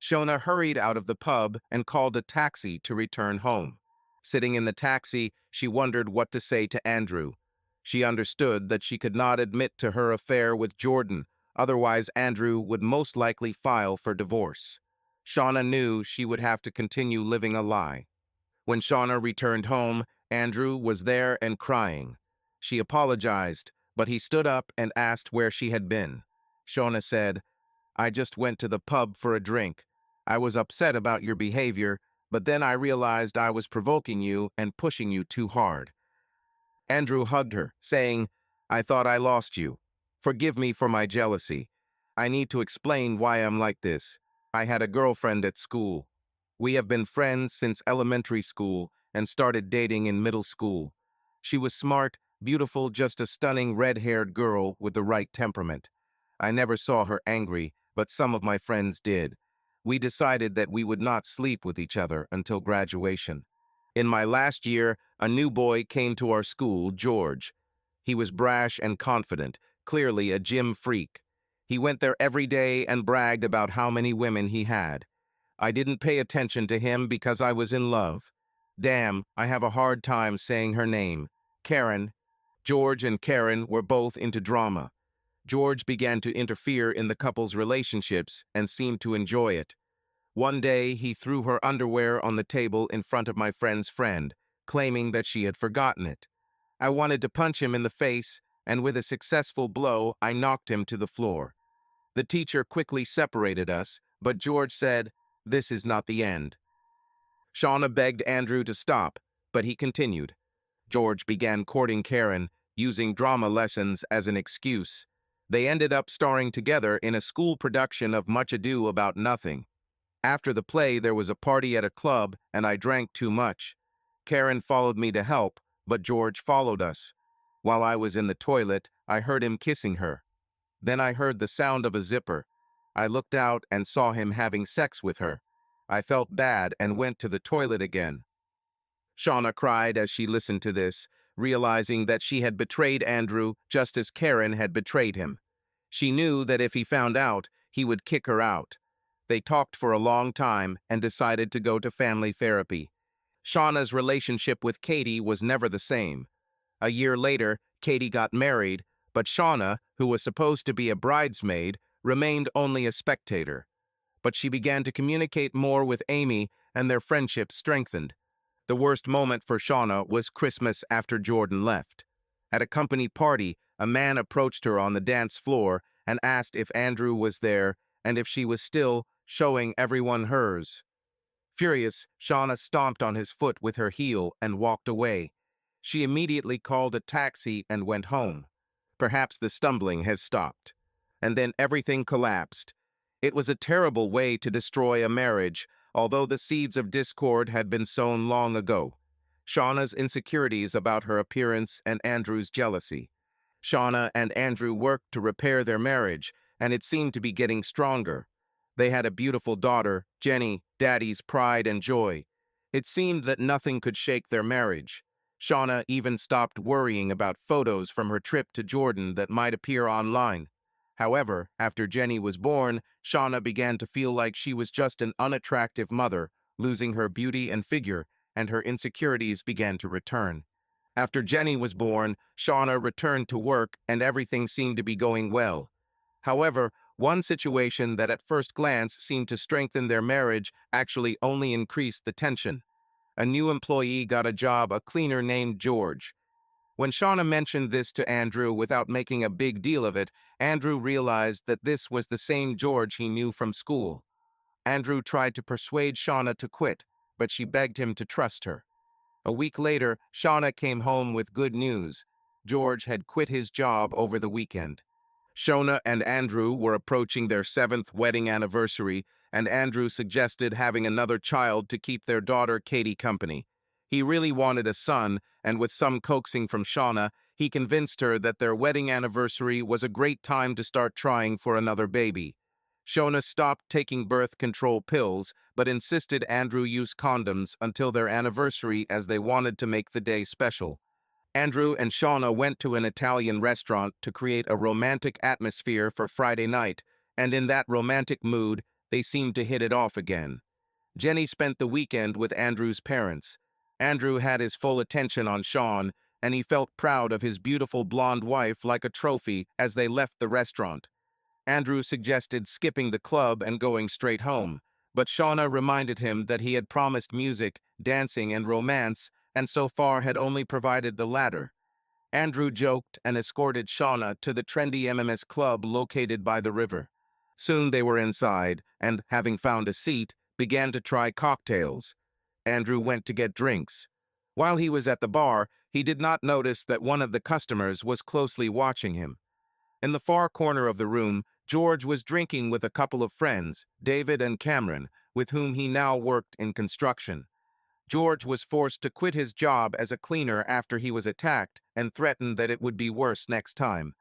Shauna hurried out of the pub and called a taxi to return home. Sitting in the taxi, she wondered what to say to Andrew. She understood that she could not admit to her affair with Jordan, otherwise Andrew would most likely file for divorce. Shauna knew she would have to continue living a lie. When Shauna returned home, Andrew was there and crying. She apologized, but he stood up and asked where she had been. Shauna said, "I just went to the pub for a drink. I was upset about your behavior, but then I realized I was provoking you and pushing you too hard." Andrew hugged her, saying, I thought I lost you. Forgive me for my jealousy. I need to explain why I'm like this. I had a girlfriend at school. We have been friends since elementary school and started dating in middle school. She was smart, beautiful, just a stunning red-haired girl with the right temperament. I never saw her angry, but some of my friends did. We decided that we would not sleep with each other until graduation. In my last year, a new boy came to our school, George. He was brash and confident, clearly a gym freak. He went there every day and bragged about how many women he had. I didn't pay attention to him because I was in love. Damn, I have a hard time saying her name. Karen. George and Karen were both into drama. George began to interfere in the couple's relationships and seemed to enjoy it. One day, he threw her underwear on the table in front of my friend's friend, claiming that she had forgotten it. I wanted to punch him in the face, and with a successful blow, I knocked him to the floor. The teacher quickly separated us, but George said, "This is not the end." Shauna begged Andrew to stop, but he continued. George began courting Karen, using drama lessons as an excuse. They ended up starring together in a school production of Much Ado About Nothing. After the play, there was a party at a club, and I drank too much. Karen followed me to help, but George followed us. While I was in the toilet, I heard him kissing her. Then I heard the sound of a zipper. I looked out and saw him having sex with her. I felt bad and went to the toilet again. Shauna cried as she listened to this, realizing that she had betrayed Andrew just as Karen had betrayed him. She knew that if he found out, he would kick her out. They talked for a long time and decided to go to family therapy. Shauna's relationship with Katie was never the same. A year later, Katie got married, but Shauna, who was supposed to be a bridesmaid, remained only a spectator. But she began to communicate more with Amy, and their friendship strengthened. The worst moment for Shauna was Christmas after Jordan left. At a company party, a man approached her on the dance floor and asked if Andrew was there and if she was still showing everyone hers. Furious, Shauna stomped on his foot with her heel and walked away. She immediately called a taxi and went home. Perhaps the stumbling has stopped. And then everything collapsed. It was a terrible way to destroy a marriage, although the seeds of discord had been sown long ago. Shauna's insecurities about her appearance and Andrew's jealousy. Shauna and Andrew worked to repair their marriage, and it seemed to be getting stronger. They had a beautiful daughter, Jenny, Daddy's pride and joy. It seemed that nothing could shake their marriage. Shauna even stopped worrying about photos from her trip to Jordan that might appear online. However, after Jenny was born, Shauna began to feel like she was just an unattractive mother, losing her beauty and figure, and her insecurities began to return. After Jenny was born, Shauna returned to work and everything seemed to be going well. However, one situation that at first glance seemed to strengthen their marriage actually only increased the tension. A new employee got a job, a cleaner named George. When Shauna mentioned this to Andrew without making a big deal of it, Andrew realized that this was the same George he knew from school. Andrew tried to persuade Shauna to quit, but she begged him to trust her. A week later, Shauna came home with good news. George had quit his job over the weekend. Shauna and Andrew were approaching their 7th wedding anniversary, and Andrew suggested having another child to keep their daughter Katie company. He really wanted a son, and with some coaxing from Shauna, he convinced her that their wedding anniversary was a great time to start trying for another baby. Shauna stopped taking birth control pills, but insisted Andrew use condoms until their anniversary as they wanted to make the day special. Andrew and Shauna went to an Italian restaurant to create a romantic atmosphere for Friday night, and in that romantic mood, they seemed to hit it off again. Jenny spent the weekend with Andrew's parents. Andrew had his full attention on Sean, and he felt proud of his beautiful blonde wife like a trophy as they left the restaurant. Andrew suggested skipping the club and going straight home, but Shauna reminded him that he had promised music, dancing, and romance, and so far had only provided the latter. Andrew joked and escorted Shauna to the trendy MMS club located by the river. Soon they were inside, and, having found a seat, began to try cocktails. Andrew went to get drinks. While he was at the bar, He did not notice that one of the customers was closely watching him. In the far corner of the room, George was drinking with a couple of friends, David and Cameron, with whom he now worked in construction. George was forced to quit his job as a cleaner after he was attacked and threatened that it would be worse next time.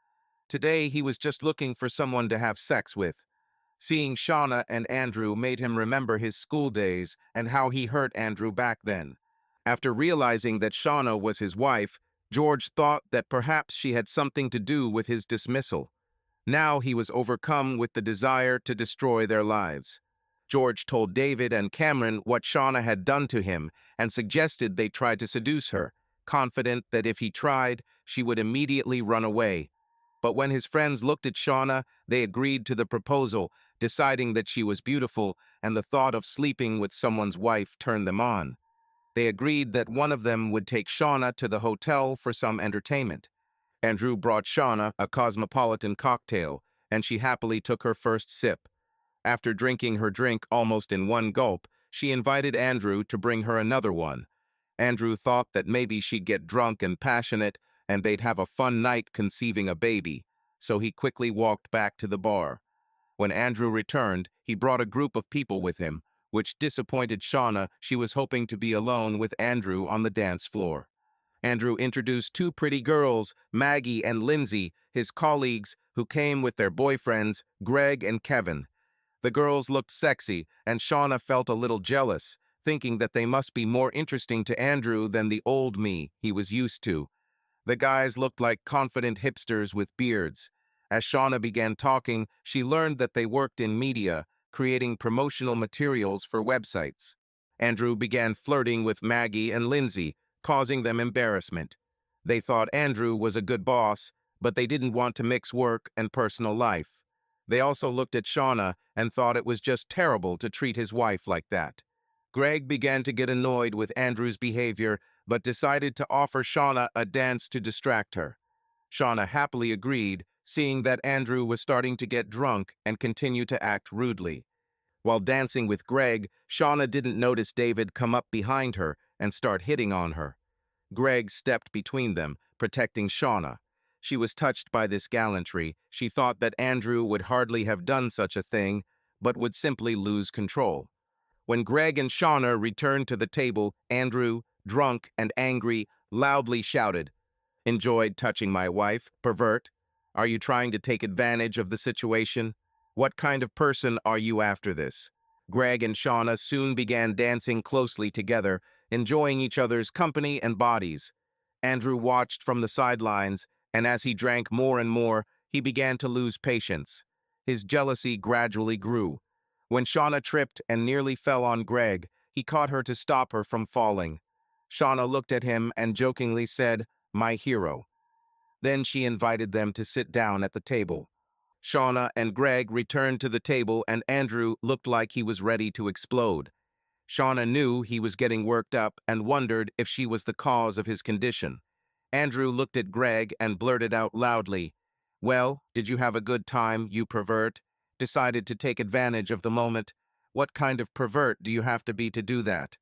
Today, he was just looking for someone to have sex with. Seeing Shauna and Andrew made him remember his school days and how he hurt Andrew back then. After realizing that Shauna was his wife, George thought that perhaps she had something to do with his dismissal. Now he was overcome with the desire to destroy their lives. George told David and Cameron what Shauna had done to him and suggested they try to seduce her, confident that if he tried, she would immediately run away. But when his friends looked at Shauna, they agreed to the proposal, deciding that she was beautiful, and the thought of sleeping with someone's wife turned them on. They agreed that one of them would take Shauna to the hotel for some entertainment. Andrew brought Shauna a cosmopolitan cocktail, and she happily took her first sip. After drinking her drink almost in one gulp, she invited Andrew to bring her another one. Andrew thought that maybe she'd get drunk and passionate, and they'd have a fun night conceiving a baby, so he quickly walked back to the bar. When Andrew returned, he brought a group of people with him, which disappointed Shauna. She was hoping to be alone with Andrew on the dance floor. Andrew introduced two pretty girls, Maggie and Lindsay, his colleagues, who came with their boyfriends, Greg and Kevin. The girls looked sexy, and Shauna felt a little jealous, thinking that they must be more interesting to Andrew than the old me he was used to. The guys looked like confident hipsters with beards. As Shauna began talking, she learned that they worked in media, creating promotional materials for websites. Andrew began flirting with Maggie and Lindsay, causing them embarrassment. They thought Andrew was a good boss, but they didn't want to mix work and personal life. They also looked at Shauna and thought it was just terrible to treat his wife like that. Greg began to get annoyed with Andrew's behavior, but decided to offer Shauna a dance to distract her. Shauna happily agreed, seeing that Andrew was starting to get drunk and continue to act rudely. While dancing with Greg, Shauna didn't notice David come up behind her and start hitting on her. Greg stepped between them, protecting Shauna. She was touched by this gallantry. She thought that Andrew would hardly have done such a thing, but would simply lose control. When Greg and Shauna returned to the table, Andrew, drunk and angry, loudly shouted, "Enjoyed touching my wife, pervert? Are you trying to take advantage of the situation? What kind of person are you after this?" Greg and Shauna soon began dancing closely together, enjoying each other's company and bodies. Andrew watched from the sidelines, and as he drank more and more, he began to lose patience. His jealousy gradually grew. When Shauna tripped and nearly fell on Greg, he caught her to stop her from falling. Shauna looked at him and jokingly said, "My hero." Then she invited them to sit down at the table. Shauna and Greg returned to the table, and Andrew looked like he was ready to explode. Shauna knew he was getting worked up and wondered if she was the cause of his condition. Andrew looked at Greg and blurted out loudly, "Well, did you have a good time, you pervert? Decided to take advantage of the moment? What kind of pervert do you have to be to do that?"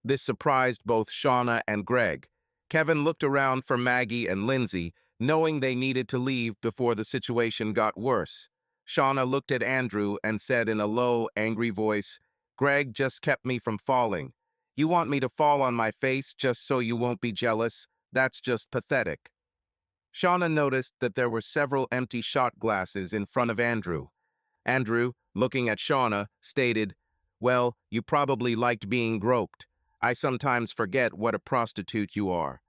This surprised both Shauna and Greg. Kevin looked around for Maggie and Lindsay, knowing they needed to leave before the situation got worse. Shauna looked at Andrew and said in a low, angry voice, "Greg just kept me from falling. You want me to fall on my face just so you won't be jealous? That's just pathetic." Shauna noticed that there were several empty shot glasses in front of Andrew. Andrew, looking at Shauna, stated, "Well, you probably liked being groped. I sometimes forget what a prostitute you are."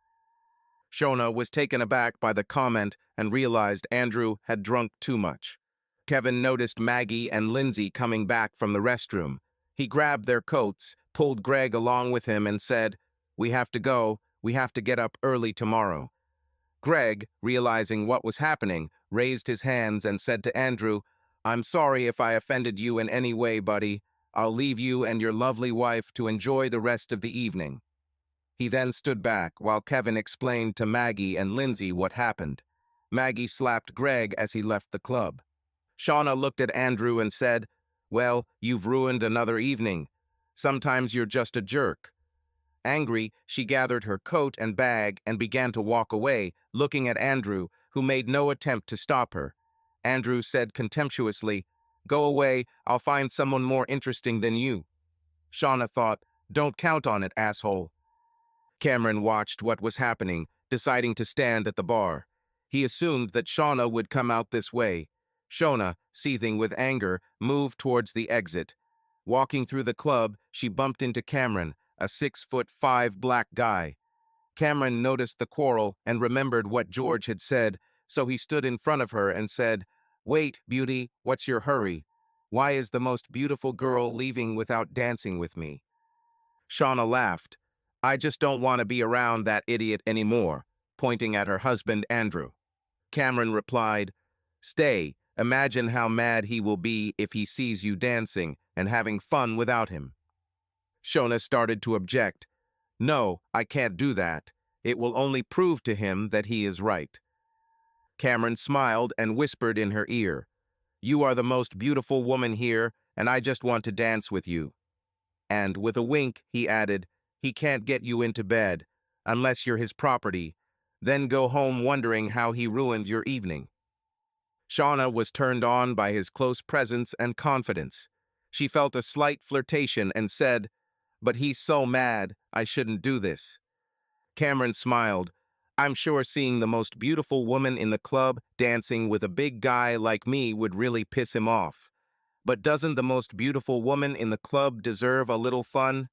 Shauna was taken aback by the comment and realized Andrew had drunk too much. Kevin noticed Maggie and Lindsay coming back from the restroom. He grabbed their coats, pulled Greg along with him, and said, "We have to go. We have to get up early tomorrow." Greg, realizing what was happening, raised his hands and said to Andrew, "I'm sorry if I offended you in any way, buddy. I'll leave you and your lovely wife to enjoy the rest of the evening." He then stood back while Kevin explained to Maggie and Lindsay what happened. Maggie slapped Greg as he left the club. Shauna looked at Andrew and said, "Well, you've ruined another evening. Sometimes you're just a jerk." Angry, she gathered her coat and bag and began to walk away, looking at Andrew, who made no attempt to stop her. Andrew said contemptuously, "Go away, I'll find someone more interesting than you." Shauna thought, "Don't count on it, asshole." Cameron watched what was happening, deciding to stand at the bar. He assumed that Shauna would come out this way. Shauna, seething with anger, moved towards the exit. Walking through the club, she bumped into Cameron, a 6'5" black guy. Cameron noticed the quarrel and remembered what George had said, so he stood in front of her and said, "Wait, beauty, what's your hurry? Why is the most beautiful girl leaving without dancing with me?" Shauna laughed. "I just don't want to be around that idiot anymore," pointing at her husband, Andrew. Cameron replied, "Stay. Imagine how mad he will be if he sees you dancing and having fun without him." Shauna started to object. "No, I can't do that. It will only prove to him that he is right." Cameron smiled and whispered in her ear, "You are the most beautiful woman here, and I just want to dance with you." And with a wink, he added, "He can't get you into bed, unless you're his property. Then go home wondering how he ruined your evening." Shauna was turned on by his close presence and confidence. She felt a slight flirtation and said, "But he's so mad, I shouldn't do this." Cameron smiled. "I'm sure seeing the most beautiful woman in the club dancing with a big guy like me would really piss him off. But doesn't the most beautiful woman in the club deserve a little fun?"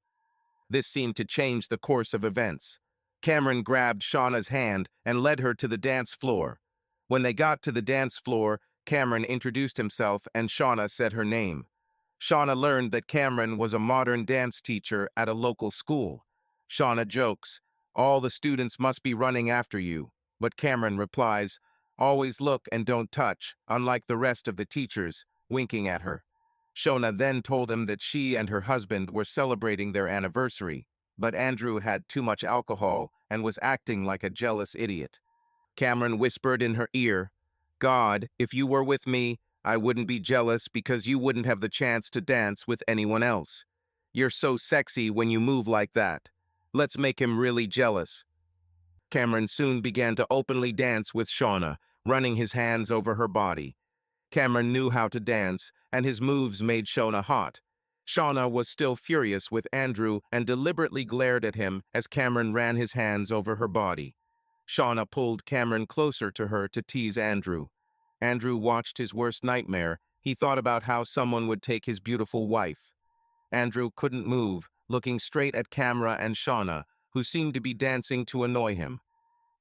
This seemed to change the course of events. Cameron grabbed Shauna's hand and led her to the dance floor. When they got to the dance floor, Cameron introduced himself and Shauna said her name. Shauna learned that Cameron was a modern dance teacher at a local school. Shauna jokes, "All the students must be running after you," but Cameron replies, "Always look and don't touch, unlike the rest of the teachers," winking at her. Shona then told him that she and her husband were celebrating their anniversary, but Andrew had too much alcohol and was acting like a jealous idiot. Cameron whispered in her ear, "God, if you were with me, I wouldn't be jealous because you wouldn't have the chance to dance with anyone else. You're so sexy when you move like that. Let's make him really jealous." Cameron soon began to openly dance with Shauna, running his hands over her body. Cameron knew how to dance, and his moves made Shauna hot. Shauna was still furious with Andrew and deliberately glared at him as Cameron ran his hands over her body. Shauna pulled Cameron closer to her to tease Andrew. Andrew watched his worst nightmare. He thought about how someone would take his beautiful wife. Andrew couldn't move, looking straight at camera and Shauna, who seemed to be dancing to annoy him.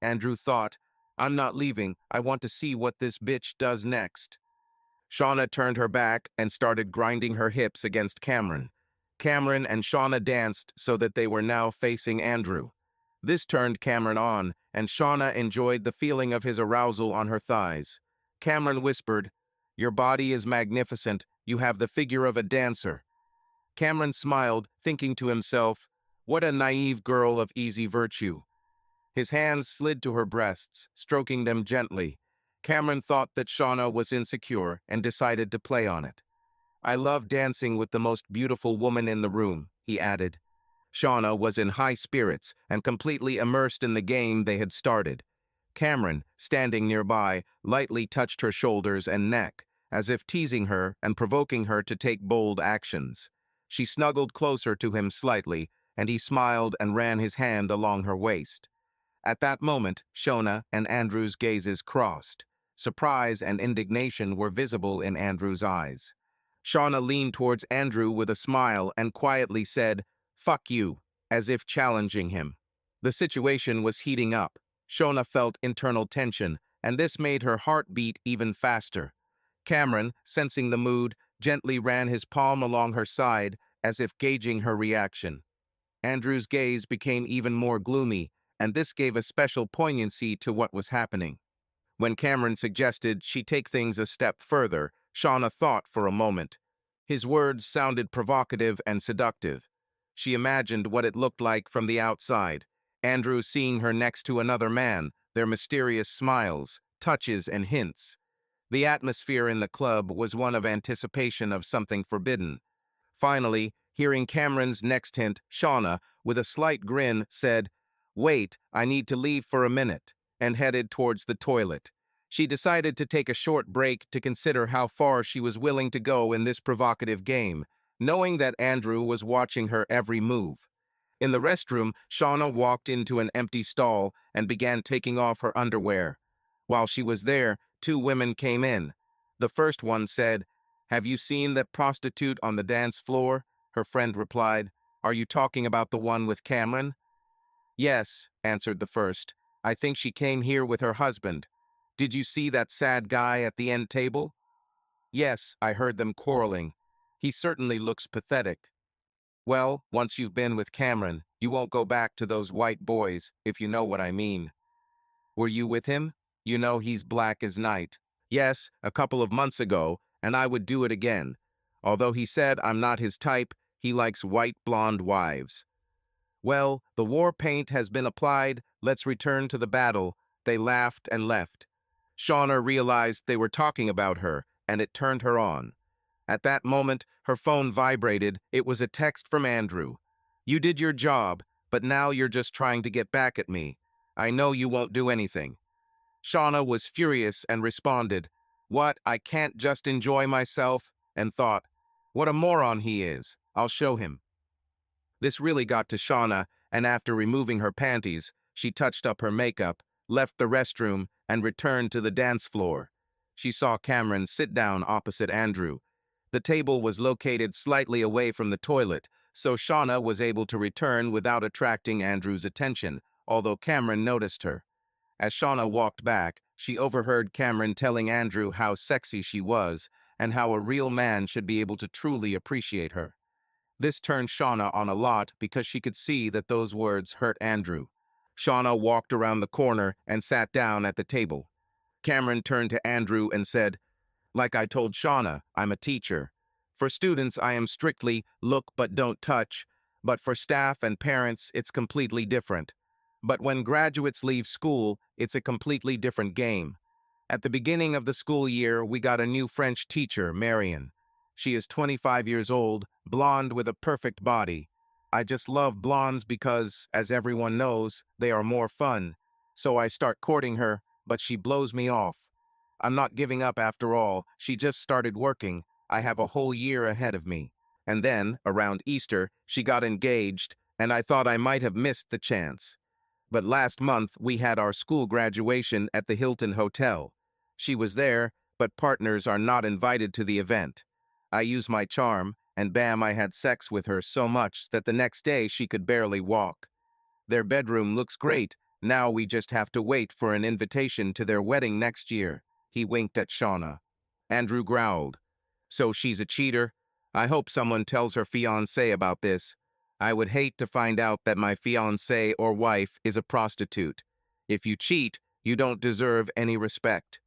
Andrew thought, "I'm not leaving. I want to see what this bitch does next." Shauna turned her back and started grinding her hips against Cameron. Cameron and Shauna danced so that they were now facing Andrew. This turned Cameron on, and Shauna enjoyed the feeling of his arousal on her thighs. Cameron whispered, "Your body is magnificent. You have the figure of a dancer." Cameron smiled, thinking to himself, "What a naive girl of easy virtue." His hands slid to her breasts, stroking them gently. Cameron thought that Shauna was insecure and decided to play on it. "I love dancing with the most beautiful woman in the room," he added. Shauna was in high spirits and completely immersed in the game they had started. Cameron, standing nearby, lightly touched her shoulders and neck, as if teasing her and provoking her to take bold actions. She snuggled closer to him slightly, and he smiled and ran his hand along her waist. At that moment, Shauna and Andrew's gazes crossed. Surprise and indignation were visible in Andrew's eyes. Shauna leaned towards Andrew with a smile and quietly said, "Fuck you," as if challenging him. The situation was heating up. Shauna felt internal tension, and this made her heart beat even faster. Cameron, sensing the mood, gently ran his palm along her side, as if gauging her reaction. Andrew's gaze became even more gloomy, and this gave a special poignancy to what was happening. When Cameron suggested she take things a step further, Shauna thought for a moment. His words sounded provocative and seductive. She imagined what it looked like from the outside. Andrew seeing her next to another man, their mysterious smiles, touches, and hints. The atmosphere in the club was one of anticipation of something forbidden. Finally, hearing Cameron's next hint, Shauna, with a slight grin, said, "Wait, I need to leave for a minute," and headed towards the toilet. She decided to take a short break to consider how far she was willing to go in this provocative game, knowing that Andrew was watching her every move. In the restroom, Shauna walked into an empty stall and began taking off her underwear. While she was there, two women came in. The first one said, "Have you seen that prostitute on the dance floor?" Her friend replied, "Are you talking about the one with Cameron?" "Yes," answered the first. "I think she came here with her husband. Did you see that sad guy at the end table?" "Yes, I heard them quarreling. He certainly looks pathetic." "Well, once you've been with Cameron, you won't go back to those white boys, if you know what I mean." "Were you with him? You know he's black as night." "Yes, a couple of months ago, and I would do it again. Although he said I'm not his type, he likes white blonde wives." "Well, the war paint has been applied, let's return to the battle." They laughed and left. Shauna realized they were talking about her, and it turned her on. At that moment, her phone vibrated. It was a text from Andrew. "You did your job, but now you're just trying to get back at me. I know you won't do anything." Shauna was furious and responded, "What, I can't just enjoy myself?" and thought, "What a moron he is. I'll show him." This really got to Shauna, and after removing her panties, she touched up her makeup, left the restroom, and returned to the dance floor. She saw Cameron sit down opposite Andrew. The table was located slightly away from the toilet, so Shauna was able to return without attracting Andrew's attention, although Cameron noticed her. As Shauna walked back, she overheard Cameron telling Andrew how sexy she was and how a real man should be able to truly appreciate her. This turned Shauna on a lot because she could see that those words hurt Andrew. Shauna walked around the corner and sat down at the table. Cameron turned to Andrew and said, "Like I told Shauna, I'm a teacher. For students, I am strictly look but don't touch, but for staff and parents, it's completely different. But when graduates leave school, it's a completely different game. At the beginning of the school year, we got a new French teacher, Marion. She is 25 years old, blonde with a perfect body. I just love blondes because, as everyone knows, they are more fun. So I start courting her, but she blows me off. I'm not giving up after all. She just started working. I have a whole year ahead of me." And then, around Easter, she got engaged, and I thought I might have missed the chance. But last month, we had our school graduation at the Hilton Hotel. She was there, but partners are not invited to the event. I used my charm, and bam, I had sex with her so much that the next day she could barely walk. Their bedroom looks great. Now we just have to wait for an invitation to their wedding next year." He winked at Shauna. Andrew growled, "So she's a cheater? I hope someone tells her fiancé about this. I would hate to find out that my fiancé or wife is a prostitute. If you cheat, you don't deserve any respect."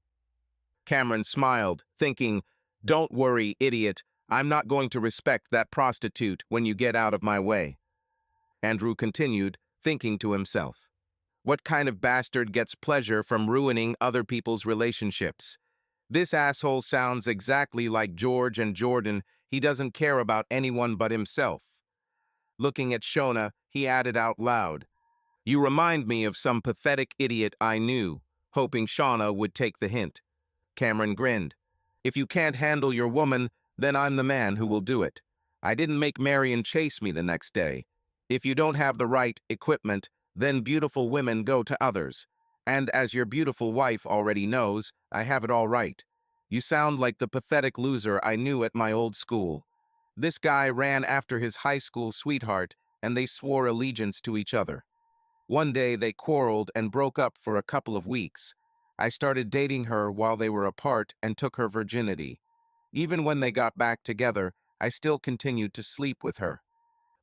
Cameron smiled, thinking, "Don't worry, idiot. I'm not going to respect that prostitute when you get out of my way." Andrew continued, thinking to himself, "What kind of bastard gets pleasure from ruining other people's relationships? This asshole sounds exactly like George and Jordan. He doesn't care about anyone but himself." Looking at Shona, he added out loud, "You remind me of some pathetic idiot I knew," hoping Shauna would take the hint. Cameron grinned. "If you can't handle your woman, then I'm the man who will do it. I didn't make Marion chase me the next day. If you don't have the right equipment, then beautiful women go to others. And as your beautiful wife already knows, I have it all right. You sound like the pathetic loser I knew at my old school. This guy ran after his high school sweetheart, and they swore allegiance to each other. One day they quarreled and broke up for a couple of weeks. I started dating her while they were apart and took her virginity. Even when they got back together, I still continued to sleep with her.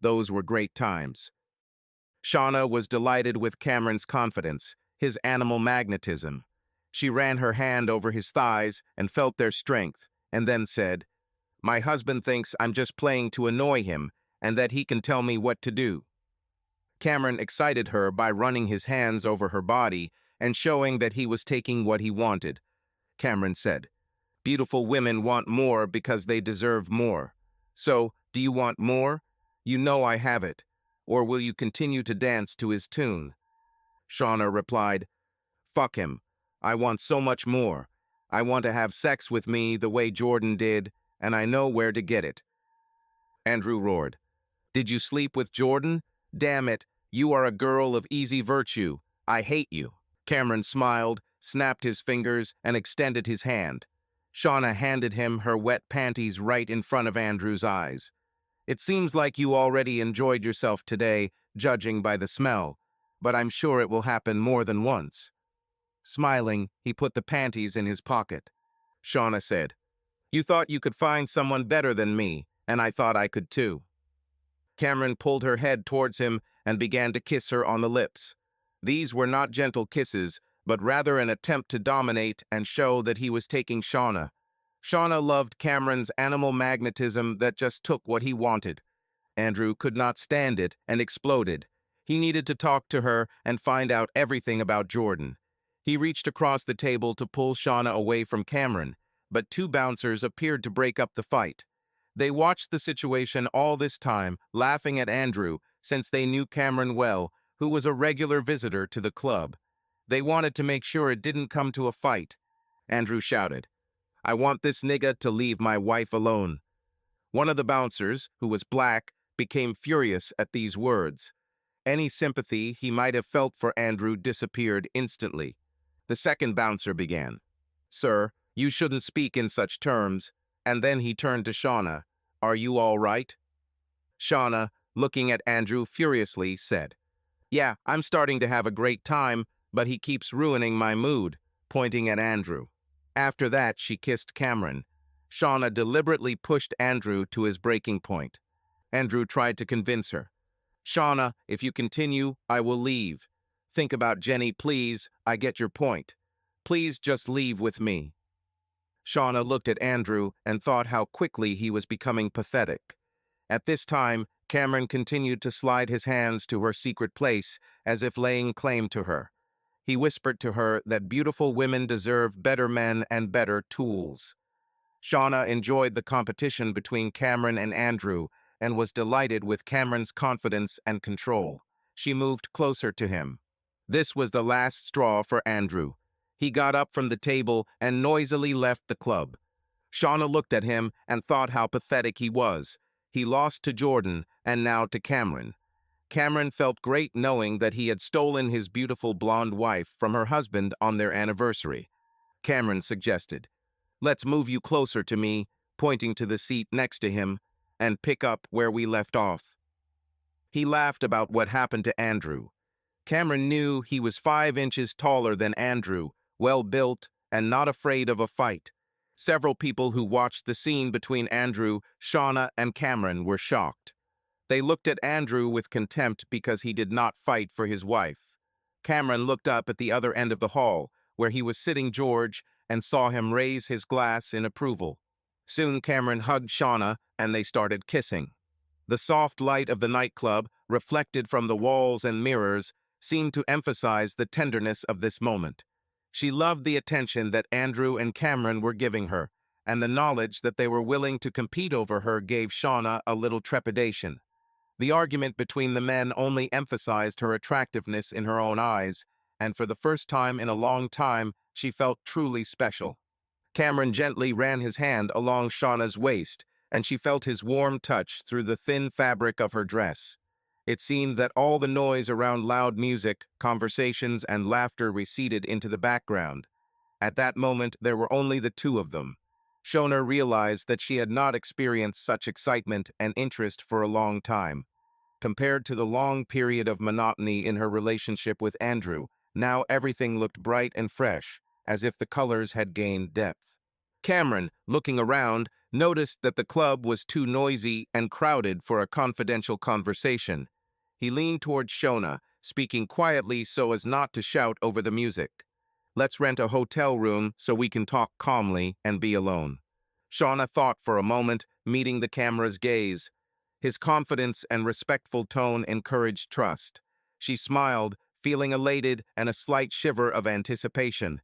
Those were great times." Shauna was delighted with Cameron's confidence, his animal magnetism. She ran her hand over his thighs and felt their strength, and then said, "My husband thinks I'm just playing to annoy him and that he can tell me what to do." Cameron excited her by running his hands over her body and showing that he was taking what he wanted. Cameron said, "Beautiful women want more because they deserve more. So, do you want more? You know I have it. or will you continue to dance to his tune? Shauna replied, fuck him. I want so much more. I want to have sex with me the way Jordan did, and I know where to get it. Andrew roared, did you sleep with Jordan? Damn it, you are a girl of easy virtue. I hate you. Cameron smiled, snapped his fingers, and extended his hand. Shauna handed him her wet panties right in front of Andrew's eyes. It seems like you already enjoyed yourself today, judging by the smell, but I'm sure it will happen more than once. Smiling, he put the panties in his pocket. Shauna said, you thought you could find someone better than me, and I thought I could too. Cameron pulled her head towards him and began to kiss her on the lips. These were not gentle kisses, but rather an attempt to dominate and show that he was taking Shauna. Shauna loved Cameron's animal magnetism that just took what he wanted. Andrew could not stand it and exploded. He needed to talk to her and find out everything about Jordan. He reached across the table to pull Shauna away from Cameron, but two bouncers appeared to break up the fight. They watched the situation all this time, laughing at Andrew, since they knew Cameron well, who was a regular visitor to the club. They wanted to make sure it didn't come to a fight. Andrew shouted, I want this nigga to leave my wife alone. One of the bouncers, who was black, became furious at these words. Any sympathy he might have felt for Andrew disappeared instantly. The second bouncer began, Sir, you shouldn't speak in such terms. And then he turned to Shauna. Are you all right? Shauna, looking at Andrew furiously, said, Yeah, I'm starting to have a great time, but he keeps ruining my mood, pointing at Andrew. After that, she kissed Cameron. Shauna deliberately pushed Andrew to his breaking point. Andrew tried to convince her. Shauna, if you continue, I will leave. Think about Jenny, please. I get your point. Please just leave with me. Shauna looked at Andrew and thought how quickly he was becoming pathetic. At this time, Cameron continued to slide his hands to her secret place as if laying claim to her. He whispered to her that beautiful women deserve better men and better tools. Shauna enjoyed the competition between Cameron and Andrew and was delighted with Cameron's confidence and control. She moved closer to him. This was the last straw for Andrew. He got up from the table and noisily left the club. Shauna looked at him and thought how pathetic he was. He lost to Jordan and now to Cameron. Cameron felt great knowing that he had stolen his beautiful blonde wife from her husband on their anniversary. Cameron suggested, Let's move you closer to me, pointing to the seat next to him, and pick up where we left off. He laughed about what happened to Andrew. Cameron knew he was 5 inches taller than Andrew, well-built, and not afraid of a fight. Several people who watched the scene between Andrew, Shauna, and Cameron were shocked. They looked at Andrew with contempt because he did not fight for his wife. Cameron looked up at the other end of the hall, where he was sitting George, and saw him raise his glass in approval. Soon Cameron hugged Shauna, and they started kissing. The soft light of the nightclub, reflected from the walls and mirrors, seemed to emphasize the tenderness of this moment. She loved the attention that Andrew and Cameron were giving her, and the knowledge that they were willing to compete over her gave Shauna a little trepidation. The argument between the men only emphasized her attractiveness in her own eyes, and for the first time in a long time, she felt truly special. Cameron gently ran his hand along Shauna's waist, and she felt his warm touch through the thin fabric of her dress. It seemed that all the noise around loud music, conversations, and laughter receded into the background. At that moment, there were only the two of them. Shauna realized that she had not experienced such excitement and interest for a long time. Compared to the long period of monotony in her relationship with Andrew, now everything looked bright and fresh, as if the colors had gained depth. Cameron, looking around, noticed that the club was too noisy and crowded for a confidential conversation. He leaned towards Shauna, speaking quietly so as not to shout over the music. Let's rent a hotel room so we can talk calmly and be alone. Shauna thought for a moment, meeting the camera's gaze. His confidence and respectful tone encouraged trust. She smiled, feeling elated and a slight shiver of anticipation.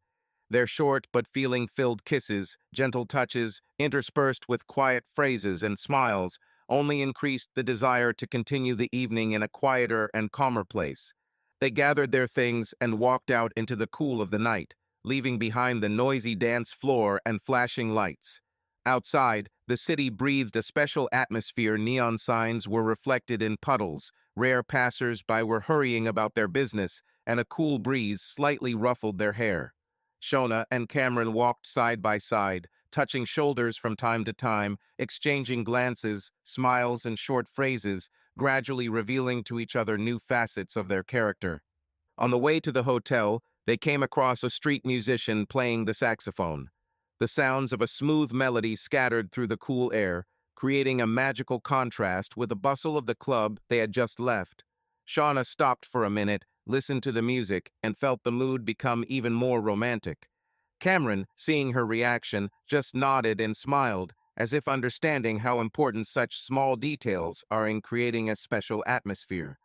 Their short but feeling-filled kisses, gentle touches, interspersed with quiet phrases and smiles, only increased the desire to continue the evening in a quieter and calmer place. They gathered their things and walked out into the cool of the night, leaving behind the noisy dance floor and flashing lights. Outside, the city breathed a special atmosphere. Neon signs were reflected in puddles, rare passers-by were hurrying about their business, and a cool breeze slightly ruffled their hair. Shona and Cameron walked side by side, touching shoulders from time to time, exchanging glances, smiles, and short phrases, gradually revealing to each other new facets of their character. On the way to the hotel, they came across a street musician playing the saxophone. The sounds of a smooth melody scattered through the cool air, creating a magical contrast with the bustle of the club they had just left. Shauna stopped for a minute, listened to the music, and felt the mood become even more romantic. Cameron, seeing her reaction, just nodded and smiled, as if understanding how important such small details are in creating a special atmosphere.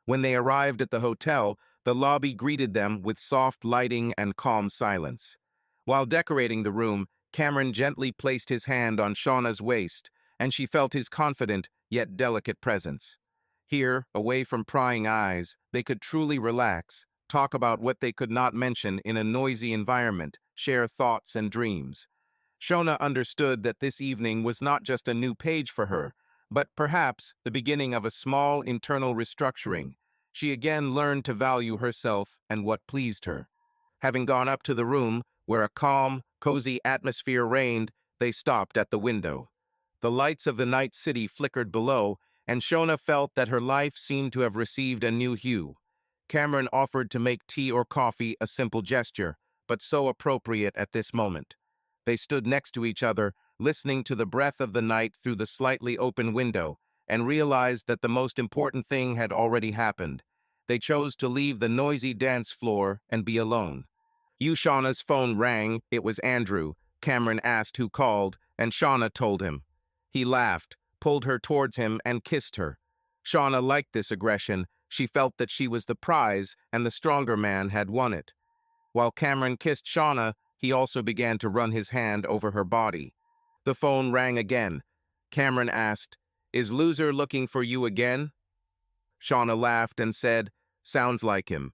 When they arrived at the hotel, the lobby greeted them with soft lighting and calm silence. While decorating the room, Cameron gently placed his hand on Shauna's waist, and she felt his confident yet delicate presence. Here, away from prying eyes, they could truly relax, talk about what they could not mention in a noisy environment, share thoughts and dreams. Shona understood that this evening was not just a new page for her, but perhaps the beginning of a small internal restructuring. She again learned to value herself and what pleased her. Having gone up to the room, where a calm, cozy atmosphere reigned, they stopped at the window. The lights of the night city flickered below, and Shona felt that her life seemed to have received a new hue. Cameron offered to make tea or coffee, a simple gesture, but so appropriate at this moment. They stood next to each other, listening to the breath of the night through the slightly open window, and realized that the most important thing had already happened. They chose to leave the noisy dance floor and be alone. Shauna's phone rang. It was Andrew. Cameron asked who called, and Shauna told him. He laughed, pulled her towards him, and kissed her. Shauna liked this aggression. She felt that she was the prize, and the stronger man had won it. While Cameron kissed Shauna, he also began to run his hand over her body. The phone rang again. Cameron asked, "Is Loser looking for you again?" Shauna laughed and said, "Sounds like him."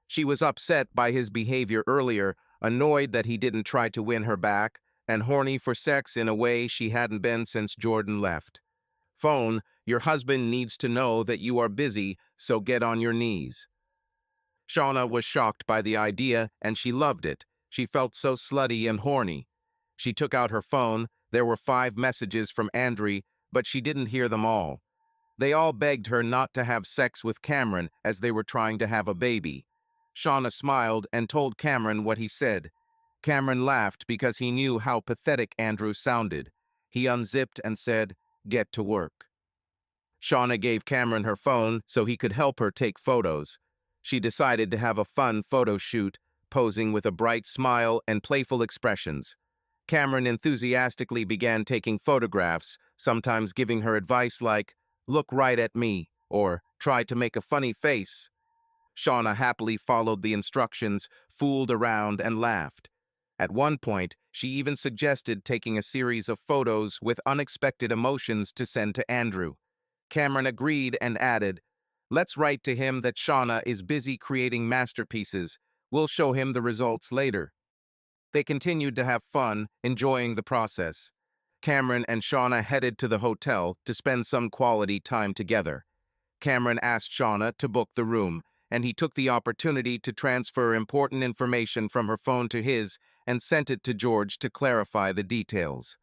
She was upset by his behavior earlier, annoyed that he didn't try to win her back, and horny for sex in a way she hadn't been since Jordan left. "Phone, your husband needs to know that you are busy, so get on your knees." Shauna was shocked by the idea, and she loved it. She felt so slutty and horny. She took out her phone. There were 5 messages from Andrew, but she didn't hear them all. They all begged her not to have sex with Cameron as they were trying to have a baby. Shauna smiled and told Cameron what he said. Cameron laughed because he knew how pathetic Andrew sounded. He unzipped and said, "Get to work." Shauna gave Cameron her phone so he could help her take photos. She decided to have a fun photo shoot, posing with a bright smile and playful expressions. Cameron enthusiastically began taking photographs, sometimes giving her advice like, "Look right at me," or "Try to make a funny face." Shauna happily followed the instructions, fooled around, and laughed. At one point, she even suggested taking a series of photos with unexpected emotions to send to Andrew. Cameron agreed and added, "Let's write to him that Shauna is busy creating masterpieces. We'll show him the results later." They continued to have fun, enjoying the process. Cameron and Shauna headed to the hotel to spend some quality time together. Cameron asked Shauna to book the room, and he took the opportunity to transfer important information from her phone to his and sent it to George to clarify the details.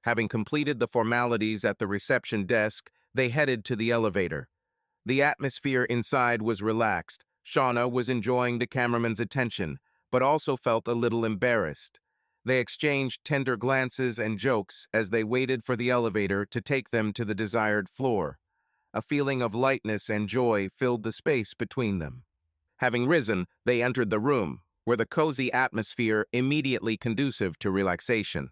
Having completed the formalities at the reception desk, they headed to the elevator. The atmosphere inside was relaxed. Shauna was enjoying the cameraman's attention, but also felt a little embarrassed. They exchanged tender glances and jokes as they waited for the elevator to take them to the desired floor. A feeling of lightness and joy filled the space between them. Having risen, they entered the room, where the cozy atmosphere immediately conducive to relaxation.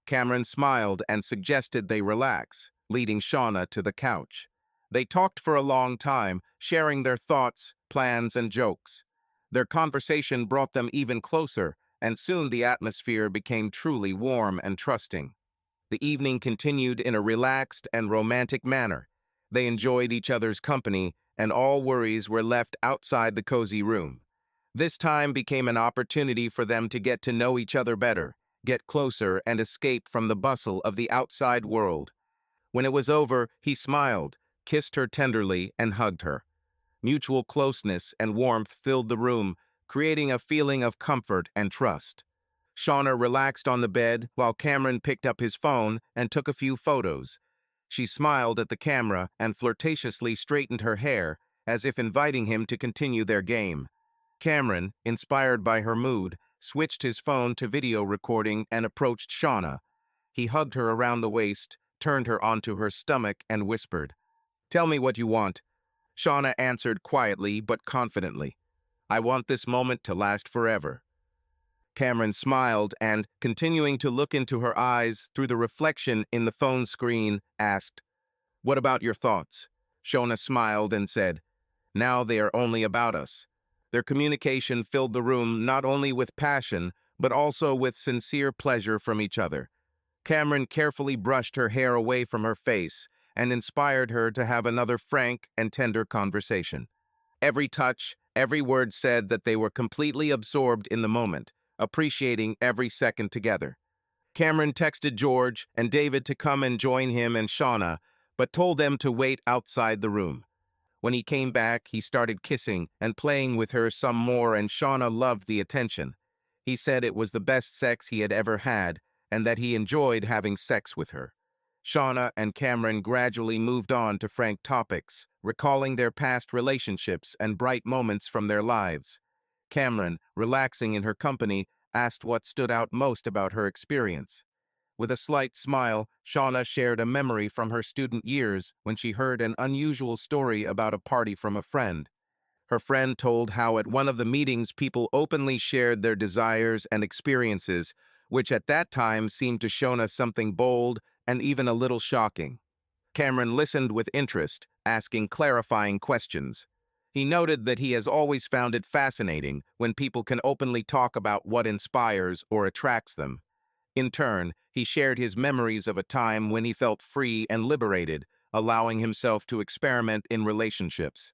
Cameron smiled and suggested they relax, leading Shauna to the couch. They talked for a long time, sharing their thoughts, plans, and jokes. Their conversation brought them even closer, and soon the atmosphere became truly warm and trusting. The evening continued in a relaxed and romantic manner. They enjoyed each other's company, and all worries were left outside the cozy room. This time became an opportunity for them to get to know each other better, get closer, and escape from the bustle of the outside world. When it was over, he smiled, kissed her tenderly, and hugged her. Mutual closeness and warmth filled the room, creating a feeling of comfort and trust. Shauna relaxed on the bed while Cameron picked up his phone and took a few photos. She smiled at the camera and flirtatiously straightened her hair, as if inviting him to continue their game. Cameron, inspired by her mood, switched his phone to video recording and approached Shauna. He hugged her around the waist, turned her onto her stomach, and whispered, "Tell me what you want." Shauna answered quietly but confidently, "I want this moment to last forever." Cameron smiled and, continuing to look into her eyes through the reflection in the phone screen, asked, "What about your thoughts?" Shauna smiled and said, "Now they are only about us." Their communication filled the room not only with passion, but also with sincere pleasure from each other. Cameron carefully brushed her hair away from her face and inspired her to have another frank and tender conversation. Every touch, every word said that they were completely absorbed in the moment, appreciating every second together. Cameron texted George and David to come and join him and Shauna, but told them to wait outside the room. When he came back, he started kissing and playing with her some more, and Shauna loved the attention. He said it was the best sex he had ever had, and that he enjoyed having sex with her. Shauna and Cameron gradually moved on to frank topics, recalling their past relationships and bright moments from their lives. Cameron, relaxing in her company, asked what stood out most about her experience. With a slight smile, Shauna shared a memory from her student years when she heard an unusual story about a party from a friend. Her friend told how at one of the meetings people openly shared their desires and experiences, which at that time seemed to Shauna something bold and even a little shocking. Cameron listened with interest, asking clarifying questions. He noted that he has always found it fascinating when people can openly talk about what inspires or attracts them. In turn, he shared his memories of a time when he felt free and liberated, allowing himself to experiment in relationships.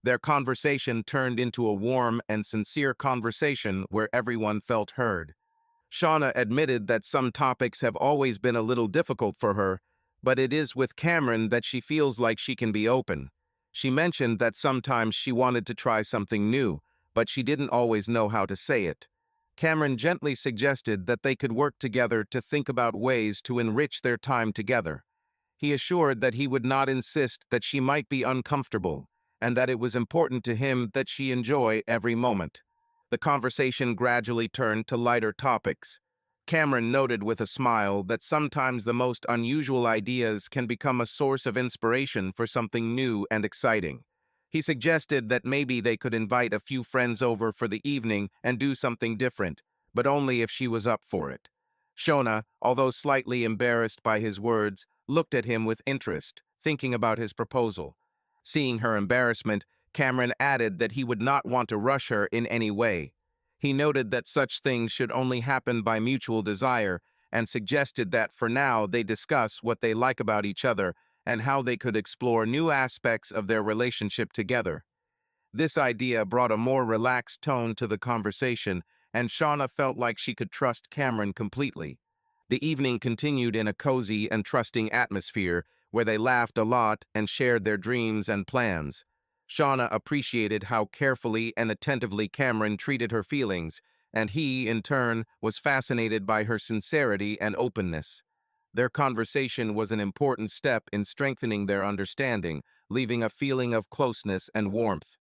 Their conversation turned into a warm and sincere conversation where everyone felt heard. Shauna admitted that some topics have always been a little difficult for her, but it is with Cameron that she feels like she can be open. She mentioned that sometimes she wanted to try something new, but she didn't always know how to say it. Cameron gently suggested that they could work together to think about ways to enrich their time together. He assured that he would not insist that she might be uncomfortable, and that it was important to him that she enjoy every moment. The conversation gradually turned to lighter topics. Cameron noted with a smile that sometimes the most unusual ideas can become a source of inspiration for something new and exciting. He suggested that maybe they could invite a few friends over for the evening and do something different, but only if she was up for it. Shona, although slightly embarrassed by his words, looked at him with interest, thinking about his proposal. Seeing her embarrassment, Cameron added that he would not want to rush her in any way. He noted that such things should only happen by mutual desire and suggested that for now they discuss what they like about each other and how they could explore new aspects of their relationship together. This idea brought a more relaxed tone to the conversation, and Shauna felt like she could trust Cameron completely. The evening continued in a cozy and trusting atmosphere where they laughed a lot and shared their dreams and plans. Shauna appreciated how carefully and attentively Cameron treated her feelings, and he, in turn, was fascinated by her sincerity and openness. Their conversation was an important step in strengthening their understanding, leaving a feeling of closeness and warmth.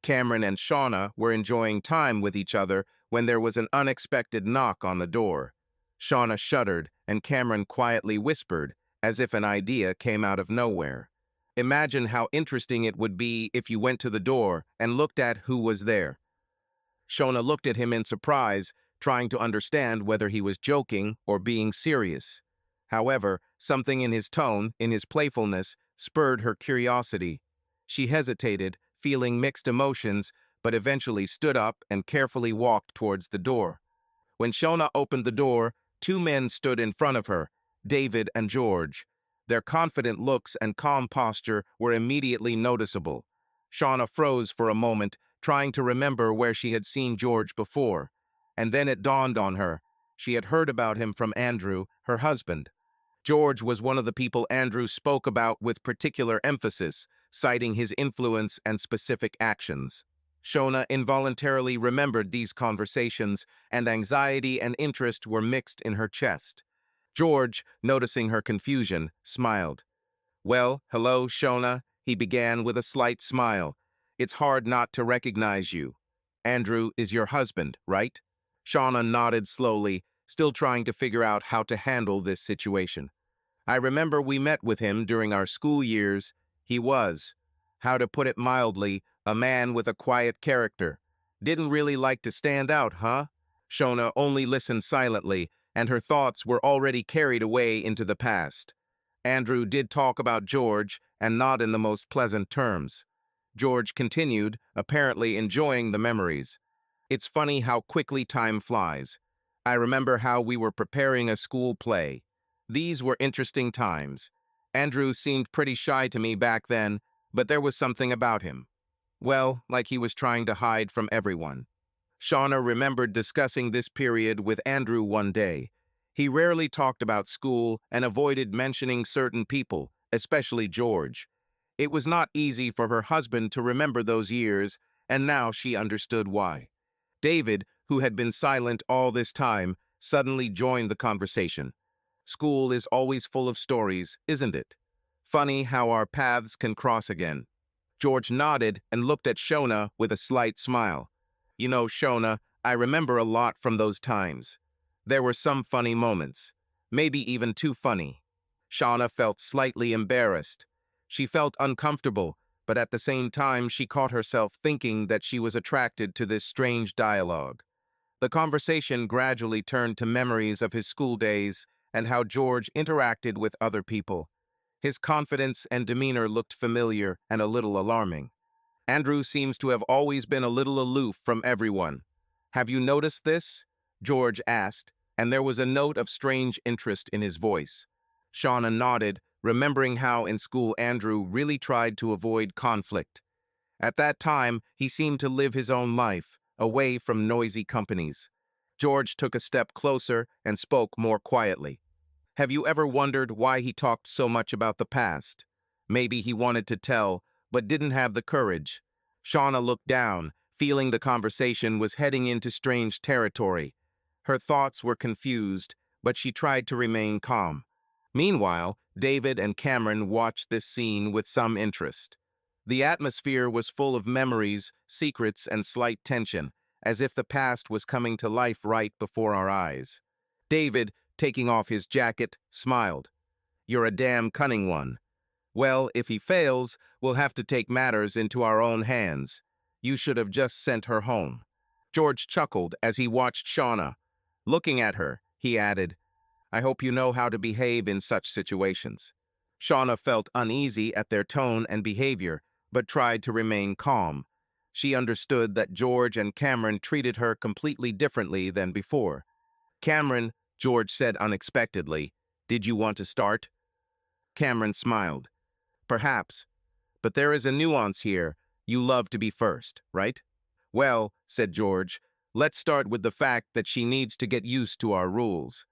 Cameron and Shauna were enjoying time with each other when there was an unexpected knock on the door. Shauna shuddered, and Cameron quietly whispered, as if an idea came out of nowhere. "Imagine how interesting it would be if you went to the door and looked at who was there." Shauna looked at him in surprise, trying to understand whether he was joking or being serious. However, something in his tone, in his playfulness, spurred her curiosity. She hesitated, feeling mixed emotions, but eventually stood up and carefully walked towards the door. When Shona opened the door, two men stood in front of her. David and George. Their confident looks and calm posture were immediately noticeable. Shauna froze for a moment, trying to remember where she had seen George before. And then it dawned on her. She had heard about him from Andrew, her husband. George was one of the people Andrew spoke about with particular emphasis, citing his influence and specific actions. Shona involuntarily remembered these conversations, and anxiety and interest were mixed in her chest. George, noticing her confusion, smiled. "Well, hello, Shona," he began with a slight smile. "It's hard not to recognize you. Andrew is your husband, right?" Shauna nodded slowly, still trying to figure out how to handle this situation. "I remember we met with him during our school years. He was, how to put it mildly, a man with a quiet character. Didn't really like to stand out, huh?" Shona only listened silently, and her thoughts were already carried away into the past. Andrew did talk about George, and not in the most pleasant terms. George continued, apparently enjoying the memories. "It's funny how quickly time flies. I remember how we were preparing a school play. These were interesting times. Andrew seemed pretty shy to me back then, but there was something about him. Well, like he was trying to hide from everyone." Shauna remembered discussing this period with Andrew one day. He rarely talked about school and avoided mentioning certain people, especially George. It was not easy for her husband to remember those years, and now she understood why. David, who had been silent all this time, suddenly joined the conversation. "School is always full of stories, isn't it? Funny how our paths can cross again." George nodded and looked at Shona with a slight smile. "You know, Shona, I remember a lot from those times. There were some funny moments, maybe even too funny." Shauna felt slightly embarrassed. She felt uncomfortable, but at the same time she caught herself thinking that she was attracted to this strange dialogue. The conversation gradually turned to memories of his school days and how George interacted with other people. His confidence and demeanor looked familiar and a little alarming. "Andrew seems to have always been a little aloof from everyone. Have you noticed this?" George asked, and there was a note of strange interest in his voice. Shauna nodded, remembering how in school Andrew really tried to avoid conflict. At that time, he seemed to live his own life, away from noisy companies. George took a step closer and spoke more quietly. "Have you ever wondered why he talked so much about the past? Maybe he wanted to tell, but didn't have the courage." Shauna looked down, feeling the conversation was heading into strange territory. Her thoughts were confused, but she tried to remain calm. Meanwhile, David and Cameron watched this scene with some interest. The atmosphere was full of memories, secrets, and slight tension, as if the past was coming to life right before our eyes. David, taking off his jacket, smiled. "You're a damn cunning one. Well, if he fails, we'll have to take matters into our own hands. You should have just sent her home." George chuckled as he watched Shauna. Looking at her, he added, "I hope you know how to behave in such situations." Shauna felt uneasy at their tone and behavior, but tried to remain calm. She understood that George and Cameron treated her completely differently than before. "Cameron," George said unexpectedly, "did you want to start?" Cameron smiled. "Perhaps, but there is a nuance here. You love to be first, right?" "Well," said George, "let's start with the fact that she needs to get used to our rules."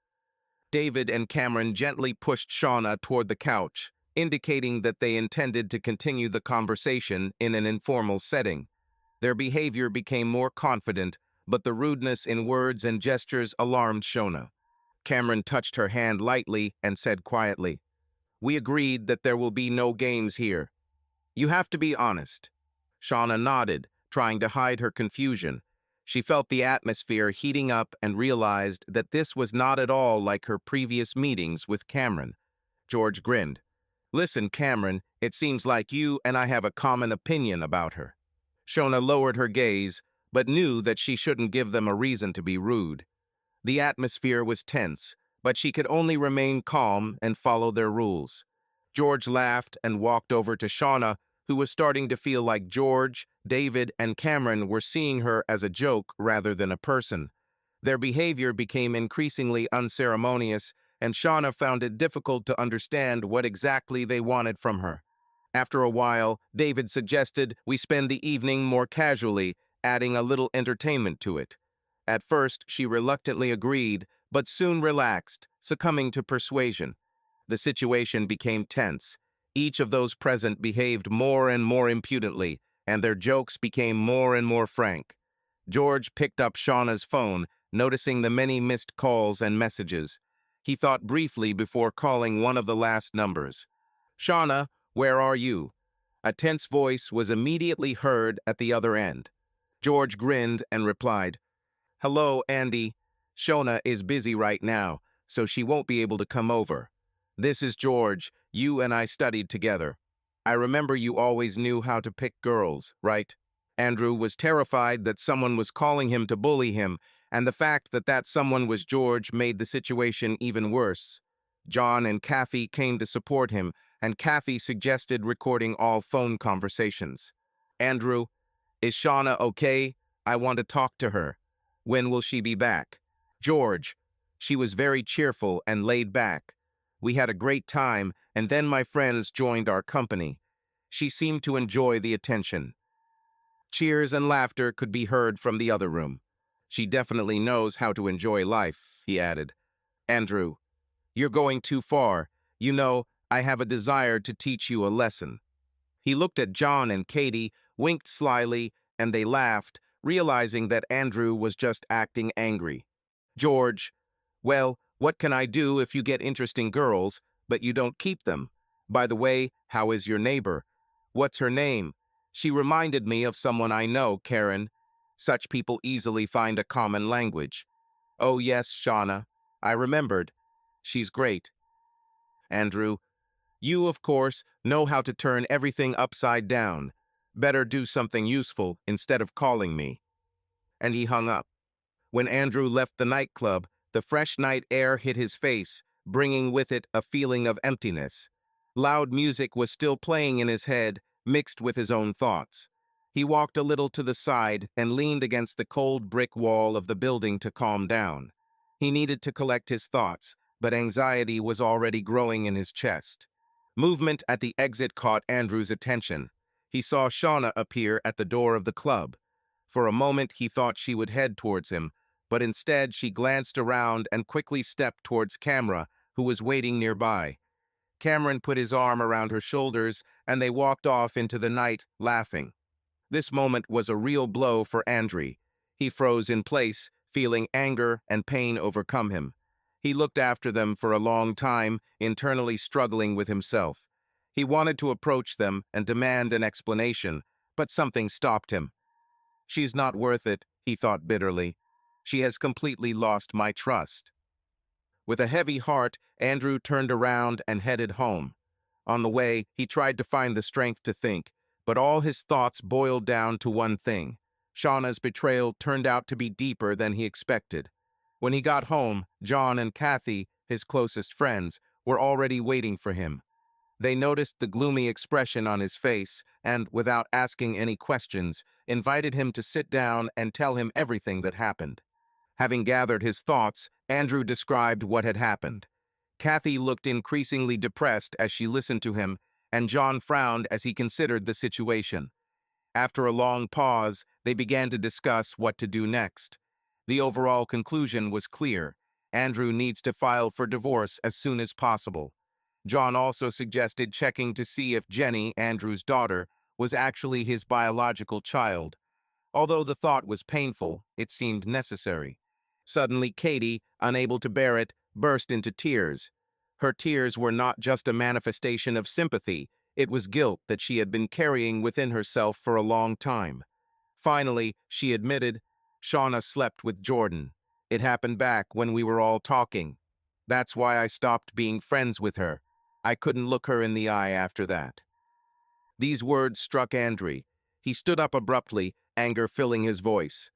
David and Cameron gently pushed Shauna toward the couch, indicating that they intended to continue the conversation in an informal setting. Their behavior became more confident, but the rudeness in words and gestures alarmed Shona. Cameron touched her hand lightly and said quietly, "We agreed that there will be no games here. You have to be honest." Shauna nodded, trying to hide her confusion. She felt the atmosphere heating up and realized that this was not at all like her previous meetings with Cameron. George grinned. "Listen, Cameron, it seems like you and I have a common opinion about her." Shona lowered her gaze, but knew that she shouldn't give them a reason to be rude. The atmosphere was tense, but she could only remain calm and follow their rules. George laughed and walked over to Shauna, who was starting to feel like George, David, and Cameron were seeing her as a joke rather than a person. Their behavior became increasingly unceremonious, and Shauna found it difficult to understand what exactly they wanted from her. After a while, David suggested we spend the evening more casually, adding a little entertainment to it. At first, she reluctantly agreed, but soon relaxed, succumbing to persuasion. The situation became tense. Each of those present behaved more and more impudently, and their jokes became more and more frank. George picked up Shauna's phone, noticing the many missed calls and messages. He thought briefly before calling one of the last numbers. "Shauna, where are you?" A tense voice was immediately heard at the other end. George grinned and replied, "Hello, Andy. Shona is busy right now, so she won't be able to come over. This is George. You and I studied together. I remember you always knew how to pick girls, right?" Andrew was terrified that someone was calling him to bully him, and the fact that that someone was George made the situation even worse. John and Kathy came to support him, and Kathy suggested recording all phone conversations. "Andrew, is Shauna okay? I want to talk to her. When will she be back?" "George, she was very cheerful and laid back. We had a great time, and then my friends joined our company. She seemed to enjoy the attention." Cheers and laughter could be heard from the other room. "She definitely knows how to enjoy life," he added. "Andrew, you're going too far. You know, I have a desire to teach you a lesson." He looked at John and Katie, winked slyly, and they laughed, realizing that Andrew was just acting angry. "George, well, what can I do if you get interesting girls, but you don't keep them? By the way, how is your neighbor? What's her name? She reminded me of someone I know, Karen. Such people easily find a common language." "Oh yes, Shauna. I remembered. She's great." "Andrew, you, of course, know how to turn everything upside down. Better do something useful instead of calling me." And he hung up. When Andrew left the nightclub, the fresh night air hit his face, bringing with it a feeling of emptiness. Loud music was still playing in his head, mixed with his own thoughts. He walked a little to the side and leaned against the cold brick wall of the building to calm down. He needed to collect his thoughts, but anxiety was already growing in his chest. Movement at the exit caught Andrew's attention. He saw Shauna appear at the door of the club. For a moment, he thought she would head towards him, but instead she glanced around and quickly stepped towards Camera, who was waiting nearby. Cameron put his arm around her shoulders, and they walked off into the night, laughing. This moment was a real blow for Andrew. He froze in place, feeling anger and pain overcome him. He looked after them for a long time, internally struggling with himself. He wanted to approach them and demand an explanation, but something stopped him. "She's not worth it," he thought bitterly. "She has completely lost my trust." With a heavy heart, Andrew turned around and headed home. On the way, he tried to find the strength to think, but all his thoughts boiled down to one thing. Shauna's betrayal turned out to be deeper than he expected. When he got home, John and Kathy, his closest friends, were already waiting for him. They noticed the gloomy expression on his face and, without asking any questions, invited him to sit down and tell him everything that happened. Having gathered his thoughts, Andrew described what had happened. Kathy looked increasingly depressed as she listened to him, and John frowned as he considered the situation. After a long pause, they began to discuss what to do next. The overall conclusion was clear. Andrew needs to file for divorce as soon as possible. John also suggested checking to see if Jenny, Andrew's daughter, was actually his biological child. Although the thought was painful, it seemed necessary. Suddenly, Katie, unable to bear it, burst into tears. Her tears were not just a manifestation of sympathy, it was guilt that she had been carrying within herself for a long time. Finally, she admitted, "Shauna slept with Jordan. It happened back when we were all talking. That's why I stopped being friends with her. I couldn't look her in the eye after that." These words struck Andrew. He stood up abruptly, anger filling his voice.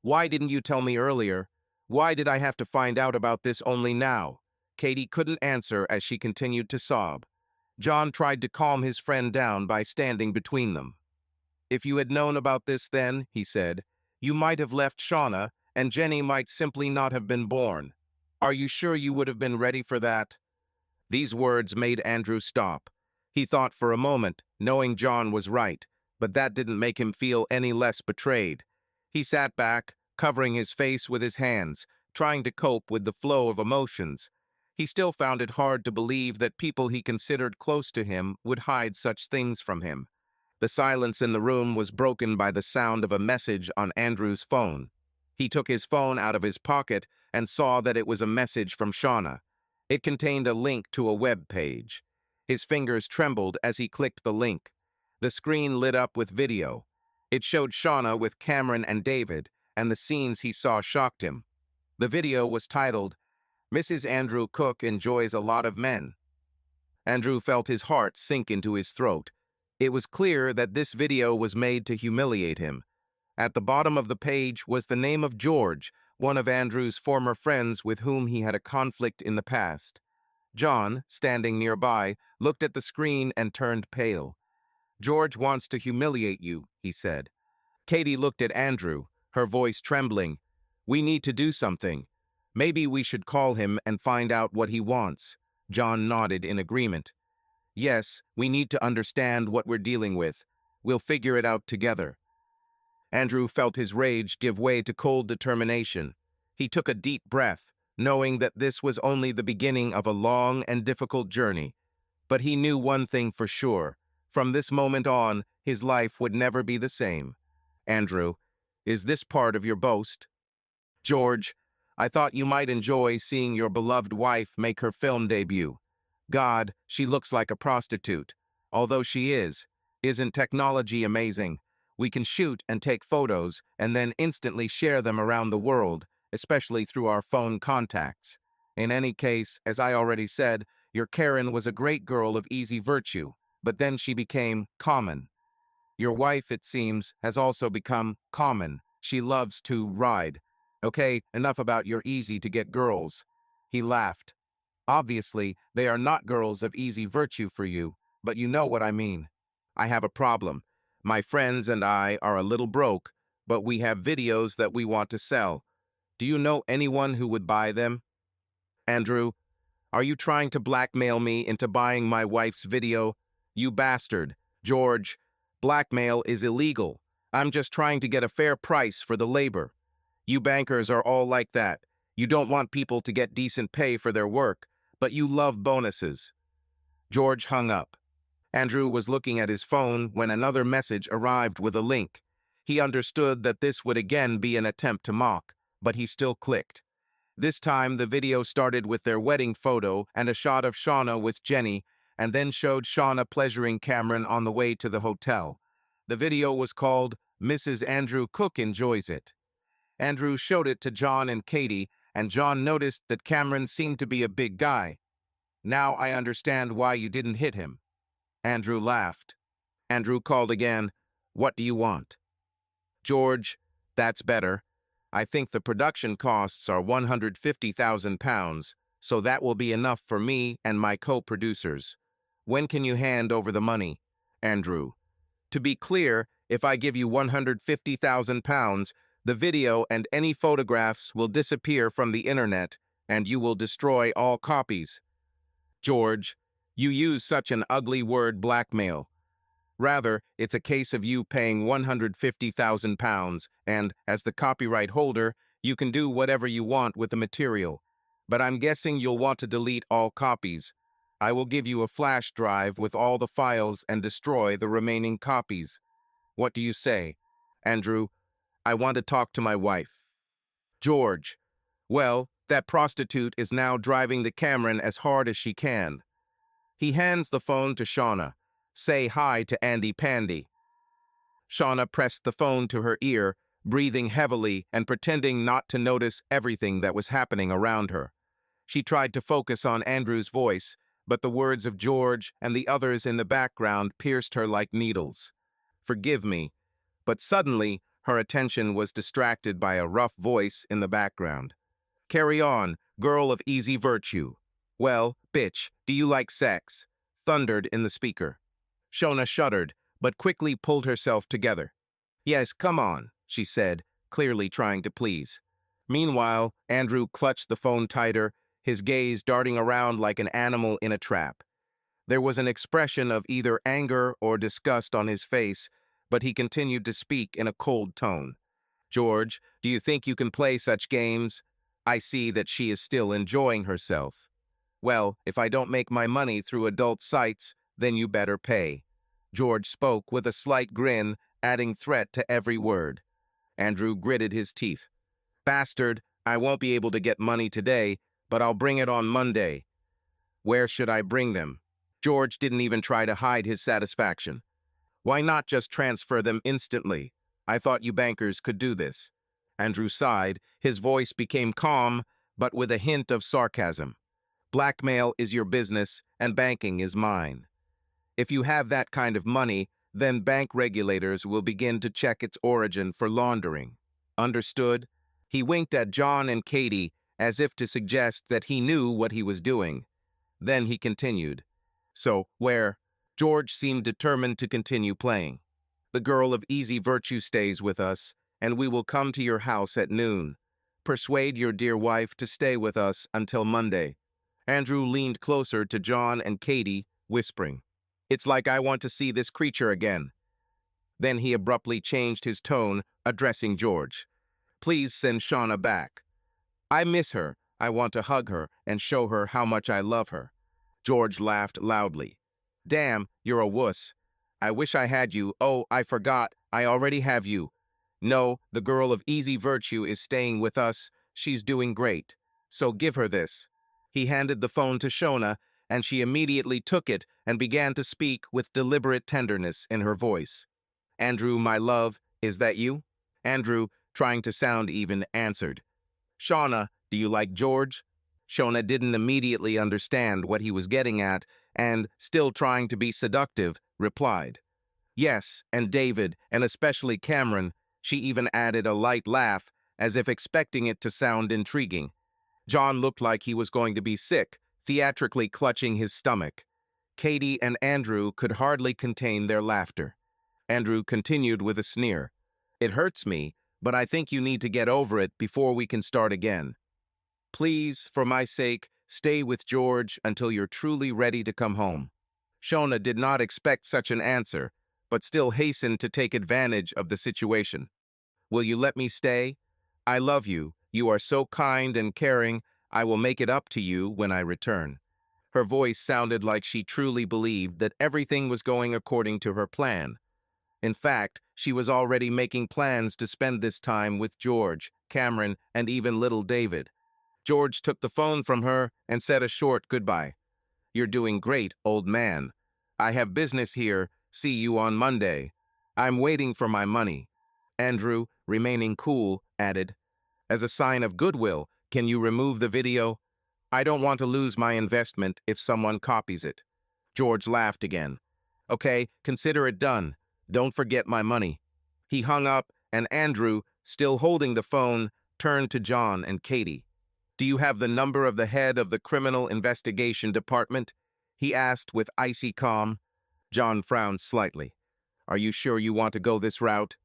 "Why didn't you tell me earlier? Why did I have to find out about this only now?" Katie couldn't answer as she continued to sob. John tried to calm his friend down by standing between them. "If you had known about this then," he said, "you might have left Shauna, and Jenny might simply not have been born." Are you sure you would have been ready for that? These words made Andrew stop. He thought for a moment, knowing John was right, but that didn't make him feel any less betrayed. He sat back, covering his face with his hands, trying to cope with the flow of emotions. He still found it hard to believe that people he considered close to him would hide such things from him. The silence in the room was broken by the sound of a message on Andrew's phone. He took his phone out of his pocket and saw that it was a message from Shauna. It contained a link to a web page. His fingers trembled as he clicked the link. The screen lit up with video. It showed Shauna with Cameron and David, and the scenes he saw shocked him. The video was titled, "Mrs. Andrew Cook Enjoys a Lot of Men." Andrew felt his heart sink into his throat. It was clear that this video was made to humiliate him. At the bottom of the page was the name of George, one of Andrew's former friends with whom he had a conflict in the past. John, standing nearby, looked at the screen and turned pale. "George wants to humiliate you," he said. Katie looked at Andrew, her voice trembling. "We need to do something. Maybe we should call him and find out what he wants." John nodded in agreement. "Yes, we need to understand what we're dealing with. We'll figure it out together." Andrew felt his rage give way to cold determination. He took a deep breath, knowing that this was only the beginning of a long and difficult journey. But he knew one thing for sure. From this moment on, his life would never be the same. "Andrew, is this part of your boast?" "George, I thought you might enjoy seeing your beloved wife make her film debut. God, she looks like a prostitute. Although she is. Isn't technology amazing? We can shoot and take photos and then instantly share them around the world, especially through our phone contacts. In any case, as I already said, your Karen was a great girl of easy virtue, but then she became common. Your wife, it seems, has also become common. She loves to ride. Okay, enough about your easy-to-get girls." He laughed. "Obviously, they are not girls of easy virtue for you, but you know what I mean. I have a problem. My friends and I are a little broke, but we have videos that we want to sell. Do you know anyone who would buy them?" "Andrew, are you trying to blackmail me into buying my wife's video? You bastard. George, blackmail is illegal. I'm just trying to get a fair price for the labor. You bankers are all like that. You don't want people to get decent pay for their work, but you love bonuses." George hung up. Andrew was looking at his phone when another message arrived with a link. He understood that this would again be an attempt to mock, but he still clicked. This time, the video started with their wedding photo and a shot of Shauna with Jenny, and then showed Shauna pleasuring Cameron on the way to the hotel. The video was called "Mrs. Andrew Cook Enjoys It." Andrew showed it to John and Katie, and John noticed that Cameron seemed to be a big guy. "Now I understand why you didn't hit him." Andrew laughed. Andrew called again. "What do you want?" "George, that's better. I think the production costs are £150,000, so that will be enough for me and my co-producers. When can you hand over the money?" Andrew: "To be clear, if I give you £150,000, the video and any photographs will disappear from the internet, and you will destroy all copies." "George, you use such an ugly word, blackmail. Rather, it's a case of you paying £150,000, and, as the copyright holder, you can do whatever you want with the material. But I'm guessing you'll want to delete all copies. I will give you a flash drive with all the files and destroy the remaining copies. What do you say?" Andrew: "I want to talk to my wife." George: "Well, that prostitute is now driving the Cameron as hard as she can." He hands the phone to Shauna. "Say hi to Andy Pandy." Shauna pressed the phone to her ear, breathing heavily and pretending not to notice everything that was happening around her. She tried to focus on Andrew's voice, but the words of George and the others in the background pierced her like needles. "Forgive me." But suddenly, her attention was distracted by a rough voice in the background. "Carry on, girl of easy virtue." "Well, bitch, do you like sex?" thundered in the speaker. Shona shuddered, but quickly pulled herself together. "Yes, come on," she said, clearly trying to please. Meanwhile, Andrew clutched the phone tighter, his gaze darting around like an animal in a trap. There was an expression of either anger or disgust on his face, but he continued to speak in a cold tone. George, do you think you can play such games? I see that she is still enjoying herself. Well, if I don't make my money through adult sites, then you better pay. George spoke with a slight grin, adding threat to every word. Andrew gritted his teeth. Bastard, I won't be able to get money today, but I'll bring it on Monday. Where should I bring them? George didn't even try to hide his satisfaction. Why not just transfer them instantly? I thought you bankers could do this. Andrew sighed. His voice became calm, but with a hint of sarcasm. Blackmail is your business, and banking is mine. If you have that kind of money, then bank regulators will begin to check its origin for laundering. Understood? He winked at John and Katie as if to suggest that he knew what he was doing. Then he continued. So, where? George seemed determined to continue playing. The girl of easy virtue stays with us, and we will come to your house at noon. Persuade your dear wife to stay with us until Monday. Andrew leaned closer to John and Katie, whispering, It's like I want to see this creature again. Then he abruptly changed his tone, addressing George. Please send Shauna back. I miss her. I want to hug her and show her how much I love her. George laughed loudly. Damn, you're a wuss. I wish I had you. Oh, I forgot. I already have you. No, the girl of easy virtue is staying with us. She's doing great. So give her this. He handed the phone to Shona, and she immediately took it and began to speak with deliberate tenderness in her voice. Andrew, my love, is that you? Andrew, trying to sound even, answered. Shauna, do you like George? Shona didn't immediately understand what he was getting at, and, still trying to be seductive, replied. Yes, and David, and especially Cameron. She even added a light laugh, as if expecting it to sound intriguing. John looked like he was going to be sick, theatrically clutching his stomach. Katie and Andrew could hardly contain their laughter. Andrew continued with a sneer. It hurts me, but I think you need to get over it before we can start again. Please, for my sake, stay with George until you're truly ready to come home. Shona did not expect such an answer, but still hastened to take advantage of the situation. Will you let me stay? I love you. You are so kind and caring. I will make it up to you when I return. Her voice sounded like she truly believed that everything was going according to her plan. In fact, she was already making plans to spend this time with George, Cameron, and even little David. George took the phone from her and said a short goodbye. You're doing great, old man. I have business here. See you on Monday. I'm waiting for my money. Andrew, remaining cool, added, As a sign of goodwill, can you remove the video? I don't want to lose my investment if someone copies it. George laughed again. Okay, consider it done. Don't forget my money. He hung up, and Andrew, still holding the phone, turned to John and Katie. Do you have the number of the head of the Criminal Investigation Department? He asked with icy calm. John frowned slightly. Are you sure you want to go this route?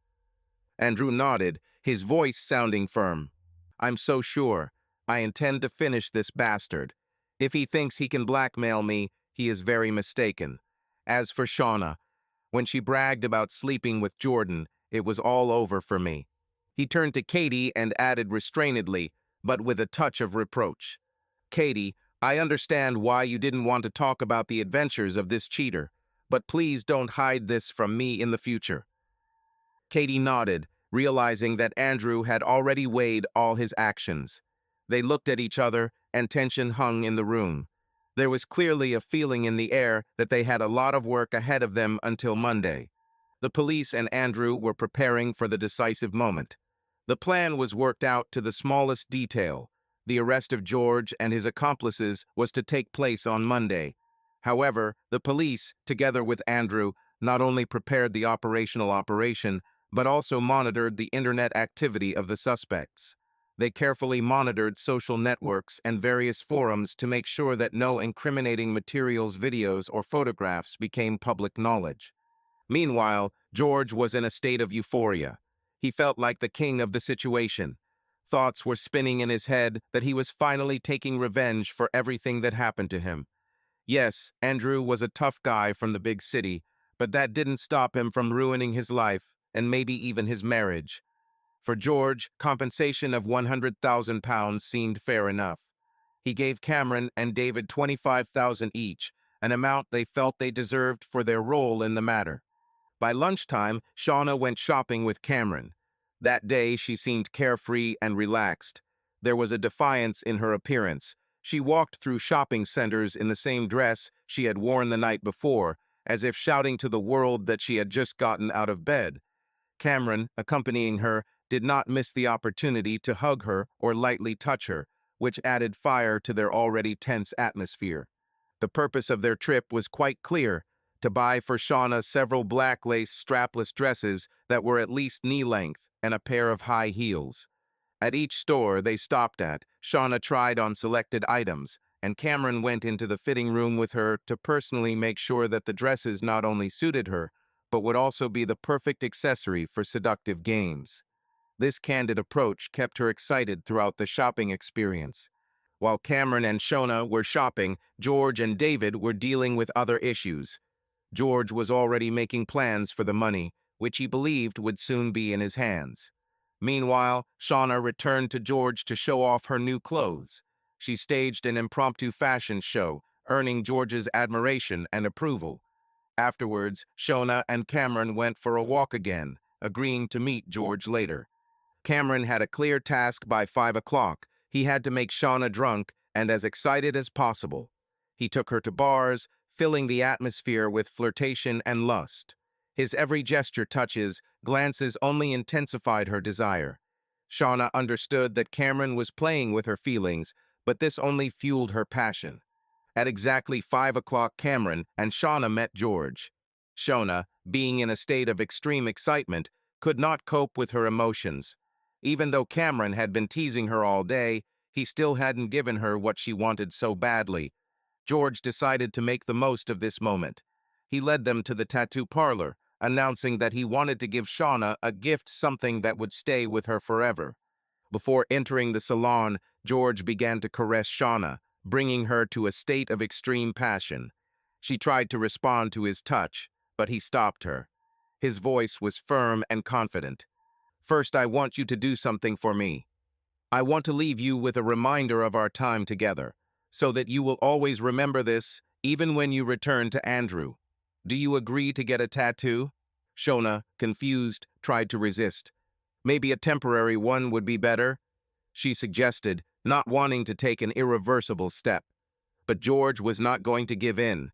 Andrew nodded, his voice sounding firm. I'm so sure. I intend to finish this bastard. If he thinks he can blackmail me, he is very mistaken. As for Shauna, when she bragged about sleeping with Jordan, it was all over for me. He turned to Katie and added restrainedly, but with a touch of reproach. Katie, I understand why you didn't want to talk about the adventures of this cheater, but please don't hide this from me in the future. Katie nodded, realizing that Andrew had already weighed all his actions. They looked at each other, and tension hung in the room. There was clearly a feeling in the air that they had a lot of work ahead of them until Monday. The police and Andrew were preparing for the decisive moment. The plan was worked out to the smallest detail. The arrest of George and his accomplices was to take place on Monday. However, the police, together with Andrew, not only prepared the operation, but also monitored the internet activity of the suspects. They carefully monitored social networks and various forums to make sure that no incriminating materials, videos, or photographs became public knowledge. Meanwhile, George was in a state of euphoria. He felt like the king of the situation. Thoughts were spinning in his head that he was finally taking revenge for everything that happened to him. Yes, Andrew was a tough guy from the big city, but that didn't stop him from ruining his life and maybe even his marriage. For George, compensation of £100,000 seemed fair enough. He gave Cameron and David $25,000 each, an amount they felt they deserved for their role in the matter. By lunchtime, Shauna went shopping with Cameron. That day, she seemed carefree and relaxed. There was a defiance in her appearance. She walked through shopping centers in the same dress she had worn the night before, as if shouting to the world that she had just gotten out of bed. Cameron, accompanying her, did not miss the opportunity to hug her or lightly touch her, which added fire to their already tense atmosphere. The purpose of their trip was quite clear: to buy for Shauna several black lace strapless dresses that were at least knee-length and a pair of high heels. At each store they stopped at, Shauna tried on selected items, and Cameron went into the fitting room with her to personally make sure that the dresses not only suited her, but would also be the perfect accessory for seductive games. This candid approach kept her excited throughout the shopping experience. While Cameron and Shona were shopping, George and David were dealing with other issues. George was already making plans for the money, which he believed would soon be in his hands. Meanwhile, Shauna returned to George to show off her new clothes. She staged an impromptu fashion show, earning George's admiration and approval. Afterwards, Shona and Cameron went for a walk again, agreeing to meet George later. Cameron had a clear task by 5 o'clock. He had to make Shauna drunk and as excited as possible. He took her to bars, filling the atmosphere with flirtation and lust. His every gesture, touches, glances only intensified her desire. Shauna understood that Cameron was playing with her feelings, but this only fueled her passion. At exactly 5 o'clock, Cameron and Shauna met George. Shauna, being in a state of extreme excitement, could not cope with her emotions. Even though Cameron had been teasing her all day, he still hadn't given her what she wanted so badly. George decided to make the most of this moment. He led them to the tattoo parlor, announcing that he wanted to give Shauna a gift, something that would stay with her forever. Before entering the salon, George began to caress Shauna, bringing her to a state of extreme passion. She tried to respond to his touch, but he stopped her. His voice was firm and confident. "First, I want you to do something for me. I want to leave you with a reminder of our time together, so that you will always remember this, even when you return to Andrew. Do you agree to get a tattoo?" Shona, confused, tried to resist. "Maybe a temporary one would be better," she suggested, not wanting to take an irreversible step. But George was not going to give in.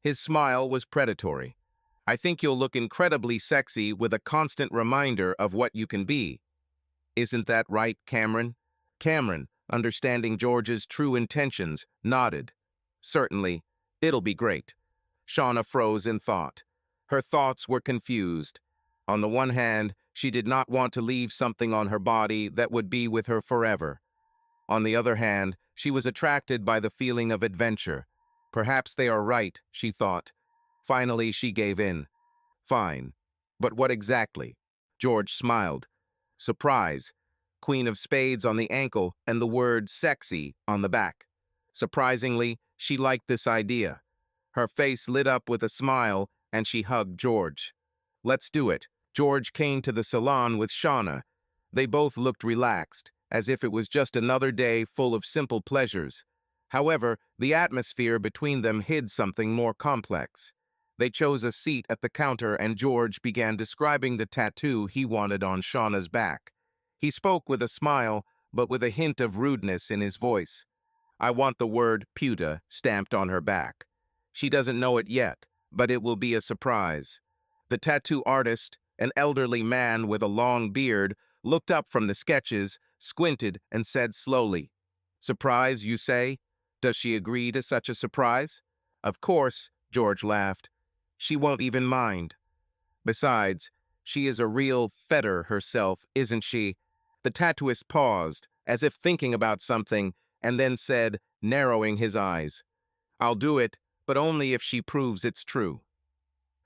His smile was predatory. "I think you'll look incredibly sexy with a constant reminder of what you can be. Isn't that right, Cameron?" Cameron, understanding George's true intentions, nodded. "Certainly. It'll be great." Shauna froze in thought. Her thoughts were confused. On the one hand, she did not want to leave something on her body that would be with her forever. On the other hand, she was attracted by the feeling of adventure. Perhaps they are right, she thought. Finally, she gave in. "Fine. But what exactly?" George smiled. "Surprise. Queen of Spades on the ankle and the word sexy on the back." Surprisingly, she liked this idea. Her face lit up with a smile, and she hugged George. "Let's do it." George came to the salon with Shauna. They both looked relaxed, as if it was just another day full of simple pleasures. However, the atmosphere between them hid something more complex. They chose a seat at the counter, and George began describing the tattoo he wanted on Shauna's back. He spoke with a smile, but with a hint of rudeness in his voice. "I want the word Puta stamped on her back. She doesn't know it yet, but it will be a surprise." The tattoo artist, an elderly man with a long beard, looked up from the sketches, squinted, and said slowly, "Surprise, you say? Does she agree to such a surprise?" "Of course," George laughed. "She won't even mind. Besides, she is a real fetter herself, isn't she?" The tattooist paused, as if thinking about something, and then said, narrowing his eyes, "I'll do it, but only if she proves it's true."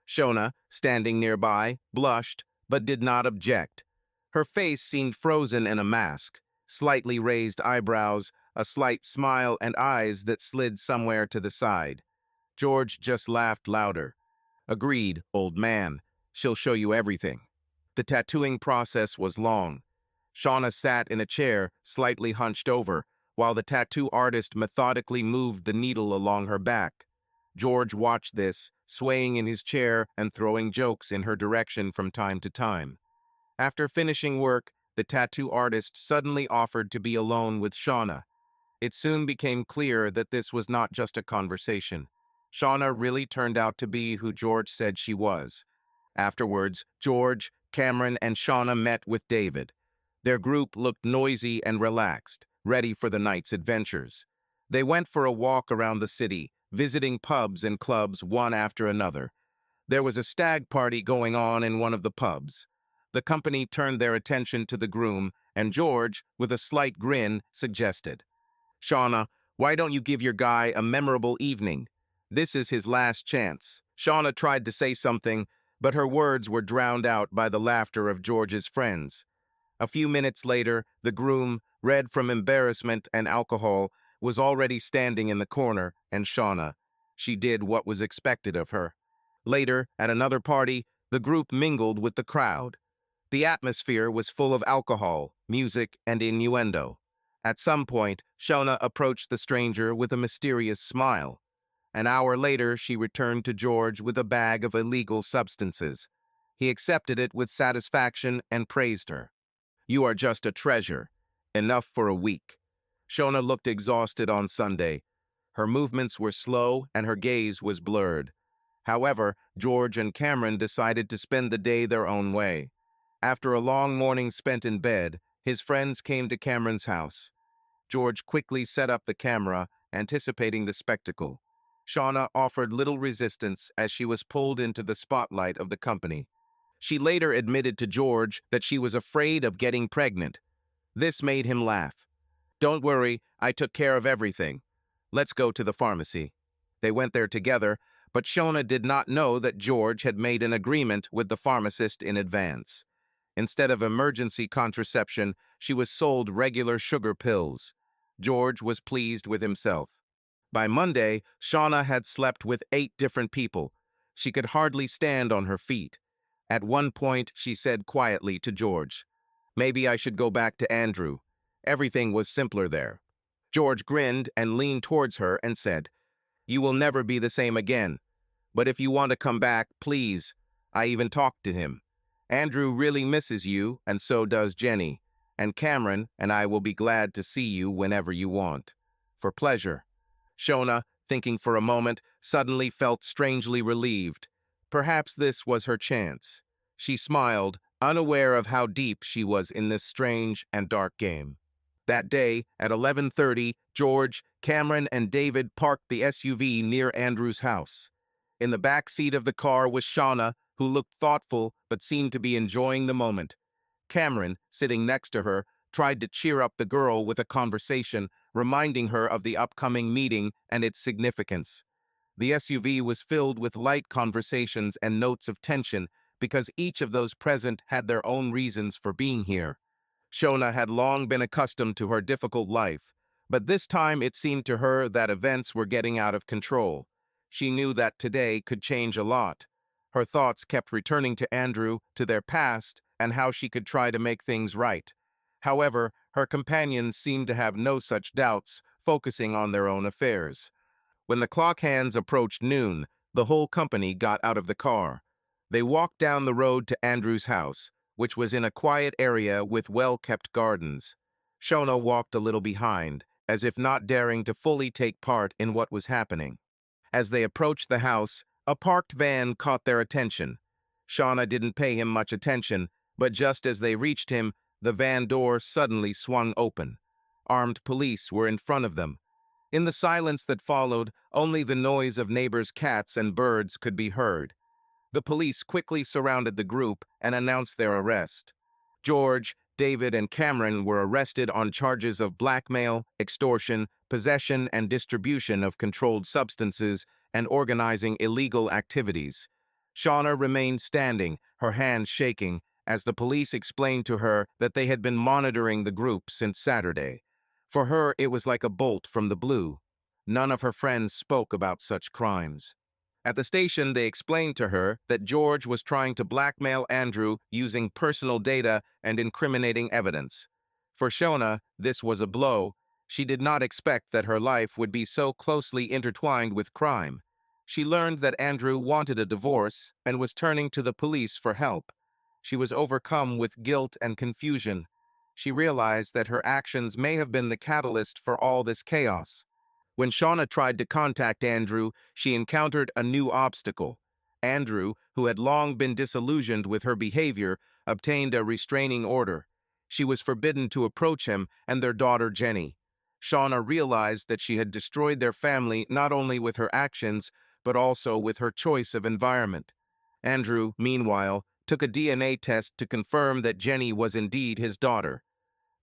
Shona, standing nearby, blushed, but did not object. Her face seemed frozen in a mask. slightly raised eyebrows, a slight smile, and eyes that slid somewhere to the side. George just laughed louder. Agreed, old man. She'll show you everything. The tattooing process was long. Shauna sat in a chair, slightly hunched over, while the tattoo artist methodically moved the needle along her back. George watched this, swaying in his chair and throwing jokes in her direction from time to time. After finishing work, the tattoo artist suddenly offered to be alone with Shauna. It soon became clear that this was not just a conversation. Shauna really turned out to be who George said she was. Afterwards, George, Cameron, and Shauna met with David. Their group looked noisy and relaxed, ready for the night's adventures. They went for a walk around the city, visiting pubs and clubs one after another. There was a stag party going on in one of the pubs. The company turned their attention to the groom, and George, with a slight grin, suggested, "Shauna, why don't you give your guy a memorable evening? This is his last chance." Shauna tried to say something, but her words were drowned out by the laughter of George's friends. A few minutes later, the groom, red from embarrassment and alcohol, was already standing in the corner, and Shauna. She did what was expected of her. Later, at another party, the group mingled with the crowd. The atmosphere was full of alcohol, music, and innuendo. At some point, Shauna approached the stranger with a mysterious smile. An hour later, she returned to George with a bag of illegal substances. He accepted it with satisfaction and praised her. "You are just a treasure. Enough for a week." Shauna looked exhausted on Sunday. Her movements were slow and her gaze was blurred. However, George and Cameron decided to spend the day their own way. After a long morning spent in bed, his friends came to Cameron's house. George quickly set up the camera, anticipating the spectacle. Shauna offered little resistance as she was pulled into the spotlight of the company. She later admitted to George that she was afraid of getting pregnant. This made him laugh. "Don't worry, I took care of everything. Let's go to the pharmacy." They went there together, but Shauna did not know that George had made an agreement with the pharmacist in advance. Instead of emergency contraception, she was sold regular sugar pills. George was pleased with himself. By Monday, Shauna had slept with 8 different people. She could hardly stand on her feet. At one point, she said quietly to George, "Maybe I should go back to Andrew. Everything was simpler there." George grinned and leaned towards her and said, "You will never be the same again. But if you want to come back, please." I even talked to him. "Andrew really misses you, and so does Jenny. And Cameron and I will be glad to see you whenever you want. For pleasure." Shauna, thinking for a moment, suddenly felt strangely relieved. Perhaps this was her chance. She smiled, unaware of how deep she was in this strange and dark game. That day, at 11:30, George, Cameron, and David parked the SUV near Andrew's house. In the back seat of the car was Shauna, who looked thoughtful but seemed to be enjoying the moment. Cameron, sitting next to her, tried to cheer up the girl with a conversation, reminding her of the upcoming meeting and its significance. The SUV was filled with light conversations and notes of tension because each of those present had their own reasons for being here. Shona had long been accustomed to her difficult life, but this time it seemed to her that events were getting out of control. She knew that today could change a lot. Her thoughts kept returning to Andrew, to their past, and how she could try to make things right. However, her companions seemed to have no such doubts, focusing on their own affairs. When the clock hands approached noon, the whole company got out of the car. They walked down the road to Andrew's house, which was in a quiet area with well-kept gardens. Shona walked a little behind, as if not daring to fully take part in what was happening. As they approached the house, a parked van caught their attention. Shauna didn't pay him much attention, but just as they reached him, the van door suddenly swung open. Armed police were in front of them. In the silence that followed, only the noise of neighbors' cats and birds could be heard. The police quickly surrounded the group and announced their arrest. George, David, and Cameron were arrested on charges of blackmail, extortion, possession and distribution of controlled substances, and organizing illegal activities. Shauna remained standing, her hands shaking, as the police explained to her that they had been monitoring the group since Saturday. For her, it was like a bolt from the blue. None of her friends spoke about such crimes. At the station, they explained to her that George was trying to blackmail Andrew using personal data and incriminating evidence. For Shona, this was a blow. She did not expect that her life would be so closely intertwined with crime. She learned that Andrew wanted a divorce and was turning to the police for help. She was overcome with guilt and confusion. She realized that her actions may have been the catalyst for all this chaos. When Shauna tried to contact Andrew, she encountered a new obstacle. Andrew, who had long been disillusioned with her behavior, obtained a restraining order. She was forbidden to approach him and their daughter Jenny. Shauna realized that she had destroyed their family not only with her actions, but also with her choice of environment. Andrew, meanwhile, took a DNA test to confirm that Jenny was indeed his daughter.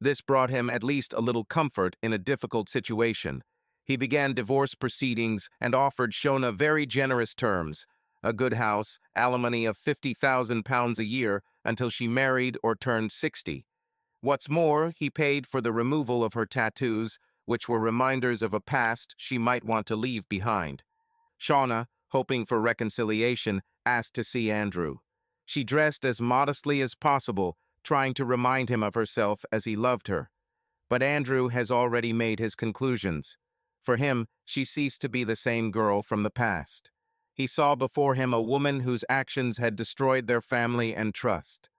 This brought him at least a little comfort in a difficult situation. He began divorce proceedings and offered Shona very generous terms, a good house, alimony of £50,000 a year until she married or turned 60. What's more, he paid for the removal of her tattoos, which were reminders of a past she might want to leave behind. Shauna, hoping for reconciliation, asked to see Andrew. She dressed as modestly as possible, trying to remind him of herself as he loved her. But Andrew has already made his conclusions. For him, she ceased to be the same girl from the past. He saw before him a woman whose actions had destroyed their family and trust.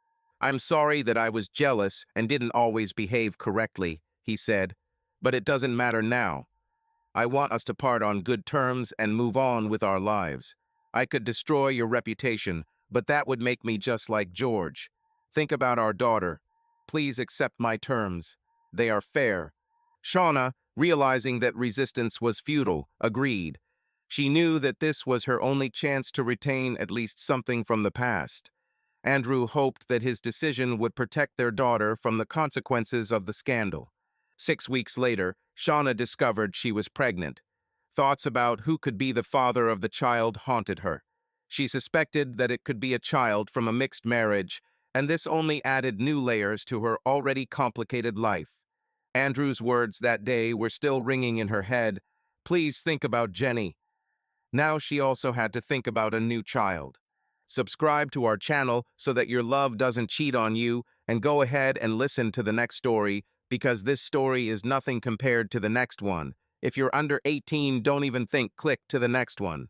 "I'm sorry that I was jealous and didn't always behave correctly," he said. "But it doesn't matter now. I want us to part on good terms and move on with our lives. I could destroy your reputation, but that would make me just like George. Think about our daughter. Please accept my terms. They are fair." Shauna, realizing that resistance was futile, agreed. She knew that this was her only chance to retain at least something from the past. Andrew hoped that his decision would protect their daughter from the consequences of the scandal. 6 weeks later, Shauna discovered she was pregnant. Thoughts about who could be the father of the child haunted her. She suspected that it could be a child from a mixed marriage, and this only added new layers to her already complicated life. Andrew's words that day were still ringing in her head. "Please think about Jenny." Now she also had to think about a new child. Subscribe to our channel so that your love doesn't cheat on you, and go ahead and listen to the next story, because this story is nothing compared to the next one. If you're under 18, don't even think, click to the next one.